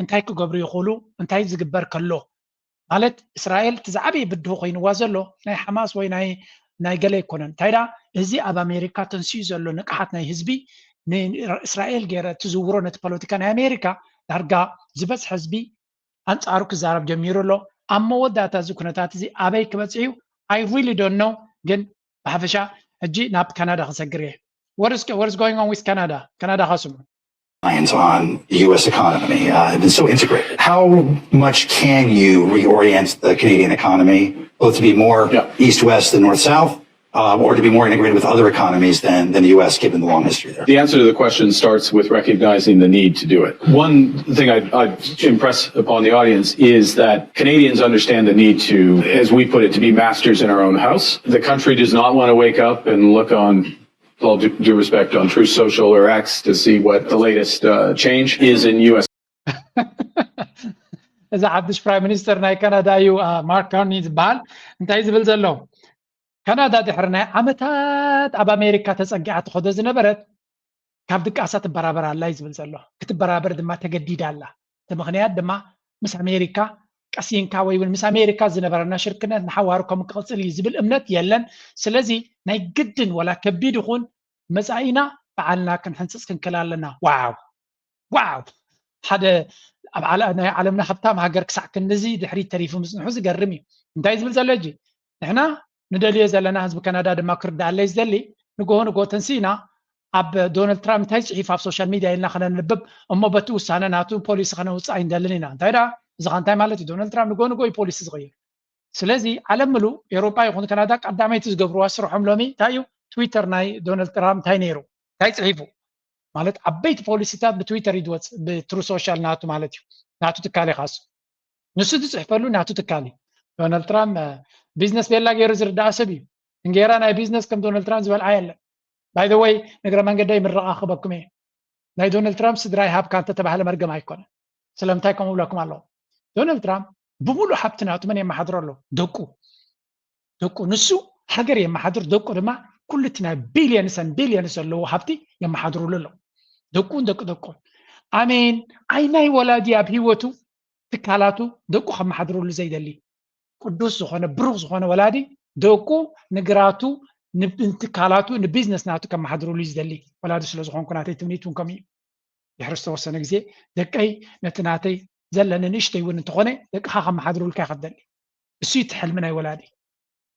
Speaker 2: እንታይ ክገብሩ ይኽእሉ እንታይ ዝግበር ከሎ ማለት እስራኤል እቲ ዝዓበየ ብድሆ ኮይኑዋ ዘሎ ናይ ሓማስ ወይ ናይ ገለ ኣይኮነን እንታይ ዳ እዚ ኣብ ኣሜሪካ ተንስኡ ዘሎ ንቕሓት ናይ ህዝቢ ንእስራኤል ገይረ ትዝውሮ ነቲ ፖለቲካ ናይ ኣሜሪካ ዳርጋ ዝበፅሐ ህዝቢ ኣንጻሩ ክዛረብ ጀሚሩ ኣሎ ኣብ መወዳእታ እዚ ኩነታት እዚ ኣበይ ክበፅሕ እዩ I really don't know ግን ብሓፈሻ ሕጂ ናብ ካናዳ ክሰግር እየ what is going on with Canada ካስሙ
Speaker 22: on the U.S. economy. It's been so integrated. How much can you reorient the Canadian economy, both to be more east-west than north-south, or to be more integrated with other economies than the U.S., given the long history there?
Speaker 23: The answer to the question starts with recognizing the need to do it. One thing I'd impress upon the audience is that Canadians understand the need to, as we put it, to be masters in our own house. The country does not want to wake up and look on, with all due respect, on Truth Social or X to see what the latest change is in U.S.
Speaker 2: እዚ ሓድሽ ፕራይም ሚኒስተር ናይ ካናዳ እዩ ማርክ ካርኒ ዝበሃል እንታይ ዝብል ዘሎ ካናዳ ድሕሪ ናይ ዓመታት ኣብ ኣሜሪካ ተፀጊዓ ትኸዶ ዝነበረት ካብ ድቃሳ ትበራበር ኣላ እዩ ዝብል ዘሎ ክትበራበር ድማ ተገዲዳ ኣላ እቲ ምክንያት ድማ ምስ ኣሜሪካ ቀሲንካ ወይ እውን ምስ ኣሜሪካ ዝነበረና ሽርክነት ንሓዋሩ ከም ክቕፅል እዩ ዝብል እምነት የለን ስለዚ ናይ ግድን ወላ ከቢድ ይኹን መፃኢና በዓልና ክንሕንፅፅ ክንክእል ኣለና ዋው ሓደ ኣብ ናይ ዓለምና ሃብታም ሃገር ክሳዕ ክንዚ ድሕሪት ተሪፉ ምፅንሑ ዝገርም እዩ እንታይ ዝብል ዘሎ እጂ ንሕና ንደልዮ ዘለና ህዝቢ ካናዳ ድማ ክርዳኣለይ ዝደሊ ንጎ ተንሲና ኣብ ዶናልድ ትራምፕ እንታይ ፅሒፍ ኣብ ሶሻል ሚድያ ኢልና ከነንብብ እሞ በቲ ውሳነ ናቱ ፖሊሲ ከነውፃእ ይንደልን ኢና እንታይ ዳ እዚ እንታይ ማለት እዩ ዶናልድ ትራምፕ ንጎ ፖሊሲ ዝቕይር ስለዚ ዓለም ምሉእ ኤውሮጳ ይኹን ካናዳ ቀዳመይቲ ዝገብርዋ ስርሖም ሎሚ እንታይ እዩ ትዊተር ናይ ዶናልድ ትራምፕ እንታይ ነይሩ እንታይ ፅሒፉ ማለት ዓበይቲ ፖሊሲታት ብትዊተር ይድወፅ ብትሩ ሶሻል ናቱ ማለት እዩ ናቱ ትካል ይኻሱ ንሱ ዝፅሕፈሉ ናቱ ትካል እዩ ዶናልድ ትራምፕ ቢዝነስ ቤላ ገይሩ ዝርዳእ ሰብ እዩ እንጌራ ናይ ቢዝነስ ከም ዶናልድ ትራምፕ ዝበልዓ የለን ባይ ዘ ወይ ንግረ መንገዳይ ምርቓ ክበኩም እየ ናይ ዶናልድ ትራምፕ ስድራይ ሃብካ እንተተባሃለ መርገም ኣይኮነን ስለምንታይ ከምኡ ብለኩም ኣለዎ ዶናልድ ትራምፕ ብሙሉእ ሃብቲ ናቱ መን የመሓድሮ ኣሎ ደቁ ንሱ ሃገር የማሓድር ደቁ ድማ ኩልትና ቢልየንስ ኣለዎ ሃብቲ የማሓድሩሉ ኣሎ ደቁ ኣሜን ኣይናይ ወላዲ ኣብ ሂወቱ ትካላቱ ደቁ ከመሓድሩሉ ዘይደሊ ቅዱስ ዝኾነ ብሩኽ ዝኾነ ወላዲ ደቁ ንግራቱ ንትካላቱ ንቢዝነስ ናቱ ከመሓድሩሉ ዝደሊ ወላዲ ስለ ዝኾንኩ ናተይ ትምኒት እውን ከምኡ ድሕሪ ዝተወሰነ ግዜ ደቀይ ነቲ ናተይ ዘለኒ ንእሽተይ እውን እንተኾነ ደቅኻ ከመሓድሩልካ ኢኻ ትደሊ እሱ እዩ ትሕልሚ ናይ ወላዲ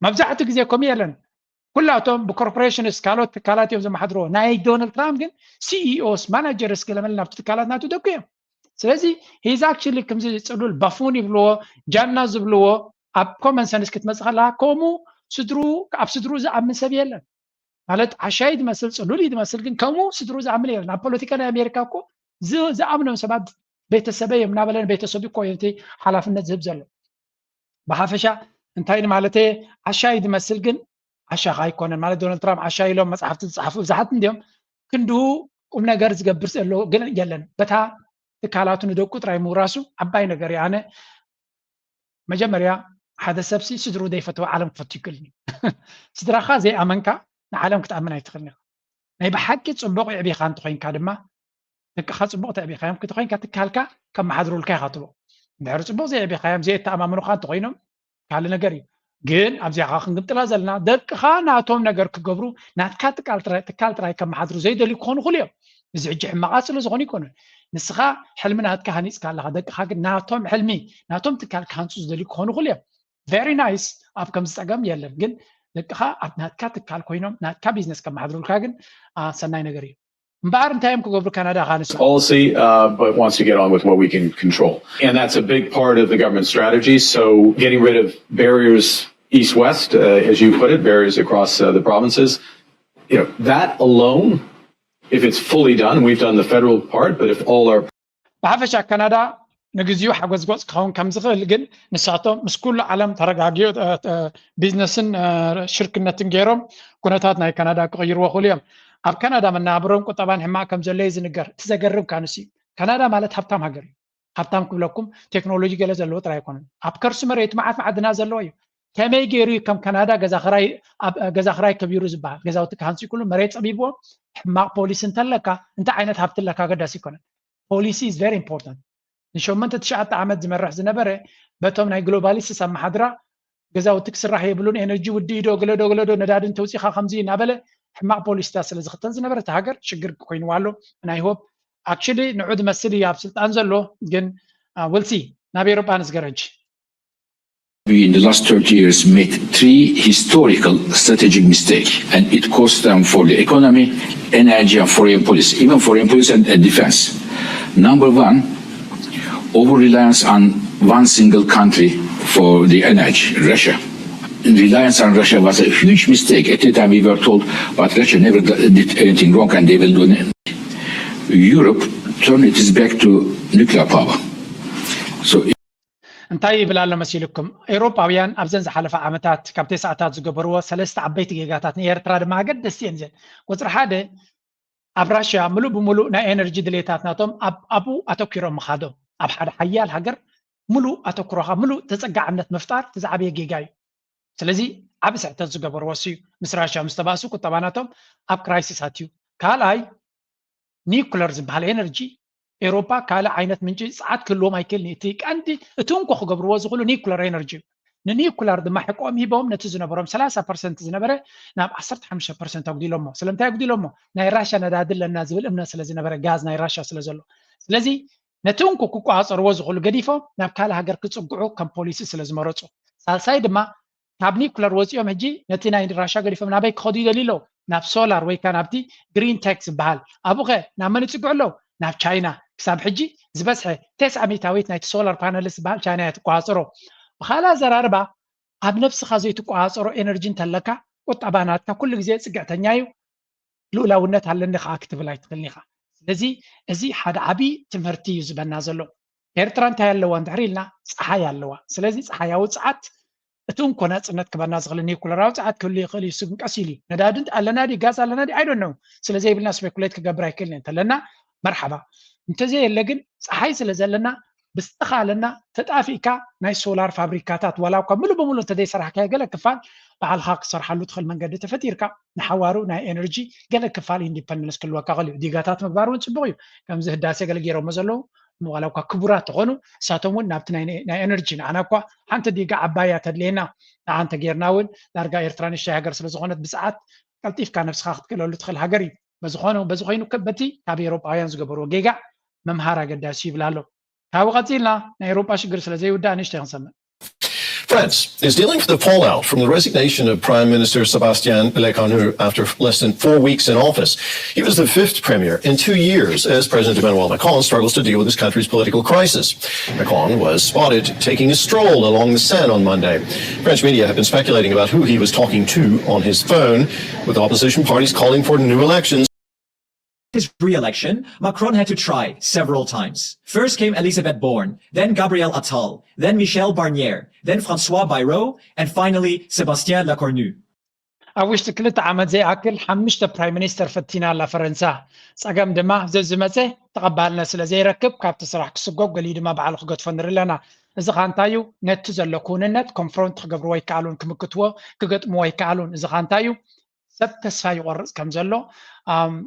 Speaker 2: መብዛሕትኡ ግዜ ከምኡ የለን ኩላቶም ብኮርፖሬሽንስ ካልኦት ትካላት እዮም ዘመሓድርዎ ናይ ዶናልድ ትራምፕ ግን ሲኢኦስ ማናጀርስ ገለመለ ናብቲ ትካላት ናቱ ደቁ እዮም ስለዚ ሂዝ ኣክቹሊ ከምዚ ፅሉል ባፉን ይብልዎ ጃና ዝብልዎ ኣብ ኮመን ሰንስ ክትመፅእ ከለካ ከምኡ ኣብ ስድሩ ዝኣምን ሰብ የለን ማለት ዓሻይ ዝመስል ፅሉል ዝመስል ግን ከምኡ ስድሩ ዝኣምን የለን ኣብ ፖለቲካ ናይ ኣሜሪካ እኮ ዝኣምኖም ሰባት ቤተሰበይ እዮም እናበለን ቤተሰብ እኮ እቲ ሓላፍነት ዝህብ ዘሎ ብሓፈሻ እንታይ ማለት ዓሻይ ዝመስል ግን ዓሻኻ ኣይኮነን ማለት ዶናልድ ትራምፕ ዓሻይ ኢሎም መፅሓፍቲ ዝፅሓፉ ብዙሓት እንዲኦም ክንድሁ ቁም ነገር ዝገብር ዘሎ ግን የለን በታ ትካላቱ ንደቁ ጥራይ ምውራሱ ዓባይ ነገር ኣነ መጀመርያ ሓደ ሰብሲ ስድሩ ዘይፈትዎ ዓለም ክፈቱ ይክእልኒ ስድራኻ ዘይኣመንካ ንዓለም ክትኣምን ኣይትኽእልኒ ናይ ብሓቂ ፅቡቅ ዕቢኻ እንተኮይንካ ድማ ደቅኻ ፅቡቅ ተዕቢኻዮም ክትኮይንካ ትካልካ ከመሓድሩልካ ኢኻ ትብሎ ድሕሪ ፅቡቅ ዘይዕቢኻዮም ዘየተኣማምኑካ እንተኮይኖም ካልእ ነገር እዩ ግን ኣብዚኻ ክንግምጥላ ዘለና ደቅኻ ናቶም ነገር ክገብሩ ናትካ ትካል ጥራይ ከመሓድሩ ዘይደልዩ ክኾኑ ይኽእሉ እዮም እዚ ሕጂ ሕማቃት ስለ ዝኾኑ ይኮኑን ንስኻ ሕልሚ ናትካ ሃኒፅካ ኣለኻ ደቅኻ ግን ናቶም ሕልሚ ናቶም ትካል ክሃንፁ ዝደልዩ ክኾኑ ይኽእሉ እዮም ቨሪ ናይስ ኣብ ከምዚ ፀገም የለን ግን ደቅኻ ኣብ ናትካ ትካል ኮይኖም ናትካ ቢዝነስ ከመሓድሩልካ ግን ሰናይ ነገር እዩ እምበኣር እንታይ እዮም ክገብሩ ካናዳ ካንስ
Speaker 23: policy, but wants to get on with what we can control. And that's a big part of the government strategy. So getting rid of barriers east-west, as you put it, barriers across the provinces, that alone, if it's fully done, we've done the federal part, but if all our...
Speaker 2: ብሓፈሻ ካናዳ ንግዚኡ ሓጎስ ጎፅ ክኸውን ከም ዝኽእል ግን ንሳቶም ምስ ኩሉ ዓለም ተረጋጊኡ ቢዝነስን ሽርክነትን ገይሮም ኩነታት ናይ ካናዳ ክቕይርዎ ክእሉ እዮም ኣብ ካናዳ መናብሮም ቁጠባን ሕማቅ ከም ዘሎ ዝንገር ትዘገርም ካንሲ ካናዳ ማለት ሃብታም ሃገር እዩ ሃብታም ክብለኩም ቴክኖሎጂ ገለ ዘለዎ ጥራይ ኣይኮነን ኣብ ከርሱ መሬት መዓት ማዕድና ዘለዎ እዩ ከመይ ገይሩ ከም ካናዳ ገዛ ክራይ ከቢሩ ዝበሃል ገዛውቲ ክሃንፂ ኩሉ መሬት ፀቢብዎ ሕማቅ ፖሊሲ እንተለካ እንታይ ዓይነት ሃብቲ ለካ ገዳሲ ይኮነን ፖሊሲ is very important ንሸሞንተ ትሽዓተ ዓመት ዝመርሕ ዝነበረ በቶም ናይ ግሎባሊስት ኣመሓድራ ገዛውቲ ክስራሕ የብሉን ኤነርጂ ውዲ ኢዶ ገለዶ ነዳድን ተውፂኻ ከምዚ እናበለ ሕማቅ ፖሊሲታት ስለ ዝኽተል ዝነበረ እቲ ሃገር ሽግር ኮይኑዋ ኣሎ ናይ ሆፕ ኣክቹሊ ንዑ ዝመስል እዩ ኣብ ስልጣን ዘሎ ግን ውልሲ ናብ ኤሮጳ ንስገረጅ
Speaker 1: We in the last 30 years made 3 historical strategic mistakes, and it cost them for the economy, energy, and foreign policy, even foreign policy and defense. Number one, over-reliance on one single country for the energy, Russia. Reliance on Russia was a huge mistake. At the time we were told, but Russia never did anything wrong and they will do it. Europe turned its back to nuclear power. So
Speaker 2: እንታይ ይብላሎ መሲልኩም ኤውሮጳውያን ኣብዘን ዝሓለፈ ዓመታት ካብ ተሰዓታት ዝገበርዎ ሰለስተ ዓበይቲ ጌጋታት ንኤርትራ ድማ ኣገደስቲ እየን እዘን ቁፅሪ ሓደ ኣብ ራሽያ ሙሉእ ብሙሉእ ናይ ኤነርጂ ድሌታት ናቶም ኣብኡ ኣተኪሮም ምኻዶም ኣብ ሓደ ሓያል ሃገር ሙሉእ ኣተኩሮኻ ሙሉእ ተፀጋዕነት ምፍጣር ትዛዕበየ ጌጋ እዩ ስለዚ ዓብ ስሕተት ዝገበርዎ እዩ ምስ ራሽያ ምስ ተባእሱ ቁጠባናቶም ኣብ ክራይሲስ ኣትዩ ካልኣይ ኒውክለር ዝበሃል ኤነርጂ ኤውሮጳ ካልእ ዓይነት ምንጪ ፀዓት ክህልዎም ኣይክእልኒ እቲ ቀንዲ እቲ እንኮ ክገብርዎ ዝኽእሉ ኒውክለር ኤነርጂ ንኒውክለር ድማ ሕቆም ሂቦም ነቲ ዝነበሮም 30% ዝነበረ ናብ 15% ኣጉዲሎሞ ስለምንታይ ኣጉዲሎሞ ናይ ራሽያ ነዳዲ ኣለና ዝብል እምነት ስለ ዝነበረ ጋዝ ናይ ራሽያ ስለ ዘሎ ስለዚ ነቲ እንኮ ክቋፀርዎ ዝኽእሉ ገዲፎም ናብ ካልእ ሃገር ክፅጉዑ ከም ፖሊሲ ስለ ዝመረፁ ሳልሳይ ድማ ካብ ኒውክለር ወፂኦም ሕጂ ነቲ ናይ ራሽያ ገዲፎም ናበይ ክኸዱ ይደልዩ ኣለዉ ናብ ሶላር ወይ ከዓ ናብቲ ግሪን ቴክ ዝበሃል ኣብኡ ኸ ናብ መን ይፅግዑ ኣለዉ ናብ ቻይና ክሳብ ሕጂ ዝበዝሐ 900 ናይቲ ሶላር ፓነልስ ዝበሃል ቻይና እያ ትቋፀሮ ብካልእ ኣዘራርባ ኣብ ነፍስኻ ዘይትቋፀሮ ኤነርጂ እንተለካ ቁጠባናትካ ኩሉ ግዜ ፅግዕተኛ እዩ ልኡላውነት ኣለኒ ከዓ ክትብል ኣይትኽእልኒ ኢኻ ስለዚ እዚ ሓደ ዓብይ ትምህርቲ እዩ ዝበና ዘሎ ኤርትራ እንታይ ኣለዋ እንድሕር ኢልና ፀሓይ ኣለዋ ስለዚ ፀሓያዊ ፀዓት እቲ እንኮ ናፅነት ክበና ዝኽእል ኒውክለራዊ ፀዓት ክህሉ ይኽእል እዩ ስንቀስ ኢሉ ነዳዲ ኣለና ዲ ጋዝ ኣለና ዲ ኣይዶን ነው ስለዚ ይብልና ስፔኩሌት ክገብር ኣይክእልን እንተለና መርሓባ እንተዘይ የለ ግን ፀሓይ ስለ ዘለና بستخالنا تتافيكا ناي سولار فابريكاتات ولا كملوا بمولو تدي صراحه كاي كفال بعد خاق صرح له دخل منقد تفتيركا نحوارو ناي انرجي قال كفال اندبندنس كل وقا ديغاتات مغبارون صبغيو كم زه داسه قال غيرو مزلو ولا كبرات تغونو ساتمون نابت ناي انرجي انا كو حنت ديغا عبايا تدلينا انت غيرناول دارغا ايرتران الشهاجر سلازغونت بساعات قلتيف كان نفس خاخت كلو دخل هاجري بزخونو كبتي تابي اوروبايان زغبرو جيجا ممهارا قداسي بلالو هاو قتيلنا نيروبا شجر سلازي ودا نشتي نسمع
Speaker 3: France is dealing with the fallout from the resignation of Prime Minister Sébastien Lecornu after less than 4 weeks in office. He was the 5th premier in 2 years as President Emmanuel Macron struggles to deal with his country's political crisis. Macron was spotted taking a stroll along the Seine on Monday. French media have been speculating about who he was talking to on his phone, with opposition parties calling for new elections.
Speaker 4: His re-election, Macron had to try several times. First came Elisabeth Borne, then Gabriel Attal, then Michel Barnier, then François Bayrou, and finally Sébastien Lecornu.
Speaker 2: أوش تكلت عمد زي أكل حمشت برايم مينستر فتينا لا فرنسا سأقام دما زمزة تقبلنا سلا زي ركب كابت صراحة كسبقوب قليل دما بعلق قد فنر لنا إذا خانتايو نت زلكون النت كونفرونت خقبروا يكالون كمكتوا كقطموا يكالون إذا خانتايو سب تسفاي ورز كم زلو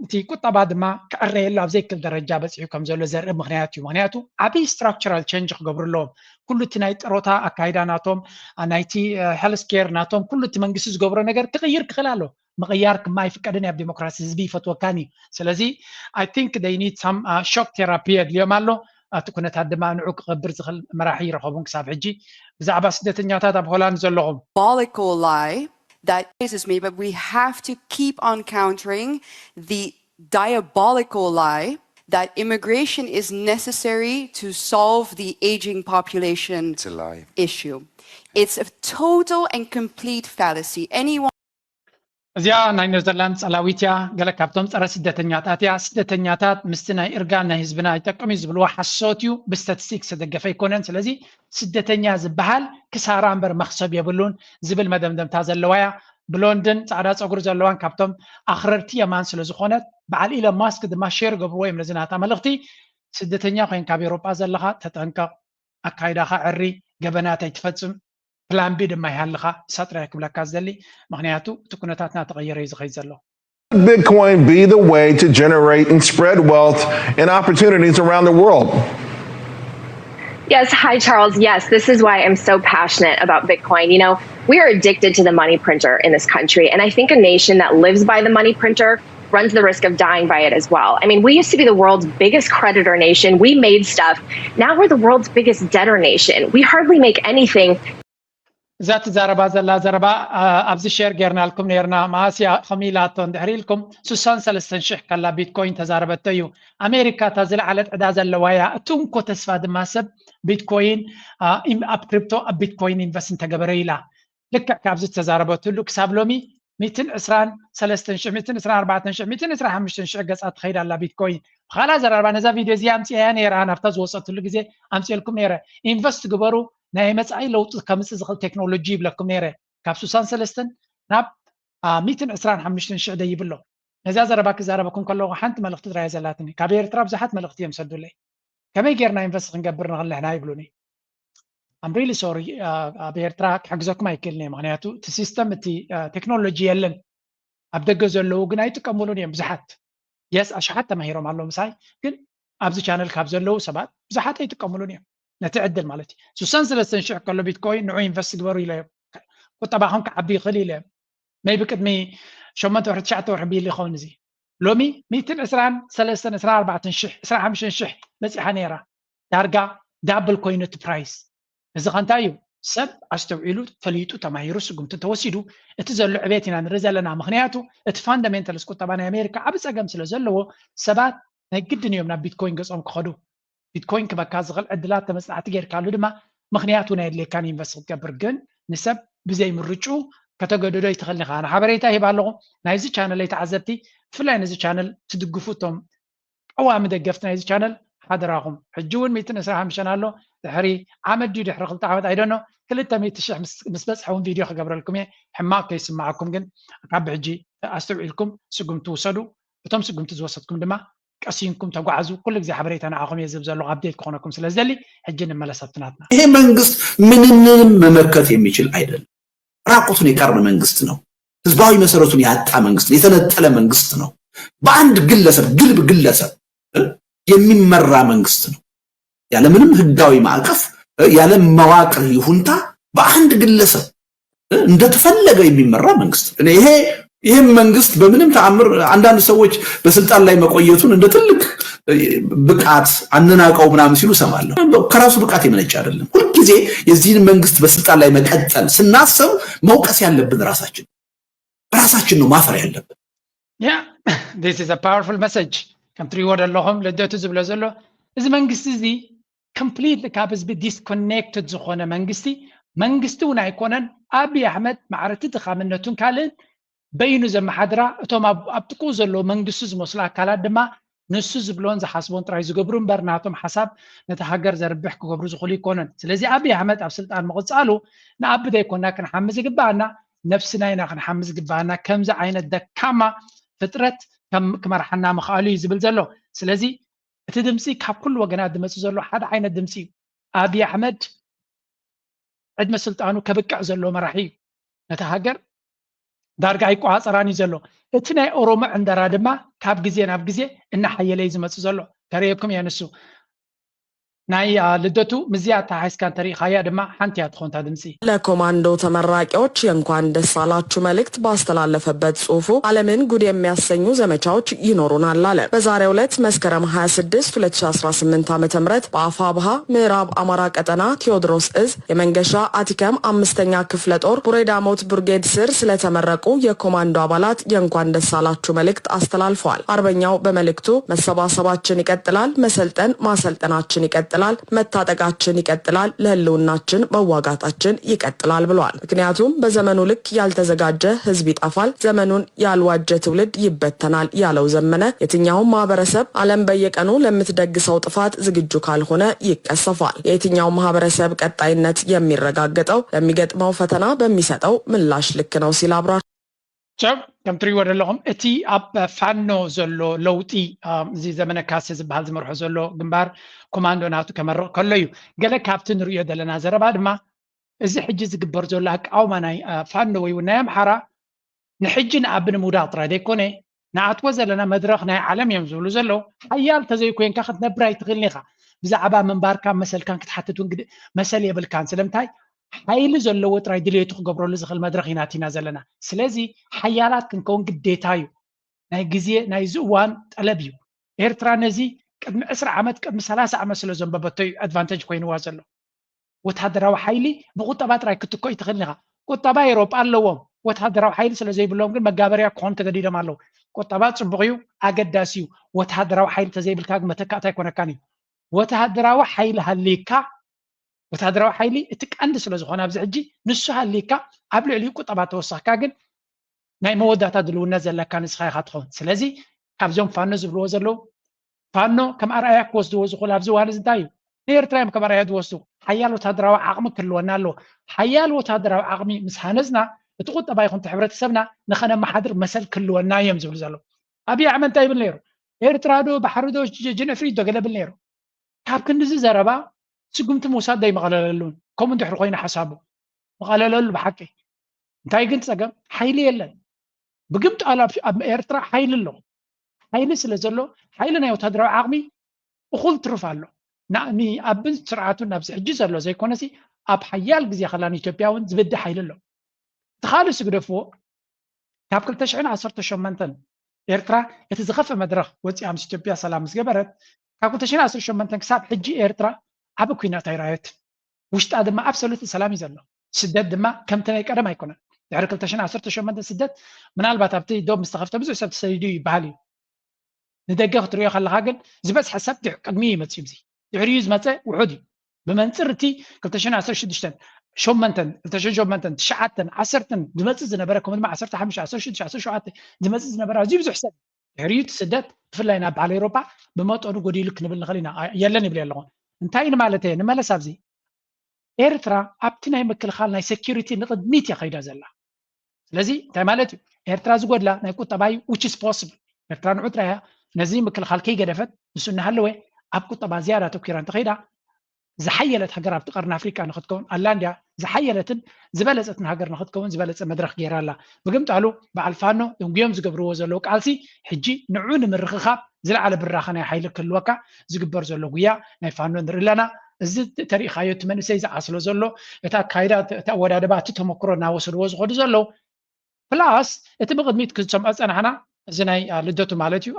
Speaker 2: تي كنت بعد ما كأريل لاب زي كل درجة بس كم زلو زر مغنياتو أبي structural change خقبر لهم كل تنايت روتا أكايدا ناتهم نايتي هيلث كير ناتهم كل تمنجسوس قبر نجار تغير خلاله مغيار ما يفكرني بديمقراطية زبي فتوى كاني سلازي I think they need some shock therapy اليوم قالوا تكون تهدما نعوق قبر زخل مراحي رخبون كساب حجي بزعبا سدتنيا تاتا بهولان زلهم
Speaker 5: that faces me, but we have to keep on countering the diabolical lie that immigration is necessary to solve the aging population issue. It's a total and complete fallacy. Anyone
Speaker 2: እዚያ ናይ ኔዘርላንድ ጸላዊትያ ገለ ካብቶም ጸረ ስደተኛታት እያ ስደተኛታት ምስቲ ናይ እርጋን ናይ ህዝብና ይጠቅሙ ዝብልዎ ሓሶት እዩ ብስታቲስቲክስ ዝደገፈ ይኮነን ስለዚ ስደተኛ ዝበሃል ክሳራ እምበር መክሰብ የብሉን ዝብል መደምደምታ ዘለዋ እያ ብሎንድን ጻዕዳ ፀጉር ዘለዋን ካብቶም ኣኽረርቲ የማን ስለ ዝኾነት በዓል ኢለን ማስክ ድማ ሼር ገብርዎ እዮም ነዝናታ መልእኽቲ ስደተኛ ኮይንካ ካብ ኤውሮጳ ዘለኻ ተጠንቀቕ ኣካይዳኻ ዕሪ ገበናት ኣይትፈጽም plan B ድማ ይሃልኻ ሳጥራ ክብለካ ዘሊ ምክንያቱ ትኩነታትና ተቀየረ ይዝኸይ ዘሎ
Speaker 24: Bitcoin be the way to generate and spread wealth and opportunities around the world?
Speaker 25: Yes, hi Charles. Yes, this is why I'm so passionate about Bitcoin. You know, we are addicted to the money printer in this country, and I think a nation that lives by the money printer runs the risk of dying by it as well. I mean, we used to be the world's biggest creditor nation. We made stuff. Now we're the world's biggest debtor nation. We hardly make anything.
Speaker 2: ذات زربا زلا زربا ابز شير غيرنا لكم نيرنا ماسيا خميلاتون دحريلكم سوسان سلستنشح كلا بيتكوين تزاربتيو امريكا تزل على عدا زلوايا تنكو تسفا دماسب بيتكوين ام اب كريبتو اب بيتكوين انفستن تغبريلا لك كابز تزاربتو لك سابلومي 220 سلستنشح 224 225 قصات خير على بيتكوين خلاص زربا نزا فيديو زي امسي يعني رانا فتز وصلت له غزي امسي لكم نيره انفست غبرو ናይ መጻኢ ለውጢ ከምስ ዝኽእል ቴክኖሎጂ ይብለኩም ነይረ ካብ 63 ናብ 125,000 ደይ ይብሎ ነዛ ዘረባ ክዛረበኩም ከለኹ ሓንቲ መልእኽቲ ትራይ ዘላትኒ ካብ ኤርትራ ብዙሓት መልእኽቲ እዮም ሰዱለይ ከመይ ጌርና ኢንቨስት ክንገብር ንኽእልሕና ይብሉኒ I'm really sorry ኣብ ኤርትራ ክሕግዘኩም ኣይክእልኒ ምክንያቱ እቲ ሲስተም እቲ ቴክኖሎጂ የለን ኣብ ደገ ዘለዉ ግን ኣይጥቀሙሉን እዮም ብዙሓት የስ ኣሽሓት ተማሂሮም ኣለዉ ምሳይ ግን ኣብዚ ቻነል ካብ ዘለዉ ሰባት ብዙሓት ኣይጥቀሙሉን እዮም نتعدل مالتي سوسان سلسن شح كله بيتكوين نوع انفست قبروا إليه وطبعا كعبي قليلة ما يبكت مي شو ما تروح تشعت تروح بيه اللي خون زي لومي 200 اسران سلسن اسران 4 شح اسران 5 شح بس حنيرة تارجع دبل كوينت برايس إذا خنتايو سب استوعلوا فليتو تماهيرو سقم تتوسدوا اتزلوا عبيتنا نرزلنا مخنياتو اتفاندامنتال سكوت طبعا امريكا عبس اقام سلازلو سبات نجدني يومنا بيتكوين قصهم كخدو بيتكوين كبكا زغل عدلات تمسعت غير كالو دما مخنياتو نايد لي كان ينفست كبر جن نسب بزي مرچو كتغددو يتخلني خانا حبريتا هيبالو نايزي channel لي تعزبتي فلاي نايزي channel تدغفوتهم قوام دغفت نايزي channel حضراهم حجون 225 شنالو دحري عمد دي دحر خلط عمد اي دونو كلتا 100 مس بصحون فيديو خبر لكم حماق يسمعكم جن كاب حجي استوعي لكم سقم توصلوا بتم سقم تزوسدكم دما ቀሲንኩም ተጓዓዙ ኩሉ ግዜ ሓበሬታ ንዓኹም የዝብ ዘሎ አፕዴት ክኾነኩም ስለዘሊ ሕጂ ንመለስ አብትናትና
Speaker 6: ይሄ መንግስት ምንንም መመከት የሚችል አይደለም። ራቁቱን የቀረ መንግስት ነው። ህዝባዊ መሰረቱን ያጣ መንግስት ነው። የተነጠለ መንግስት ነው። በአንድ ግለሰብ ግልብ ግለሰብ የሚመራ መንግስት ነው። ያለ ምንም ህጋዊ ማዕቀፍ ያለ መዋቅር ይሁንታ በአንድ ግለሰብ እንደተፈለገ የሚመራ መንግስት ነው። ይሄ መንግስት በምንም ተአምር አንዳንድ ሰዎች በስልጣን ላይ መቆየቱን እንደ ትልቅ ብቃት አንናቀው ምናምን ሲሉ ሰማለሁ። ከራሱ ብቃት የመነጨ አይደለም። ሁልጊዜ የዚህን መንግስት በስልጣን ላይ መቀጠል ስናስብ መውቀስ ያለብን ራሳችን ነው ማፈር ያለብን።
Speaker 2: this is a powerful message ከም ትሪእዎ ዘለኹም ልደቱ ዝብሎ ዘሎ እዚ መንግስቲ እዚ completely ካብ ህዝቢ disconnected ዝኾነ መንግስቲ እውን ኣይኮነን። አብይ አሕመድ ማዕረቲ ተኻምነቱን ካልእን በይኑ ዘመሓድራ እቶም ኣብ ጥቅኡ ዘሎ መንግስቱ ዝመስሉ ኣካላት ድማ ንሱ ዝብሎን ዝሓስቦን ጥራይ ዝገብሩ እምበር ናቶም ሓሳብ ነቲ ሃገር ዘርብሕ ክገብሩ ዝኽእሉ ይኮነን። ስለዚ አብይ አሕመድ ኣብ ስልጣን ምቕፃሉ ንኣቢ ዘይኮንና ክንሓምዝ ይግባአና፣ ነፍስና ኢና ክንሓምዝ ይግባአና። ከምዚ ዓይነት ደካማ ፍጥረት ክመርሓና ምኽኣሉ እዩ ዝብል ዘሎ። ስለዚ እቲ ድምፂ ካብ ኩሉ ወገናት ዝመፅእ ዘሎ ሓደ ዓይነት ድምፂ እዩ። አብይ አሕመድ ዕድመ ስልጣኑ ከብቅዕ ዘሎ መራሒ እዩ። ነቲ ሃገር ዳርጋ ይቆፃፀራን እዩ ዘሎ። እቲ ናይ ኦሮሞ ዕንደራ ድማ ካብ ግዜ ናብ ግዜ እናሓየለ እዩ ዝመፅእ ዘሎ። ተሪእኩም የንሱ ናይ ልደቱ ምዝያ ታሓይስካ ተሪእኻያ ድማ ሓንቲ እያ ትኾን ድምፂ።
Speaker 7: ለኮማንዶ ተመራቂዎች የእንኳን ደስ አላችሁ መልእክት ባስተላለፈበት ጽሁፉ ዓለምን ጉድ የሚያሰኙ ዘመቻዎች ይኖሩናል አለ። በዛሬው ዕለት መስከረም 26 2018 ዓ.ም በአፋብሃ ምዕራብ አማራ ቀጠና ቴዎድሮስ እዝ የመንገሻ አቲከም 5ኛ ክፍለ ጦር ቡሬዳሞት ብርጌድ ስር ስለተመረቁ የኮማንዶ አባላት የእንኳን ደስ አላችሁ መልእክት አስተላልፈዋል። አርበኛው በመልእክቱ መሰባሰባችን ይቀጥላል፣ መሰልጠን ማሰልጠናችን ይቀጥላል፣ መታጠቃችን ይቀጥላል፣ ለህልውናችን መዋጋታችን ይቀጥላል ብሏል። ምክንያቱም በዘመኑ ልክ ያልተዘጋጀ ህዝብ ይጠፋል፣ ዘመኑን ያልዋጀ ትውልድ ይበተናል ያለው ዘመነ የትኛውም ማህበረሰብ ዓለም በየቀኑ ለምትደግሰው ጥፋት ዝግጁ ካልሆነ ይቀሰፋል። የትኛው ማህበረሰብ ቀጣይነት የሚረጋገጠው ለሚገጥመው ፈተና በሚሰጠው ምላሽ ልክ ነው ሲል አብራር
Speaker 2: ከም ትሪእዎ ዘለኹም እቲ ኣብ ፋኖ ዘሎ ለውጢ እዚ ዘመነ ካሴ ዝበሃል ዝመርሖ ዘሎ ግንባር ኮማንዶ ናቱ ከመርቕ ከሎ እዩ። ገለ ካብቲ ንሪኦ ዘለና ዘረባ ድማ እዚ ሕጂ ዝግበር ዘሎ ኣቃውማ ናይ ፋኖ ወይ ናይ ኣምሓራ ንሕጂ ንኣቢ ንምውዳቕ ጥራይ ዘይኮነ ንኣትዎ ዘለና መድረኽ ናይ ዓለም እዮም ዝብሉ ዘለዉ ሓያል ተዘይኮንካ ክትነብር ኣይትኽእልኒ ኢኻ። ብዛዕባ ምንባርካ መሰልካን ክትሓትት እውን መሰል የብልካን። ስለምንታይ ሓይሊ ዘለዎ ጥራይ ድሌቱ ክገብረሉ ዝኽእል መድረኽ ኢና ቲና ዘለና። ስለዚ ሓያላት ክንከውን ግዴታ እዩ። ናይ ግዜ ናይ ዝእዋን ጠለብ እዩ። ኤርትራ ነዚ ቅድሚ 20 ዓመት ቅድሚ 30 ዓመት ስለ ዘንበበቶ እዩ ኣድቫንቴጅ ኮይኑዋ ዘሎ። ወታደራዊ ሓይሊ ብቁጠባ ጥራይ ክትኮ ይትኽእል ኢኻ። ቁጠባ ኤሮጳ ኣለዎም፣ ወታደራዊ ሓይሊ ስለ ዘይብሎም ግን መጋበርያ ክኾኑ ተገዲዶም ኣለዉ። ቁጠባ ፅቡቅ እዩ፣ ኣገዳሲ እዩ። ወታደራዊ ሓይሊ ተዘይብልካ ግን መተካእታ ኣይኮነካን እዩ። ወታደራዊ ሓይሊ ሃሊካ ወታደራዊ ሓይሊ እቲ ቀንዲ ስለ ዝኾነ ኣብዚ ሕጂ ንሱ ሃሊካ ኣብ ልዕሊኡ ቁጠባ ተወሳኽካ ግን ናይ መወዳእታ ድልውነት ዘለካ ንስኻ ኢኻ ትኸውን። ስለዚ ካብዞም ፋኖ ዝብልዎ ዘለዉ ፋኖ ከም ኣርኣያ ክወስድዎ ዝኽእሉ ኣብዚ እዋን እዚ እንታይ እዩ? ንኤርትራ እዮም ከም ኣርኣያ ዝወስዱ። ሓያል ወታደራዊ ዓቕሚ ክህልወና ኣለዎ። ሓያል ወታደራዊ ዓቕሚ ምስ ሃነፅና እቲ ቁጠባ ይኹን እቲ ሕብረተሰብና ንኸነመሓድር መሰል ክህልወና እዮም ዝብሉ ዘለዉ። ኣብይ ኣሕመድ እንታይ ይብል ነይሩ? ኤርትራ ዶ ባሕሪ ዶ ጀነፍሪት ዶ ገለ ብል ነይሩ። ካብ ክንዲዚ ዘረባ ስጉምቲ ምውሳድ ዶ ይመቐለለሉን ከምኡ እንድሕሪ ኮይኑ ሓሳቡ መቐለለሉ ብሓቂ እንታይ ግን ፀገም ሓይሊ የለን። ብግምቲ ኣብ ኤርትራ ሓይሊ ኣሎ። ሓይሊ ስለ ዘሎ ሓይሊ ናይ ወታደራዊ ዓቕሚ እኹል ትርፍ ኣሎ። ንኣብን ስርዓቱን ናብዚ ሕጂ ዘሎ ዘይኮነሲ ኣብ ሓያል ግዜ ከላን ኢትዮጵያ እውን ዝብድእ ሓይሊ ኣሎ። እቲ ካልእ ስግደፍዎ ካብ 2018 ኤርትራ እቲ ዝኸፍአ መድረኽ ወፂኣ ምስ ኢትዮጵያ ሰላም ምስ ገበረት ካብ 2018 ክሳብ ሕጂ ኤርትራ ዓብ ኩናት ኣይረኣየት። ውሽጣ ድማ ኣብሶሉት ሰላም እዩ ዘሎ። ስደት ድማ ከምቲ ናይ ቀደም ኣይኮነን። ድሕሪ 2018 ስደት ምናልባት ኣብቲ ዶብ ምስ ተኸፍተ ብዙሕ ሰብ ተሰዲዱ ይበሃል እዩ። ንደገ ክትሪኦ ከለካ ግን ዝበፅሐ ሰብ ቅድሚ ይመፅእ እዩ። ድሕሪኡ ዝመፀ ውሑድ እዩ። ብመንፅር እቲ 2016 8 2008 9 10 ዝመፅእ ዝነበረ ከምኡ ድማ 15 16 17 ዝመፅእ ዝነበረ ኣዝዩ ብዙሕ ሰብ ድሕሪኡ እቲ ስደት ብፍላይ ናብ በዓል ኤውሮጳ ብመጠኑ ጎዲሉ ክንብል ንኽእል ኢና። የለን ይብል ኣለኹ። እንታይ ንማለት እየ ንመለስ ኣብዚ ኤርትራ ኣብቲ ናይ ምክልኻል ናይ ሴኪሪቲ ንቅድሚት እያ ከይዳ ዘላ። ስለዚ እንታይ ማለት እዩ? ኤርትራ ዝጎድላ ናይ ቁጠባ እዩ which is possible ኤርትራ ንዑ ጥራያ نزي مكل خالكي قدفت نسونا هلوه أبكو طبعا زيادة تبكيران تخيدا زحيلت هجر قرن أفريقيا نخدكون ألانديا زحيلت زبالت هجر نخدكون زبالت مدرخ جيرالا بقمت علو بعلفانو يوم زقبرو زلو قالسي حجي نعون من الرخخاب زل على براخنا حيل كل وقع زقبر زلو قيا نيفانو ندرلنا زد تاريخ هايو تمنسي زعسلو زلو اتا كايدا تأودادبات تمكرو ناوسر وز خد زلو بلاس اتبغد ميت كنتم أنا هنا زناي لدتو مالتيو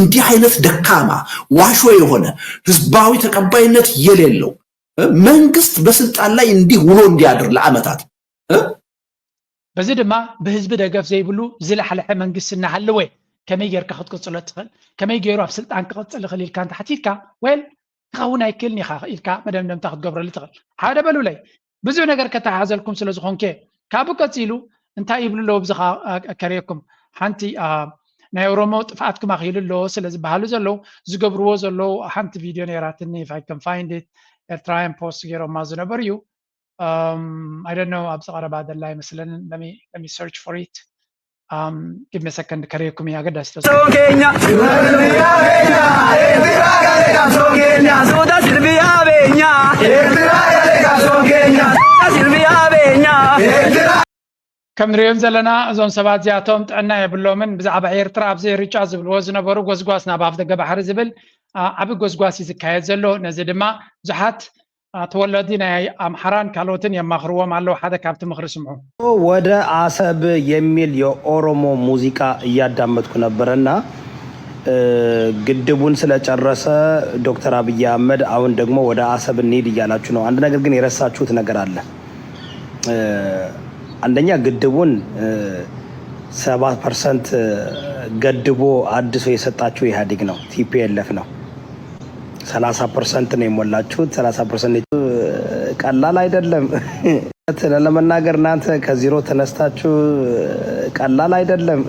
Speaker 6: እንዲህ አይነት ደካማ ዋሾ የሆነ ህዝባዊ ተቀባይነት የሌለው መንግስት በስልጣን ላይ እንዲህ ውሎ እንዲያድር ለአመታት
Speaker 2: በዚህ ድማ በህዝብ ደገፍ ዘይብሉ ዝለሐለሐ መንግስትና ሃለወ ከመይ ጌርካ ክትቅጽሎ ትኽእል ከመይ ገይሩ ኣብ ስልጣን ክቅጽል ይኽእል ኢልካ እንተ ሓቲትካ ወል ክኸውን ኣይክእልኒ ኢኻ ኢልካ መደምደምታ ክትገብረሉ ትኽእል ሓደ በሉ ላይ ብዙ ነገር ከተሓዘልኩም ስለ ዝኾንከ ካብኡ ቀፂሉ እንታይ ይብሉ ለው ብዝኻ ከርየኩም ሓንቲ ናይ ኦሮሞ ጥፍኣትኩም ኣኽኢሉ ኣሎ ስለ ዝበሃሉ ዘለው ዝገብርዎ ዘለው ሓንቲ ቪድዮ ነይራትኒ if I can find it ኤርትራውያን ፖስት ገይሮማ ዝነበሩ እዩ I don't know abs qaraba dalla مثلا let me search for it give me a second كريكم يا قداس
Speaker 8: Kenya
Speaker 2: كم نريم زلنا زون سبات زياتهم تعنا يبلومن بزعب إيرترا بزي ريتشاز بالوزن برو غوزغواسنا بافدق بحر زبل عبي غوزغواسي زكايت زلو نزدما زحات ተወለዲና አምሐራን ካሎትን የማኽሩወም አለው ሓደ ካብት ምኽር ስምዑ
Speaker 9: ወደ አሰብ የሚል የኦሮሞ ሙዚቃ እያዳመጥኩ ነበርና ግድቡን ስለጨረሰ ዶክተር አብይ አህመድ አሁን ደግሞ ወደ አሰብ እንሂድ እያላችሁ ነው። አንድ ነገር ግን የረሳችሁት ነገር አለ። አንደኛ ግድቡን 7% ገድቦ አድሶ የሰጣችሁ ኢህአዴግ ነው፣ ቲፒኤልኤፍ ነው። 30% ነው የሞላችሁት። 30% ቀላል አይደለም። ለመናገር እናንተ ከዜሮ ተነስታችሁ ቀላል አይደለም።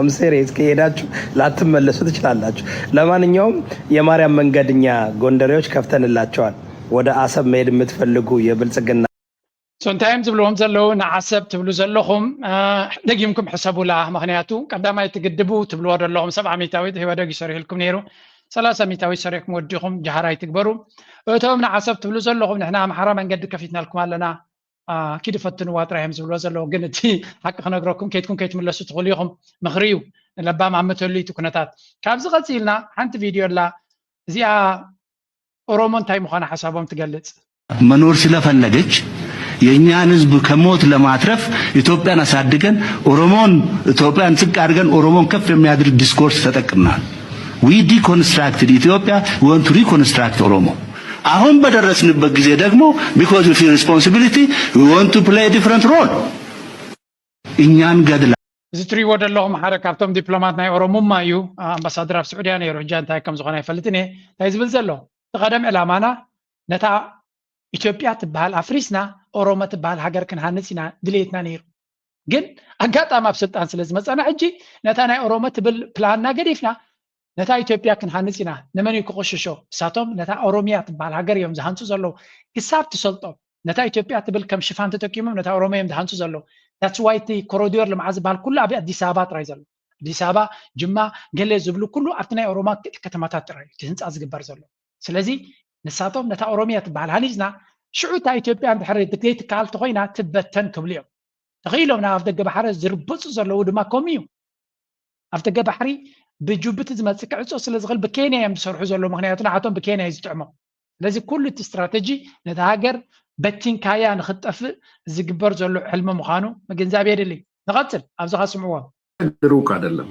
Speaker 9: አምሴሬስ ከሄዳችሁ ላትመለሱ ትችላላችሁ። ለማንኛውም የማርያም መንገድኛ ጎንደሬዎች ከፍተንላቸዋል። ወደ አሰብ መሄድ የምትፈልጉ የብልጽግና
Speaker 2: ሶንታይም ዝብለዎም ዘለው ንዓሰብ ትብሉ ዘለኹም ደጊምኩም ሕሰቡላ ምክንያቱ ቀዳማይ ትግድቡ ትብልዎ ዘለኹም 70 ሚታዊት ህወደግ ይሰርሕልኩም ነይሩ 30 ሚታዊ ሰሪክም ወዲኹም ጀሃራይ ትግበሩ እቶም ንዓሰብ ትብሉ ዘለኹም ንሕና ኣምሓራ መንገዲ ከፊትና ልኩም ኣለና ኪድ ፈትኑ ዋጥራይም ዝብሎ ዘለዎ ግን እቲ ሓቂ ክነግረኩም ከይትኩም ከይትምለሱ ትኽእሉ ኢኹም ምኽሪ እዩ ንለባም ኣመተሉ እቲ ኩነታት ካብዚ ቀፂልና ሓንቲ ቪድዮ ኣላ እዚኣ ኦሮሞ እንታይ ምዃነ ሓሳቦም ትገልጽ
Speaker 10: መኖር ስለፈለገች የኛን ህዝብ ከሞት ለማትረፍ ኢትዮጵያን አሳድገን ኦሮሞን ኢትዮጵያን ዝቅ አድርገን ኦሮሞን ከፍ የሚያድርግ ዲስኮርስ ተጠቅመናል። we deconstructed Ethiopia, we want to reconstruct Oromo. አሁን በደረስንበት ጊዜ ደግሞ because we feel responsibility we want to play a different role. እኛን ገድላ
Speaker 2: እዚ ትሪእዎ ዘለኹም ሓደ ካብቶም ዲፕሎማት ናይ ኦሮሞማ እዩ ኣምባሳደር ኣብ ስዑድያ ነይሩ ሕጂ እንታይ ከም ዝኾነ ኣይፈልጥን እየ እንታይ ዝብል ዘሎ ተቐደም ዕላማና ነታ ኢትዮጵያ ትበሃል ኣፍሪስና ኦሮሞ ትበሃል ሃገር ክንሃንፅ ኢና ድሌትና ነይሩ ግን ኣጋጣሚ ኣብ ስልጣን ስለ ዝመፀና ሕጂ ነታ ናይ ኦሮሞ ትብል ፕላንና ገዲፍና ነታ ኢትዮጵያ ክንሃንፅ ኢና ንመን እዩ ክቆሽሾ እሳቶም ነታ ኦሮሚያ ትበሃል ሃገር እዮም ዝሃንፁ ዘለዉ ክሳብ ትሰልጦም ነታ ኢትዮጵያ ትብል ከም ሽፋን ተጠቂሞም ነታ ኦሮሚያ እዮም ዝሃንፁ ዘለዉ that's why እቲ ኮሪዶር ልምዓት ዝበሃል ኩሉ ኣብ ኣዲስ ኣበባ ጥራይ ዘሎ ኣዲስ ኣበባ ጅማ ገለ ዝብሉ ኩሉ ኣብቲ ናይ ኦሮማ ከተማታት ጥራይ እቲ ህንፃ ዝግበር ዘሎ ስለዚ ንሳቶም ነታ ኦሮሚያ ትበሃል ሃኒፅና ሽዑ እታ ኢትዮጵያ እንድሕሪ ዘይትከኣል ተኮይና ትበተን ክብሉ እዮም ተኽኢሎም ናብ ኣፍ ደገ ባሕሪ ዝርበፁ ዘለዉ ድማ ከምኡ እዩ ኣፍ ደገ ባሕሪ ብጅቡቲ ዝመፅእ ክዕፆ ስለ ዝኽእል ብኬንያ እዮም ዝሰርሑ ዘሎ ምክንያቱ ንዓቶም ብኬንያ እዩ ዝጥዕሞም ስለዚ ኩሉ እቲ ስትራቴጂ ነቲ ሃገር በቲንካያ ንክትጠፍእ ዝግበር ዘሎ ሕልሚ ምዃኑ ምግንዛብ የድሊ ንቐፅል ኣብዚ ኻ ስምዕዎም
Speaker 11: ሩቅ አይደለም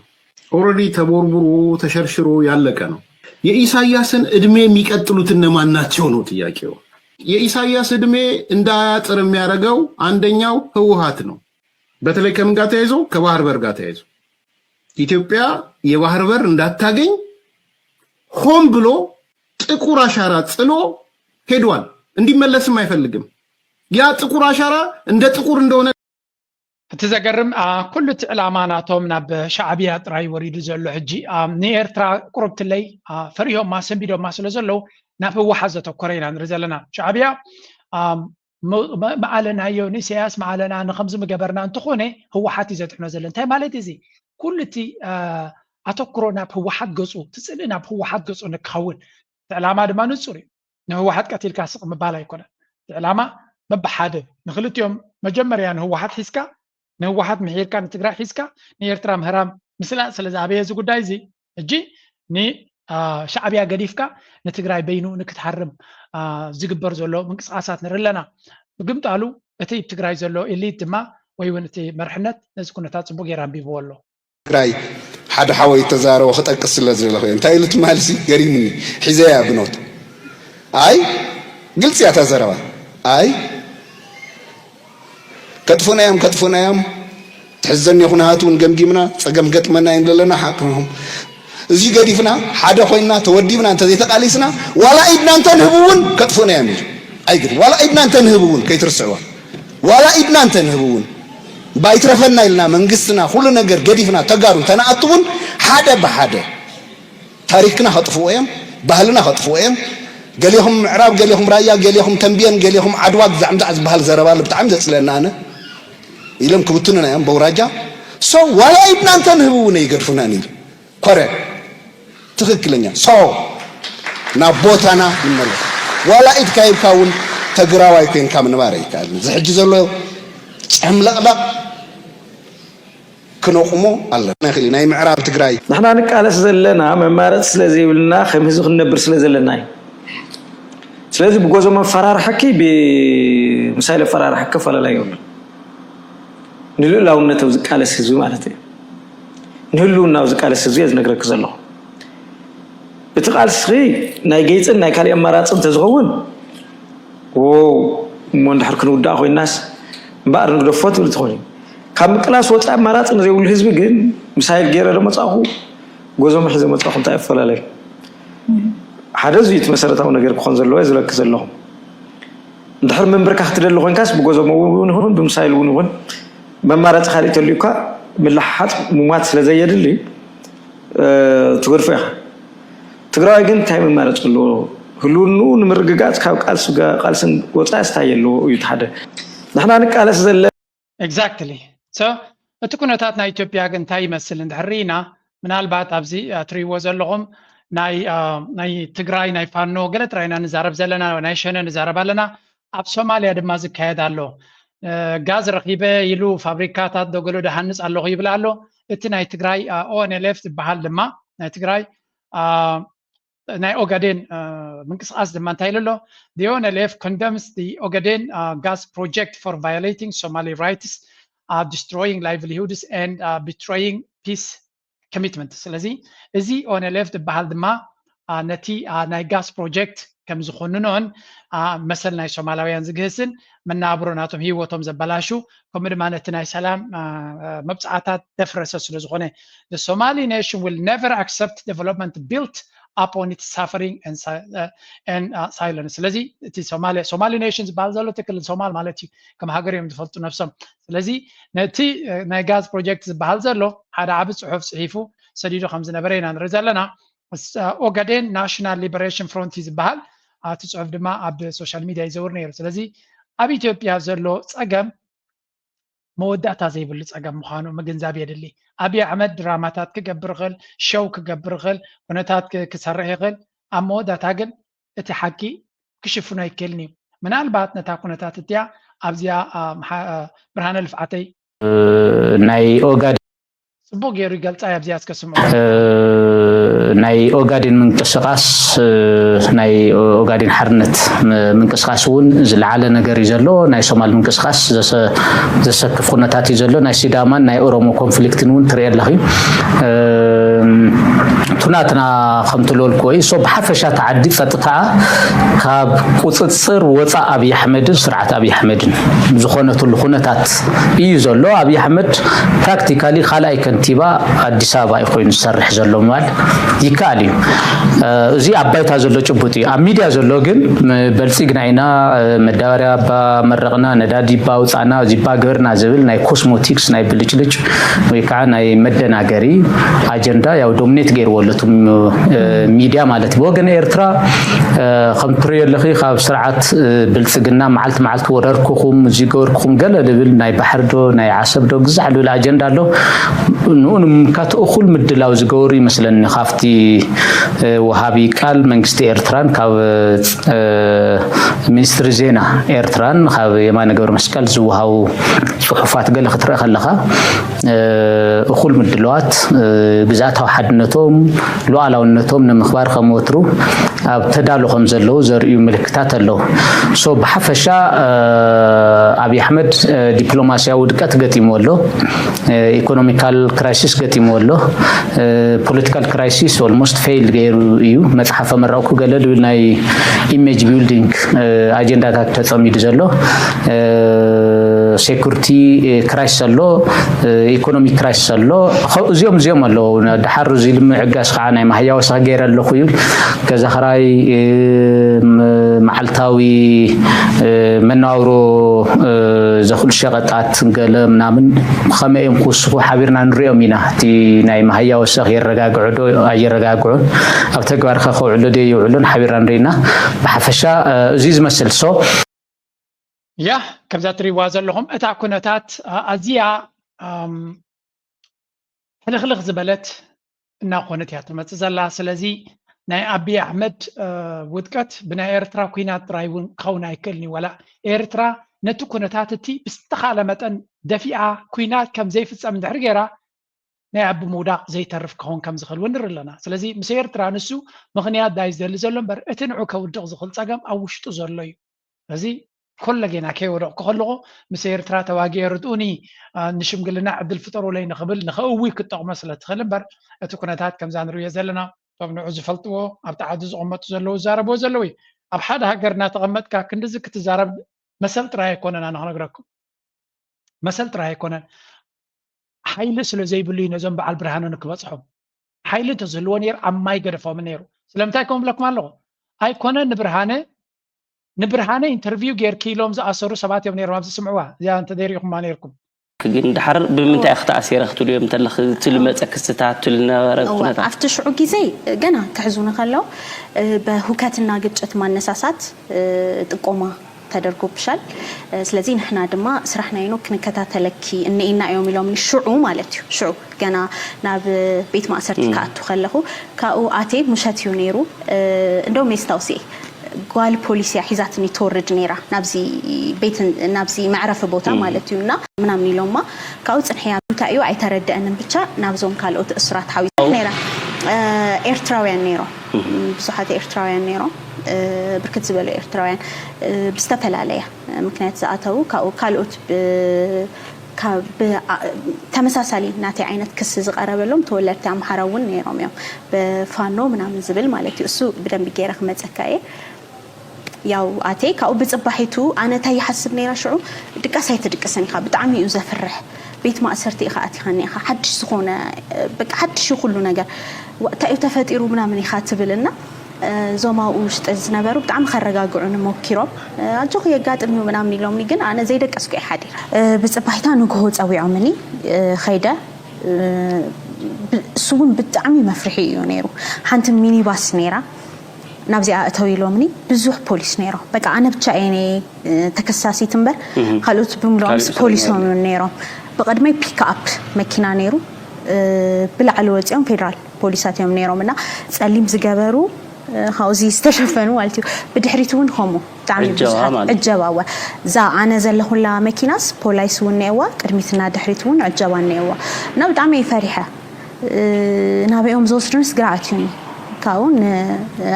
Speaker 11: ኦልሬዲ ተቦርቡሮ ተሸርሽሮ ያለቀ ነው የኢሳያስን እድሜ የሚቀጥሉት እነማን ናቸው ነው ጥያቄው የኢሳያስ እድሜ እንዳያጥር የሚያደርገው አንደኛው ህወሓት ነው በተለይ ከምን ጋር ተያይዞ ከባህር በር ጋር ተያይዞ ኢትዮጵያ የባህር በር እንዳታገኝ ሆን ብሎ ጥቁር አሻራ ጽሎ ሄዷል እንዲመለስም አይፈልግም ያ ጥቁር አሻራ እንደ ጥቁር እንደሆነ
Speaker 2: እቲ ዘገርም ኩሉ እቲ ዕላማ ናቶም ናብ ሻዕብያ ጥራይ ወሪዱ ዘሎ ሕጂ ንኤርትራ ቁርብትለይ ፈሪሆማ ሰንቢዶማ ስለ ዘለው ናብ ህወሓት ዘተኮረ ኢና ንርኢ ዘለና ሻዕብያ መዓለናዮ ንኢሳያስ መዓለና ንከምዚ ምገበርና እንትኾነ ህወሓት እዩ ዘጥዕኖ ዘሎ እንታይ ማለት እዚ ኩሉ እቲ أتوكرو ناب هو حد جزء تسألنا ناب هو حد جزء نكون تعلم ما نصوري هو حد قتيل كاسق مبالا يكون تعلم ما بحاده نخلط يوم مجمر يعني هو حد حسكا هو حد محير كان تقرأ حسكا نيرترا مهرام مثلا سلزابيه زو قدايزي اجي ني شعبيا قديفكا نتقرأ بينو نكتحرم زيقبر زولو منقصقاسات نرلنا بقمت قالوا اتي تقرأ زولو اللي تما ويون اتي مرحنت نزكو نتاصبو غيران بيبولو
Speaker 8: تقرأ حد حاول يتزارو وخطأ سلازر له انت ايلت مالسي قريمني حزايا بنوت اي قلت يا تزاروا اي كتفونا يام تحزن يخون هاتون جمجمنا فقم قتمنا إن لنا حقهم زي قديفنا حدا خوينا تودينا أنت زي تقاليسنا ولا إبنا أنت نهبون كتفونا يا مير أيقد ولا إبنا أنت نهبون كي ترسعوا ولا إبنا أنت نهبون بايترفنا إلنا من قصنا كل نجر قديفنا تجارون تناطون حدا بحدا تاريخنا خطفوهم بهلنا خطفوهم قال لهم عرب قال لهم رايا قال لهم تنبيان قال لهم عدوات زعم بهال زربال بتعمد لنا أنا إلهم كبتنا يا بوراجا سو ولا إبنا أنت نهبون يقرفنا نيل كره تخكلنيا سو نبوتنا من ولا إد كايب كون تجراوي كين كامن باري كان زحج زلوا عملاق كنوقمو الله نخلي نايم عرب تجراي
Speaker 9: نحن نقالس زلنا ممارس سلازي ولنا خميس نبر سلازي لنا سلازي بجوزو من فرار حكي بمثال فرار حكي فلا لا يقول نلو لاو نتوزق على سيزو معناته نلو ناوزق على سيزو يزنقرك زلو بتقال سخي ناي جيصن ناي كالي اماراصن تزغون و مون دحركن ودا خوي الناس بار نغدو فوت بتخوني كم كلاس وطا اماراصن زي ول حزب ግን مسائل غيره دمصاخو غوزو محزه مصاخو تاع فلالي حدث يتمسرتاو ነገር كون زلو يزلك زلو دحر منبرك اختدل خوينكاس بغوزو مون هون بمسائل ون ممارات خالي تليكا ملحات موات سلازيدلي تغرفيا تقرأي جن تايم ممارات كله نمرقات كاو قالسن وطا استايلو يتحدى نحن نقالس زل
Speaker 2: exactly so اتكونتاتنا ኢትዮጵያ ግን ታይ መስል እንደህሪና ምናልባት ኣብዚ ትሪዎ ዘለኹም ናይ ትግራይ ናይ ፋኖ ገለ ትራይና ንዛረብ ዘለና ናይ ሸነ ንዛረብ ኣለና ኣብ ሶማልያ ድማ ዝካየድ ኣሎ ጋዝ ረኺበ ኢሉ ፋብሪካታት ደገሎ ደሃንጽ ኣለኹ ይብል ኣሎ እቲ ናይ ትግራይ ኦንኤልኤፍ ዝበሃል ድማ ናይ ትግራይ ናይ ኦጋዴን ምንቅስቃስ ድማ እንታይ ኢሉ ኣሎ the ONLF condemns the Ogaden gas project for violating Somali rights destroying livelihoods and betraying peace commitment ስለዚ እዚ ONLF ዝበሃል ድማ ነቲ ናይ ጋስ ፕሮጀክት ከም ዝኮንኖን መሰል ናይ ሶማላውያን ዝግህስን መናብሮናቶም ህይወቶም ዘበላሹ ከምኡ ድማ ነቲ ናይ ሰላም መብጻዕታት ደፍረሰ ስለ ዝኾነ the Somali nation will never accept development built upon its suffering and silence ስለዚ እቲ Somali nations ዝበሃል ዘሎ ትክክል ሶማል ማለት እዩ ከም ሃገር እዮም ዝፈልጡ ነፍሶም ስለዚ ነቲ ናይ ጋዝ ፕሮጀክት ዝበሃል ዘሎ ሓደ ዓቢ ጽሑፍ ጽሒፉ ሰዲዱ ከም ዝነበረ ኢና ንርኢ ዘለና ኦጋዴን ናሽናል ሊበሬሽን ፍሮንት ዝበሃል እቲ ጽሑፍ ድማ ኣብ ሶሻል ሚድያ ይዘውር ነይሩ ስለዚ ኣብ ኢትዮጵያ ዘሎ ጸገም መወዳእታ ዘይብሉ ጸገም ምዃኑ ምግንዛብ የድሊ ኣብይ ኣሕመድ ድራማታት ክገብር ይኽእል ሸው ክገብር ይኽእል ኩነታት ክሰርሕ ይኽእል ኣብ መወዳእታ ግን እቲ ሓቂ ክሽፍኖ ኣይክእልን እዩ ምናልባት ነታ ኩነታት እትያ ኣብዚኣ ብርሃነ ልፍዓተይ
Speaker 12: ናይ ኦጋዴን
Speaker 2: ጽቡቅ ገይሩ ይገልጻ ኣብዚኣ እስከስምዑ
Speaker 12: ናይ ኦጋዴን ምንቅስቃስ ናይ ኦጋዴን ሓርነት ምንቅስቃስ እውን ዝለዓለ ነገር እዩ ዘሎ ናይ ሶማል ምንቅስቃስ ዘሰክፍ ኩነታት እዩ ዘሎ ናይ ሲዳማን ናይ ኦሮሞ ኮንፍሊክትን እውን ትርኢ ኣለኺ ቱናትና ከምትለልኩ ወይ ሶ ብሓፈሻ ተዓዲ ፈጥታ ካብ ቁፅፅር ወፃእ ኣብይ ኣሕመድን ስርዓት ኣብይ ኣሕመድን ዝኾነትሉ ኩነታት እዩ ዘሎ ኣብይ ኣሕመድ ፕራክቲካሊ ካልኣይ ከንቲባ ኣዲስ ኣበባ እዩ ኮይኑ ዝሰርሕ ዘሎ ምባል ይከኣል እዩ እዚ ኣብ ባይታ ዘሎ ጭቡጥ እዩ ኣብ ሚድያ ዘሎ ግን በልፂግና ኢና መዳበርያ መረቕና ነዳዲ ባውፃና ዚባ ገርና ዝብል ናይ ኮስሞቲክስ ናይ ብልጭልጭ ወይ ከዓ ናይ መደናገሪ ኣጀንዳ ያው ዶሚኔት ገይርዎ ኣሎ نتوم ميديا مالتي بوغن إيرترا خم تري اللي خاب سرعة بالسجنة معلت ورركم زيجوركم قال لبل ناي بحردو ناي عصب دو جزعلو الأجندة له نون مكات أخول مدلاو زجوري مثلا خافتي وهابي قال منجست إيرتران كاب منستر زينا إيرتران خاب يمان جور مسكال زوهاو صحفات قال خطر خلها أخول مدلوات بذاتها حدنتهم لو على النتهم نمخبار خموترو ابتدالو خمزلو زريو ملكتات له سو بحفشا أبي أحمد دبلوماسيا ودكات قتيمولو economical crisis قتيمولو political crisis almost failed غيرو يو متحف مراوكو قالوا ناي image building agenda تتصميد زلو security crisis له economic crisis له زيوم له دحر زي المعقاس خانا ما هي وسا غير له خيو كذا خراي معلتاوي مناورو زخل شغطات قال منامن خميم خصو حبيرنا نريو مينا تي ناي ما هي وسا غير رغاغعدو ايرغاغعو اب تغبار خخولو دي يعلن حبيرنا نرينا بحفشا زيز مسل سو
Speaker 2: يا كبزات ريواز لهم اتا كنتات ازيا خلخ زبلت እና ኮነት ያተመጽ ዘላ ስለዚ ናይ አብይ አሕመድ ውድቀት ብናይ ኤርትራ ኩናት ጥራይውን ከውን አይከልኒ ወላ ኤርትራ ነቲ ኩነታት እቲ ብስተኻለ መጠን ደፊዓ ኩናት ከም ዘይፍጸም ድሕሪ ገይራ ናይ አብ ሙዳቅ ዘይተርፍ ከውን ከም ዝኽእል ወንርለና ስለዚ ምስ ኤርትራ ንሱ ምኽንያት ዳይ ዘል ዘሎ እምበር እቲ ንዑ ከውድቕ ዝኽእል ፀገም ኣብ ውሽጡ ዘሎ እዩ ስለዚ كلنا كيورو كخلقو مسير ترى تواجه ردوني نشمقلنا عبد الفطر ولا نخبل نخوي كتق مسألة خلبر أتكونتات كم زان رؤية زلنا طبعا عز فلتو أبتعدز أمة زلو زارب وزلوي أبحد هاجرنا تغمت كندزك تزارب مسألة ترى يكونن أنا هنقرأكم مسألة ترى يكونن حيل سلو زي بلي نزم بعل برهانو نكبصحهم حيل تزلون ير عما يقرفوا من يرو سلمتاكم لك مالو هاي كونن برهانه نبرهانه انترفيو غير كيلوم زاسرو 7 يوم نير مابس سمعوا يا انت ديريكم ما نيركم
Speaker 13: كجن دحر بمنتا اخطا سيرختو اليوم تلخ تلمص كستات تلنا ركنتا
Speaker 14: افتشعو غزي غنا كحزونا خلو بهوكاتنا ግጭት ማነሳሳት ጥቆማ ተደርጎብሻል ስለዚህ ንሕና ድማ ስራሕና ይኖ ክንከታተለኪ እነኢና እዮም ኢሎም ንሽዑ ማለት እዩ ሽዑ ገና ናብ ቤት ማእሰርቲ ካአቱ خلخو ካኡ አቴ ሙሸት እዩ ነይሩ እንደውም መስታውሲ قال بوليسيا حيزاتني تورد نيرا نابزي بيت نابزي معرفة بوتا مالتيونا منامني لوما كاوت انحيا تايو اي ترد ان بيتشا نابزون كالوت اسرات حاوي نيرا ايرتراويان نيرو بصحات ايرتراويان نيرو بركت زبل ايرتراويان بستفل عليها مكنيات زاتو كالوت تمساسالي ناتي عينت كس زقرب لهم تولرت عم حراون نيروم يوم بفانو منامن زبل مالتي اسو بدن بيغيرخ مصكاي ያው አቴ ካው በጽባሂቱ አነ ታይ حسب ነይራ ሽዑ ድቃሳይ ተድቀሰኒ ካ በጣም እዩ ዘፍርህ ቤት ማእሰርቲ ኢኻ አቲኻኒ ኢኻ ሓድሽ ዝኾነ በቃ ሓድሽ ሁሉ ነገር ወቅታዩ ተፈጢሩ ምናምን ኢኻ ትብልና ዞማው ውሽጥ ዝነበሩ በጣም ከረጋግዑን ሞክሮም አጆ የጋጥም ምናምን ኢሎም ግን አነ ዘይደቀስኩ ይሓዲር በጽባሂታ ንግሆ ጻዊዖምኒ ኸይደ ሱውን በጣም መፍርሒ እዩ ነይሩ ሓንቲ ሚኒባስ ነይራ نابزي أتوي لومني بزوح بوليس نيرو بقى أنا بتشايني تكساسي تنبر خلوت بملومس بوليس هم نيرو بقد ما بيك أب مكينا نيرو بالعلوات يوم فيدرال بوليسات يوم نيرو منا سأليم زجبرو هاوزي استشفنوا قالتي بدحريتون همو تعمل الجواب زا أنا زله لا مكيناس بوليس ونيوا كرميتنا دحريتون الجواب نيوا نبض عمي فرحة نابي يوم زوسترنس قرأتيني كاون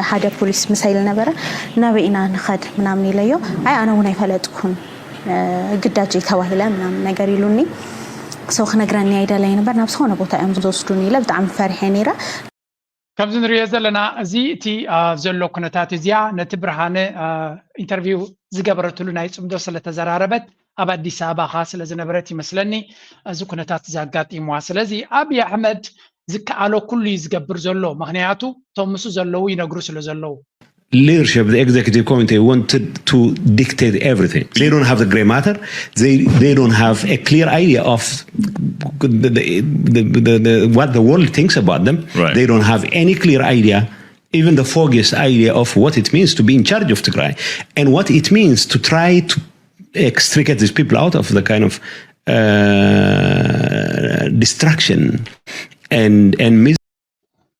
Speaker 14: حدا بوليس مسائل نبره نبينا نخد منامني ليو اي انا وناي فلطكون ግዳጅ ተዋህለ ምናምን ነገር ይሉኒ ሰው خنغراني አይደለኝ ነበር ናብስ ሆነ ቦታ እም ዝወስዱኒ ለብጣም ፈርሄ ነይራ
Speaker 2: ከምዝ ንሪኦ ዘለና እዚ እቲ ዘሎ ኩነታት እዚያ ነቲ ብርሃነ ኢንተርቪው ዝገበረትሉ ናይ ጽምዶ ስለተዘራረበት ኣብ አዲስ አበባ ኻ ስለ ዝነበረት ይመስለኒ እዚ ኩነታት ዘጋጢምዋ ስለዚ አብይ አሕመድ ዝከኣሎ ኩሉ ይዝገብር ዘሎ ምክንያቱ ቶምሱ ዘለው ይነግሩ ስለ ዘለው
Speaker 15: leadership, the executive committee wanted to dictate everything. They don't have the gray matter. They don't have a clear idea of what the world thinks about them.
Speaker 16: Right.
Speaker 15: They don't have any clear idea, even the foggiest idea of what it means to be in charge of Tigray and what it means to try to extricate these people out of the kind of destruction and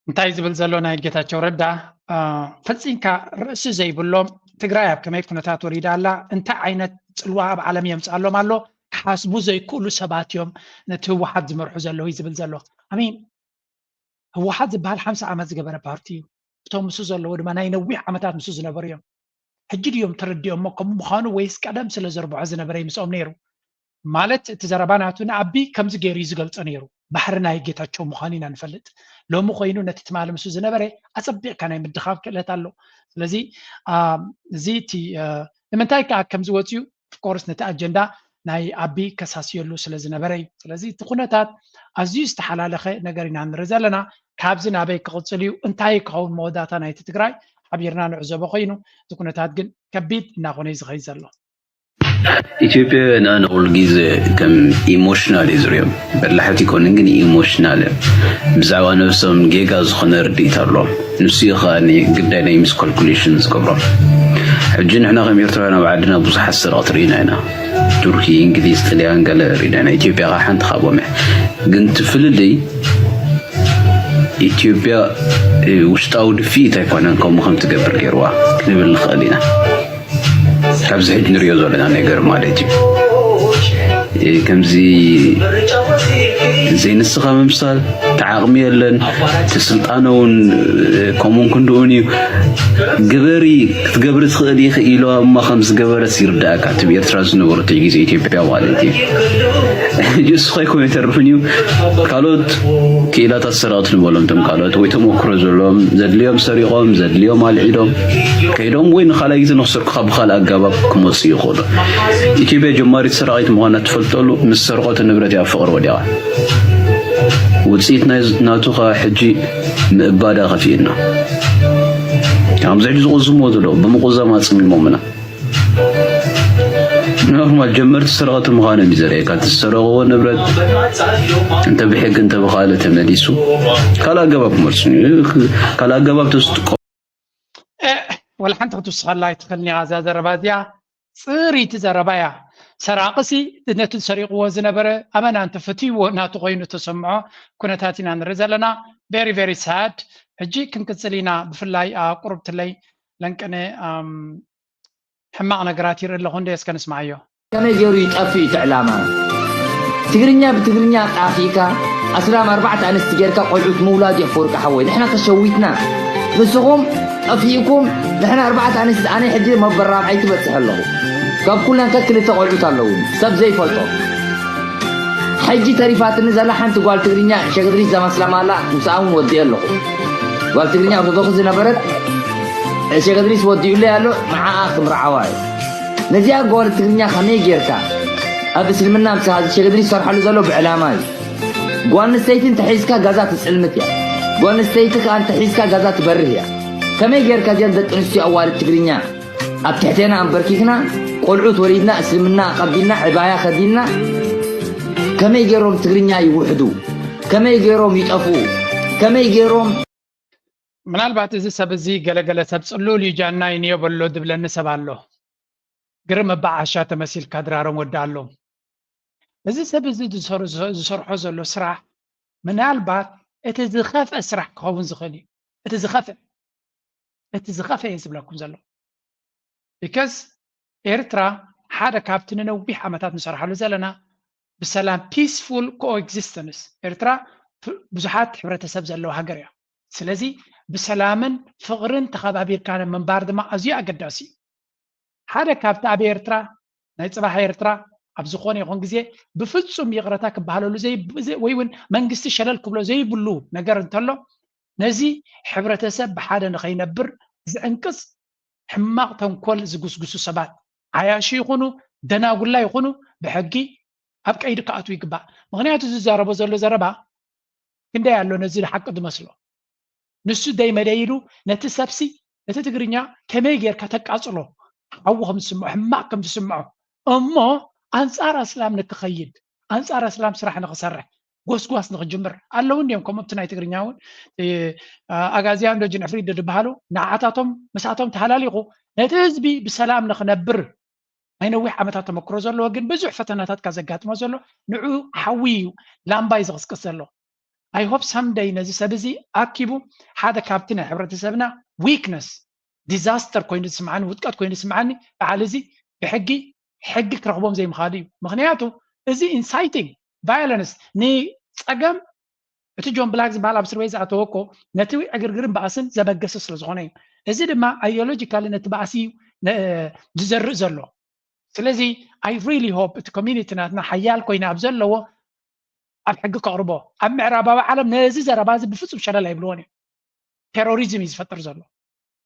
Speaker 2: እንታይ ዝብል ዘሎ ናይ ጌታቸው ረዳ ፈጽምካ ርእሲ ዘይብሎም ትግራይ ኣብ ከመይ ኩነታት ወሪዳ ኣላ እንታይ ዓይነት ጽልዋ ኣብ ዓለም የምጻሎም ኣሎ ሓስቡ ዘይክእሉ ሰባት እዮም ነቲ ህወሓት ዝመርሑ ዘለዉ ዝብል ዘሎ አሚን ህወሓት ዝበሃል 50 ዓመት ዝገበረ ፓርቲ እዩ እቶም ምስ ዘለዎ ድማ ናይ ነዊሕ ዓመታት ምስ ዝነበሩ እዮም ሕጂ ድዮም ተረዲኦም ከም ምዃኑ ወይስ ቀደም ስለ ዘርብዖ ዝነበረ ይምጾም ነይሩ ማለት እቲ ዘረባናቱ ንዓቢ ከምዚ ገይሩ ዝገልጾ ነይሩ ባሕሪ ናይ ጌታቸው ምዃኑ ኢና ንፈልጥ ሎሚ ኮይኑ ነቲ ትማል ምስ ዝነበረ ኣጸቢቕካ ናይ ምድኻብ ክእለት ኣሎ ስለዚ እዚ እቲ ንምንታይ ከዓ ከምዚ ወፅዩ ፍቆርስ ነቲ ኣጀንዳ ናይ ዓቢ ከሳስየሉ ስለ ዝነበረ እዩ ስለዚ እቲ ኩነታት ኣዝዩ ዝተሓላለኸ ነገር ኢና ንርኢ ዘለና ካብዚ ናበይ ክቕፅል እዩ እንታይ ክኸውን መወዳእታ ናይቲ ትግራይ ሓቢርና ንዕዘቦ ኮይኑ እቲ ኩነታት ግን ከቢድ እናኾነ እዩ ዝኸይድ ዘሎ
Speaker 17: ኢትዮጵያውያን ኣነ ኩሉ ግዜ ከም ኢሞሽናል እዩ ዝሪኦም በላሕቲ ይኮንን ግን ኢሞሽናል ብዛዕባ ነብሶም ጌጋ ዝኾነ ርድኢት ኣሎ ንሱ እዩ ከዓኒ ግዳይ ናይ ምስ ካልኩሌሽን ዝገብሮ ሕጂ ንሕና ከም ኤርትራውያን ኣብ ዓድና ብዙሓት ሰረቕቲ ርኢና ኢና ቱርኪ እንግሊዝ ጣልያን ገለ ርኢና ኢና ኢትዮጵያ ከዓ ሓንቲ ካብኦም ግን ትፍልለይ ኢትዮጵያ ውሽጣዊ ድፊት ኣይኮነን ከምኡ ከም ትገብር ገይርዋ ክንብል ንኽእል ኢና ካብዚ ሕጂ ንሪኦ ዘለና ነገር ማለት እዩ ከምዚ ዘይንስኻ ምምሳል ተዓቕሚ የለን ትስልጣነ እውን ከምኡን ክንድኡን እዩ ገበሪ ክትገብሪ ትኽእል ኢኸ ኢሎ እማ ከም ዝገበረት ይርዳእካ እቲ ብኤርትራ ዝነበረቱ ግዜ ኢትዮጵያ ማለት እዩ ሕጂ እሱ ኸይኩም የተርፍን እዩ ካልኦት ክኢላታት ሰራቕት ንበሎም ቶም ካልኦት ወይ ተመክሮ ዘለዎም ዘድልዮም ሰሪቖም ዘድልዮም ኣልዒዶም ከይዶም ወይ ንኻልኣይ ግዜ ንኽሰርኩኻ ብኻልእ ኣገባብ ክመፁ ይኽእሉ ኢትዮጵያ ጀማሪት ሰራቒት ምዃና ትፈልጠሉ ምስ ሰርቆት ንብረት ኣብ ፍቕሪ ወዲቓ ውፅኢት ናቱ ከዓ ሕጂ ምእባዳ ኸፊኢልና ከምዚ ሕጂ ዝቕዝምዎ ዘሎ ብምቑዛም ኣፅሚሞም ኢና ኖርማል ጀመርቲ ሰረቐት ምዃኑ እዩ ዘርእየካ እትሰረቕዎ ንብረት እንተ ብሕጊ እንተ ብኻልእ ተመሊሱ ካልእ ኣገባብ ክመርፁ ካልእ ኣገባብ ተዝጥቀሙ
Speaker 2: ወላ ሓንቲ ክትውስኸላ ይትኽእልኒ እዛ ዘረባ እዚኣ ፅሪቲ ዘረባ እያ ሰራቅሲ ነቲ ሰሪቕዎ ዝነበረ ኣመና እንተፈትይዎ ናቱ ኮይኑ ተሰምዖ ኩነታት ኢና ንርኢ ዘለና ቬሪ ቬሪ ሳድ ሕጂ ክንቅፅል ኢና ብፍላይ ቁርብትለይ ለንቀነ ሕማቕ ነገራት ይርኢ ኣለኹ እንደ እስከ ንስማዕዮ
Speaker 18: ከመይ ገይሩ ይጠፍኡ እቲ ዕላማ ትግርኛ ብትግርኛ ጣፊካ 14 ኣንስቲ ጌርካ ቆልዑት ምውላድ የፈርካ ሓወይ ንሕና ተሸዊትና ንስኹም ጠፊእኩም ንሕና 4 ኣንስቲ ኣነ ሕጂ መበራብዓይ ትበፅሕ ኣለኹ ካብ ኩለን ክልተ ቆልዑት ኣለውን ሰብ ዘይፈልጦ ሕጂ ተሪፋትኒ ዘላ ሓንቲ ጓል ትግርኛ ሸግድሪት ዘመስለማላ ምስኣ እውን ወዲእ ኣለኹ ጓል ትግርኛ ኦርቶዶክስ ዝነበረት ሸግድሪት ወዲኡለይ ኣሎ መዓኣ ክምርዓዋ እዩ ነዚኣ ጓል ትግርኛ ከመይ ጌርካ ኣብ እስልምና ምስ ሃዚ ሸግድሪት ዝሰርሓሉ ዘሎ ብዕላማ እዩ ጓል ኣንስተይቲ እንተሒዝካ ጋዛ ትፅልምት እያ ጓል ኣንስተይቲ ከዓ እንተሒዝካ ጋዛ ትበርህ እያ ከመይ ጌርካ እዚአን ደቂ ኣንስትዮ ኣዋልድ ትግርኛ ኣብ ትሕተና ኣንበርኪክና ቆልዑት ወሪድና እስልምና ቀቢልና ዕባያ ኸዲልና ከመይ ገይሮም ትግርኛ ይውሕዱ ከመይ ገይሮም ይጠፉ ከመይ ገይሮም
Speaker 2: ምናልባት እዚ ሰብ እዚ ገለገለ ሰብ ፅሉል እዩ ጃና ይንዮ በሎ ድብለኒ ሰብ ኣሎ ግርም መባዓሻ ተመሲልካ ድራሮም ወዳ ኣሎ እዚ ሰብ እዚ ዝሰርሖ ዘሎ ስራሕ ምናልባት እቲ ዝኸፍአ ስራሕ ክኸውን ዝኽእል እዩ እቲ ዝኸፍአ እዩ ዝብለኩም ዘሎ because ኤርትራ ሓደ ካብቲ ንነዊሕ ዓመታት ንሰርሓሉ ዘለና ብሰላም ፒስፉል ኮኤግዚስተንስ ኤርትራ ብዙሓት ሕብረተሰብ ዘለዎ ሃገር እያ ስለዚ ብሰላምን ፍቕርን ተኸባቢርካ ምንባር ድማ ኣዝዩ ኣገዳሲ እዩ ሓደ ካብቲ ኣብ ኤርትራ ናይ ፅባሕ ኤርትራ ኣብ ዝኾነ ይኹን ግዜ ብፍጹም ይቕረታ ክበሃለሉ ወይ እውን መንግስቲ ሸለል ክብሎ ዘይብሉ ነገር እንተሎ ነዚ ሕብረተሰብ ብሓደ ንኸይነብር ዝዕንቅፅ ሕማቕ ተንኮል ዝጉስጉሱ ሰባት ዓያሺ ይኹኑ ደናጉላ ይኹኑ ብሕጊ ኣብ ቀይዲ ክኣትዉ ይግባእ ምክንያቱ ዝዛረቦ ዘሎ ዘረባ ክንደይ ኣሎ ነዚ ሓቂ ዝመስሎ ንሱ ደይመደይሉ ነቲ ሰብሲ እቲ ትግርኛ ከመይ ጌርካ ተቃጽሎ ዓውኹም ትስምዑ ሕማቅ ከም ትስምዑ እሞ ኣንጻር እስላም ንክኸይድ ኣንጻር እስላም ስራሕ ንክሰርሕ ጎስጓስ ንክጅምር ኣለውን እዮም ከምኡ ናይ ትግርኛ እውን ኣጋዝያን ደጅን ዕፍሪት ድበሃሉ ንዓታቶም ምስኣቶም ተሃላሊቑ ነቲ ህዝቢ ብሰላም ንክነብር ናይ ነዊሕ ዓመታት ተመክሮ ዘለዎ ግን ብዙሕ ፈተናታት ካዘጋጥሞ ዘሎ ንዑ ሓዊ እዩ ላምባይ ዝቕስቅስ ዘሎ I hope someday ነዚ ሰብ እዚ ኣኪቡ ሓደ ካብቲ ናይ ሕብረተሰብና ዊክነስ ዲዛስተር ኮይኑ ዝስምዓኒ ውድቀት ኮይኑ ዝስምዓኒ በዓል እዚ ብሕጊ ሕጊ ክረኽቦም ዘይምኻድ እዩ ምክንያቱ እዚ ኢንሳይቲንግ ቫዮለንስ ንፀገም እቲ ጆን ብላክ ዝበሃል ኣብ እስር ቤት ዝኣተወኮ ነቲ ዕግርግርን በኣስን ዘበገሰ ስለ ዝኾነ እዩ እዚ ድማ ኣይዲዮሎጂካሊ ነቲ በኣሲ ዝዘርእ ዘሎ ስለዚ I really hope እቲ ኮሚኒቲ ናትና ሓያል ኮይና ኣብ ዘለዎ ኣብ ሕጊ ከቕርቦ ኣብ ምዕራባዊ ዓለም ነዚ ዘረባ እዚ ብፍፁም ሸለል ኣይብልዎን እዩ ቴሮሪዝም እዩ ዝፈጥር ዘሎ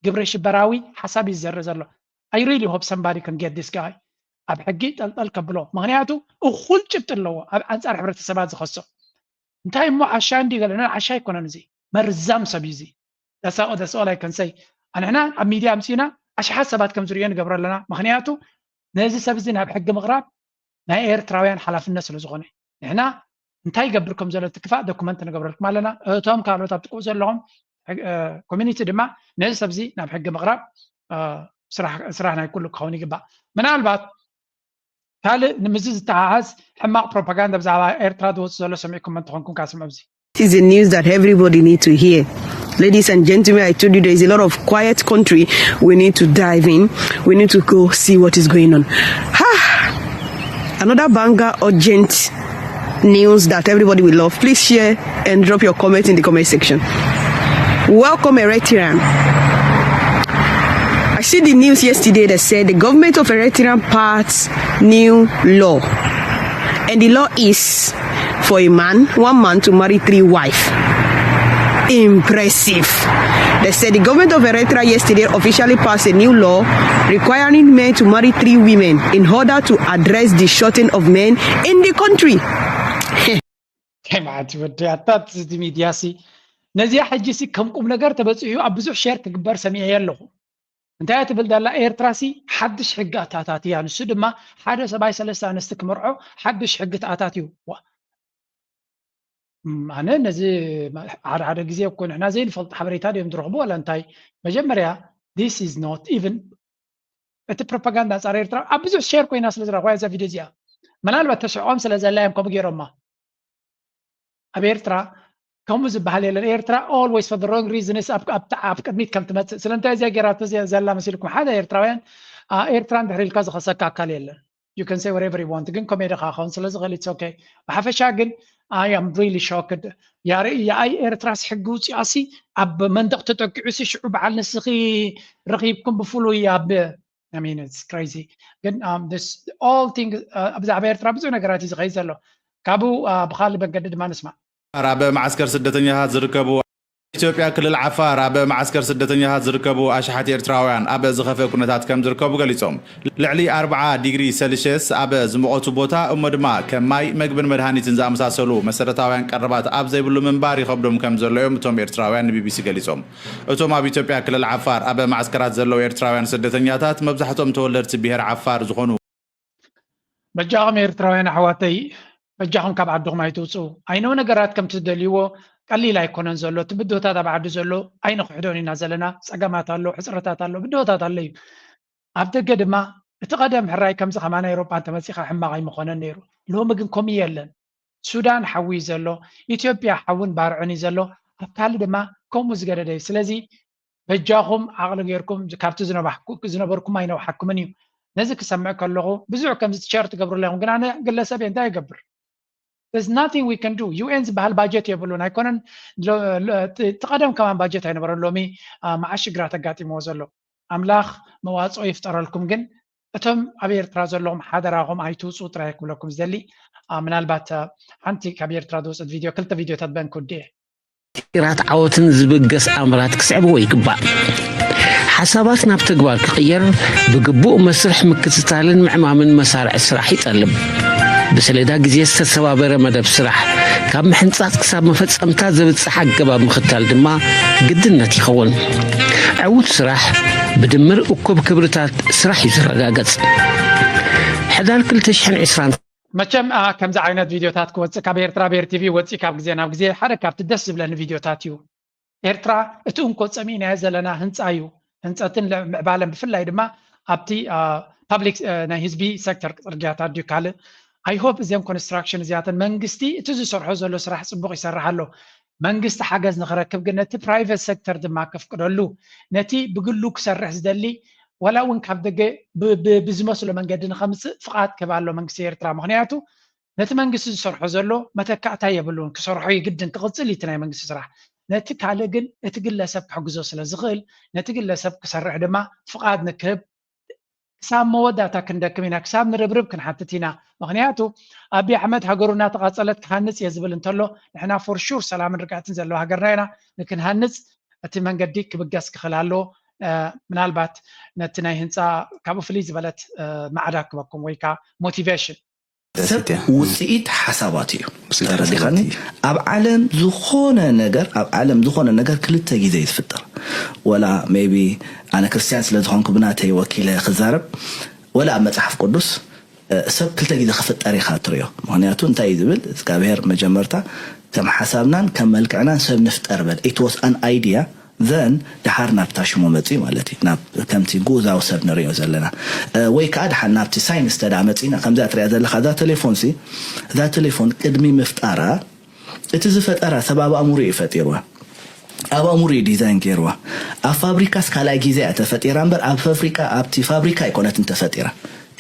Speaker 2: ግብረ ሽበራዊ ሓሳብ እዩ ዝዘርእ ዘሎ I really hope somebody can get this guy ኣብ ሕጊ ጠልጠል ከብሎ ምክንያቱ እኹል ጭብጥ ኣለዎ ኣብ ኣንጻር ሕብረተሰባት ዝኸሶ እንታይ እሞ ዓሻ እንዲ ገለና ዓሻ ኣይኮነን እዚ መርዛም ሰብ እዩ እዚ that's all I can say ኣንሕና ኣብ ሚድያ ምፅና ኣሽሓት ሰባት ከም ዝርዮ ንገብሮ ኣለና ምክንያቱ ነዚ ሰብ እዚ ናብ ሕጊ ምቕራብ ናይ ኤርትራውያን ሓላፍነት ስለ ዝኾነ ንሕና እንታይ ይገብር ከም ዘሎ ትክፋእ ዶኩመንት ንገብረልኩም ኣለና እቶም ካልኦት ኣብ ጥቅኡ ዘለኹም ኮሚኒቲ ድማ ነዚ ሰብ እዚ ናብ ሕጊ ምቕራብ ስራሕ ናይ ኩሉ ክኸውን ይግባእ ምናልባት ካልእ ንምዚ ዝተሓሓዝ ሕማቕ ፕሮፓጋንዳ ብዛዕባ ኤርትራ ዝወፅእ ዘሎ ሰሚዕኩም እንትኾንኩም ካስምዑ እዚ
Speaker 16: It is a news that everybody needs to hear. Ladies and gentlemen, I told you there is a lot of quiet country. We need to dive in. We need to go see what is going on. Another banger, urgent news that everybody will love. Please share and drop your comments in the comment section. Welcome, Eritrea. I see the news yesterday that said the government of Eritrea passed new law. And the law is for one man to marry 3 wives. Impressive. They said the government of Eritrea yesterday officially passed a new law requiring men to marry 3 women in order to address the shortage of men in the country.
Speaker 2: كما تودياتات زي ميدياسي نزي حجسي كم قوم نجار تبصيو أبزح شير تكبر سميع يلله انتهى تبلد الله إيرتراسي حدش حق أتاتي يعني السود ما حدا سباي سلسة نستكمرعو حدش حق أتاتيو أنا نزي على جزية يكون إحنا زي الفلت حبريتان يوم درغبو ولا انتهي مجمريا this is not even الت propaganda صار إيرترا أبزح شير كوي ناس لزرا خويا زي فيديو زيا منال بتشعوم سلزة لا يمكن بجيرهم أبيرترا كم زبها لي الإيرترا always for the wrong reasons أب كميت كم تمت سلنتا زي جرات زي زلا مسيلكم حدا إيرتراوين إيرترا بحر الكاز خاصة كاكاليل you can say whatever you want جن كم يرخا خون سلز غلي it's okay وحفشة جن I am really shocked يا أي إيرترا حقوق سياسي أب منطقة تتوقع شعوب على نسخي رقيبكم بفلو يا ب I mean it's crazy جن this all things أبدا إيرترا بزونا جراتي زغيز له كابو بخالي بنجدد ما نسمع
Speaker 19: رابع معسكر سدتنيها زركبوا ኢትዮጵያ ክልል ዓፋር ኣብ ማዓስከር ስደተኛታት ዝርከቡ ኣሽሓት ኤርትራውያን ኣብ ዝኸፈ ኩነታት ከም ዝርከቡ ገሊፆም ልዕሊ 40 ዲግሪ ሴልሺየስ ኣብ ዝሙቐቱ ቦታ እሞ ድማ ከም ማይ ምግብን መድሃኒትን ዝኣመሳሰሉ መሰረታውያን ቀረባት ኣብ ዘይብሉ ምንባር ይኸብዶም ከም ዘለዮም እቶም ኤርትራውያን ንቢቢሲ ገሊፆም እቶም ኣብ ኢትዮጵያ ክልል ዓፋር ኣብ ማዓስከራት ዘለዉ ኤርትራውያን ስደተኛታት መብዛሕትኦም ተወለድቲ ብሄር ዓፋር ዝኾኑ
Speaker 2: በጃኹም ኤርትራውያን ኣሕዋተይ በጃኹም ካብ ዓድኹም ኣይትውፅኡ ኣይነው ነገራት ከም ትደልይዎ ቀሊል ኣይኮነን ዘሎ እቲ ብድሆታት ኣብ ዓዲ ዘሎ ኣይንኽሕዶን ኢና ዘለና ፀገማት ኣሎ ሕፅረታት ኣሎ ብድሆታት ኣሎ እዩ ኣብ ደገ ድማ እቲ ቀደም ሕራይ ከምዚ ከማና ኤውሮጳ እንተመፂኻ ሕማቕ ኣይምኾነን ነይሩ ሎሚ ግን ከምኡ የለን ሱዳን ሓዊ እዩ ዘሎ ኢትዮጵያ ሓውን ባርዕን እዩ ዘሎ ኣብ ካልእ ድማ ከምኡ ዝገደደ እዩ ስለዚ በጃኹም ዓቕሊ ጌርኩም ካብቲ ዝነበርኩም ኣይነውሓኩምን እዩ ነዚ ክሰምዕ ከለኹ ብዙሕ ከምዚ ትሸር ትገብሩ ኣለኹም ግን ኣነ ግለሰብ እንታይ ይገብር There's nothing we can do. UN ዝበሃል ባጀት የብሉን ኣይኮነን ተቀደም ከማን ባጀት ኣይነበረን ሎሚ መዓሽ ግራት ኣጋጢምዎ ዘሎ ኣምላኽ መዋፅኦ ይፍጠረልኩም ግን እቶም ኣብ ኤርትራ ዘለኹም ሓደራኹም ኣይትውፅኡ ጥራይ ክብለኩም ዝደሊ ምናልባት ሓንቲ ካብ ኤርትራ ዝወፅት ቪድዮ ክልተ ቪድዮታት በንኩ ዴ
Speaker 12: ራት ዓወትን ዝበገስ ኣምራት ክስዕብዎ ይግባእ ሓሳባት ናብ ተግባር ክቕየር ብግቡእ መስርሕ ምክትታልን ምዕማምን መሳርሒ ስራሕ ይጠልብ بسلدا جزية تسوابر مدب سرح ካብ ምሕንጻጽ ክሳብ መፈጸምታት ዘብጽሕ ኣገባብ ምኽታል ድማ ግድነት ይኸውን ዕዉት ስራሕ ብድምር እኩብ ክብርታት ስራሕ ይዝረጋገጽ ሕዳር 2020
Speaker 2: መቸም ከምዚ ዓይነት ቪድዮታት ክወጽእ ካብ ኤርትራ ብሄር ቲቪ ወጽእ ካብ ግዜ ናብ ግዜ ሓደ ካብቲ ደስ ዝብለኒ ቪድዮታት እዩ ኤርትራ እቲ እንኮ ጸሚናዮ ዘለና ህንጻ እዩ ህንጸትን ምዕባለን ብፍላይ ድማ ኣብቲ ፐብሊክ ናይ ህዝቢ ሴክተር ጽርግያታት ድዩ ካልእ I hope እዚኦም ኮንስትራክሽን እዚኣተን መንግስቲ እቲ ዝሰርሖ ዘሎ ስራሕ ጽቡቕ ይሰርሕ ኣሎ መንግስቲ ሓገዝ ንኽረክብ ግን ነቲ ፕራይቬት ሴክተር ድማ ከፍቅደሉ ነቲ ብግሉ ክሰርሕ ዝደሊ ወላ እውን ካብ ደገ ብዝመስሎ መንገዲ ንኸምፅእ ፍቓድ ክህብ ኣሎ መንግስቲ ኤርትራ ምክንያቱ ነቲ መንግስቲ ዝሰርሖ ዘሎ መተካእታ የብሉን ክሰርሖ ይግድን ክቕፅል እቲ ናይ መንግስቲ ስራሕ ነቲ ካልእ ግን እቲ ግለሰብ ክሕግዞ ስለ ዝኽእል ነቲ ግለሰብ ክሰርሕ ድማ ፍቓድ ንክህብ ክሳብ መወዳእታ ክንደክም ኢና ክሳብ ንርብርብ ክንሓትት ኢና ምክንያቱ ኣብይ ኣሕመድ ሃገሩ እናተቓፀለት ክሃንፅ እየ ዝብል እንተሎ ንሕና ፎር ሹር ሰላምን ርግኣትን ዘለዎ ሃገርና ኢና ንክንሃንፅ እቲ መንገዲ ክብገስ ክኽእል ኣለዎ ምናልባት ነቲ ናይ ህንፃ ካብኡ ፍልይ ዝበለት ማዕዳ ክበኩም ወይ ከዓ ሞቲቬሽን
Speaker 1: ሰብ ውፅኢት ሓሳባት እዩ ተረዲኻኒ ኣብ ዓለም ዝኾነ ነገር ክልተ ግዜ ይፍጠር ወላ ሜቢ ኣነ ክርስቲያን ስለ ዝኾንኩ ብናተይ ወኪለ ክዛረብ ወላ ኣብ መጽሓፍ ቅዱስ ሰብ ክልተ ግዜ ክፍጠር ኢኻ ትሪኦ ምክንያቱ እንታይ እዩ ዝብል እግዚኣብሔር መጀመርታ ከም ሓሳብናን ከም መልክዕናን ሰብ ንፍጠር በል it was an idea then ድሓር ናብታ ሽሞ መፂ ማለት እዩ ናብ ከምቲ ጉዛው ሰብ ንሪኦ ዘለና ወይ ከዓ ድሓር ናብቲ ሳይንስ ተዳ መፂና ከምዛ ትሪኣ ዘለኻ እዛ ቴሌፎን ቅድሚ ምፍጣራ እቲ ዝፈጠራ ሰብ ኣብ ኣእምሮ ይፈጢርዋ ኣብ ኣእምሮ ዲዛይን ገይርዋ ኣብ ፋብሪካስ ካልኣይ ግዜ ተፈጢራ እምበር ኣብቲ ፋብሪካ ኣይኮነትን ተፈጢራ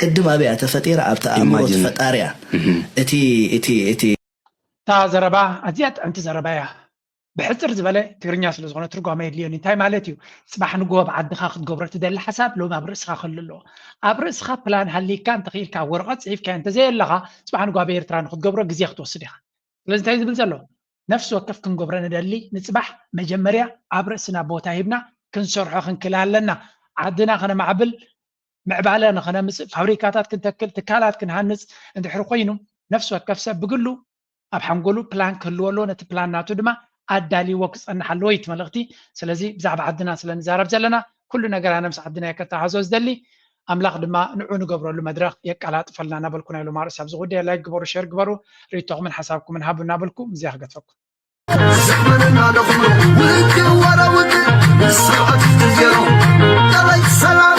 Speaker 1: ቅድም ኣብያ ተፈጢራ ኣብቲ ኣእምሮ ተፈጣርያ እቲ
Speaker 2: ታ ዘረባ ኣዝያ ጥዕምቲ ዘረባ እያ ብሕፅር ዝበለ ትግርኛ ስለ ዝኾነ ትርጓመ የድልዮኒ እንታይ ማለት እዩ ፅባሕ ንጎ ብዓድኻ ክትገብሮ ትደሊ ሓሳብ ሎሚ ኣብ ርእስኻ ክህሉ ኣለዎ ኣብ ርእስኻ ፕላን ሃሊካ እንተኽኢልካ ወረቐት ፅሒፍካ እንተዘየለኻ ፅባሕ ንጎ ኣብ ኤርትራ ንክትገብሮ ግዜ ክትወስድ ኢኻ ስለዚ እንታይ ዝብል ዘሎ ነፍሲ ወከፍ ክንገብሮ ንደሊ ንፅባሕ መጀመርያ ኣብ ርእስና ቦታ ሂብና ክንሰርሖ ክንክእል ኣለና ዓድና ከነማዕብል ምዕባለ ንኸነምፅእ ፋብሪካታት ክንተክል ትካላት ክንሃንፅ እንድሕር ኮይኑ ነፍሲ ወከፍ ሰብ ብግሉ ኣብ ሓንጎሉ ፕላን ክህልዎ ኣለዎ ነቲ ፕላን ናቱ ድማ ኣዳሊዎ ክፀንሕ ኣለዎ እዩ መልእኽቲ ስለዚ ብዛዕባ ዓድና ስለ ንዛረብ ዘለና ኩሉ ነገር ኣነ ምስ ዓድና ከተሓዞ ዝደሊ ኣምላኽ ድማ ንዑ ንገብረሉ መድረኽ የቀላጥፈልና እናበልኩ ናይ ሎማ ርእሲ ኣብዚ ጉዳይ ላይክ ግበሩ ሸር ግበሩ ርእቶኹምን ሓሳብኩምን ሃቡ እናበልኩ እዚኣ ክገትፈኩም
Speaker 20: ሰላም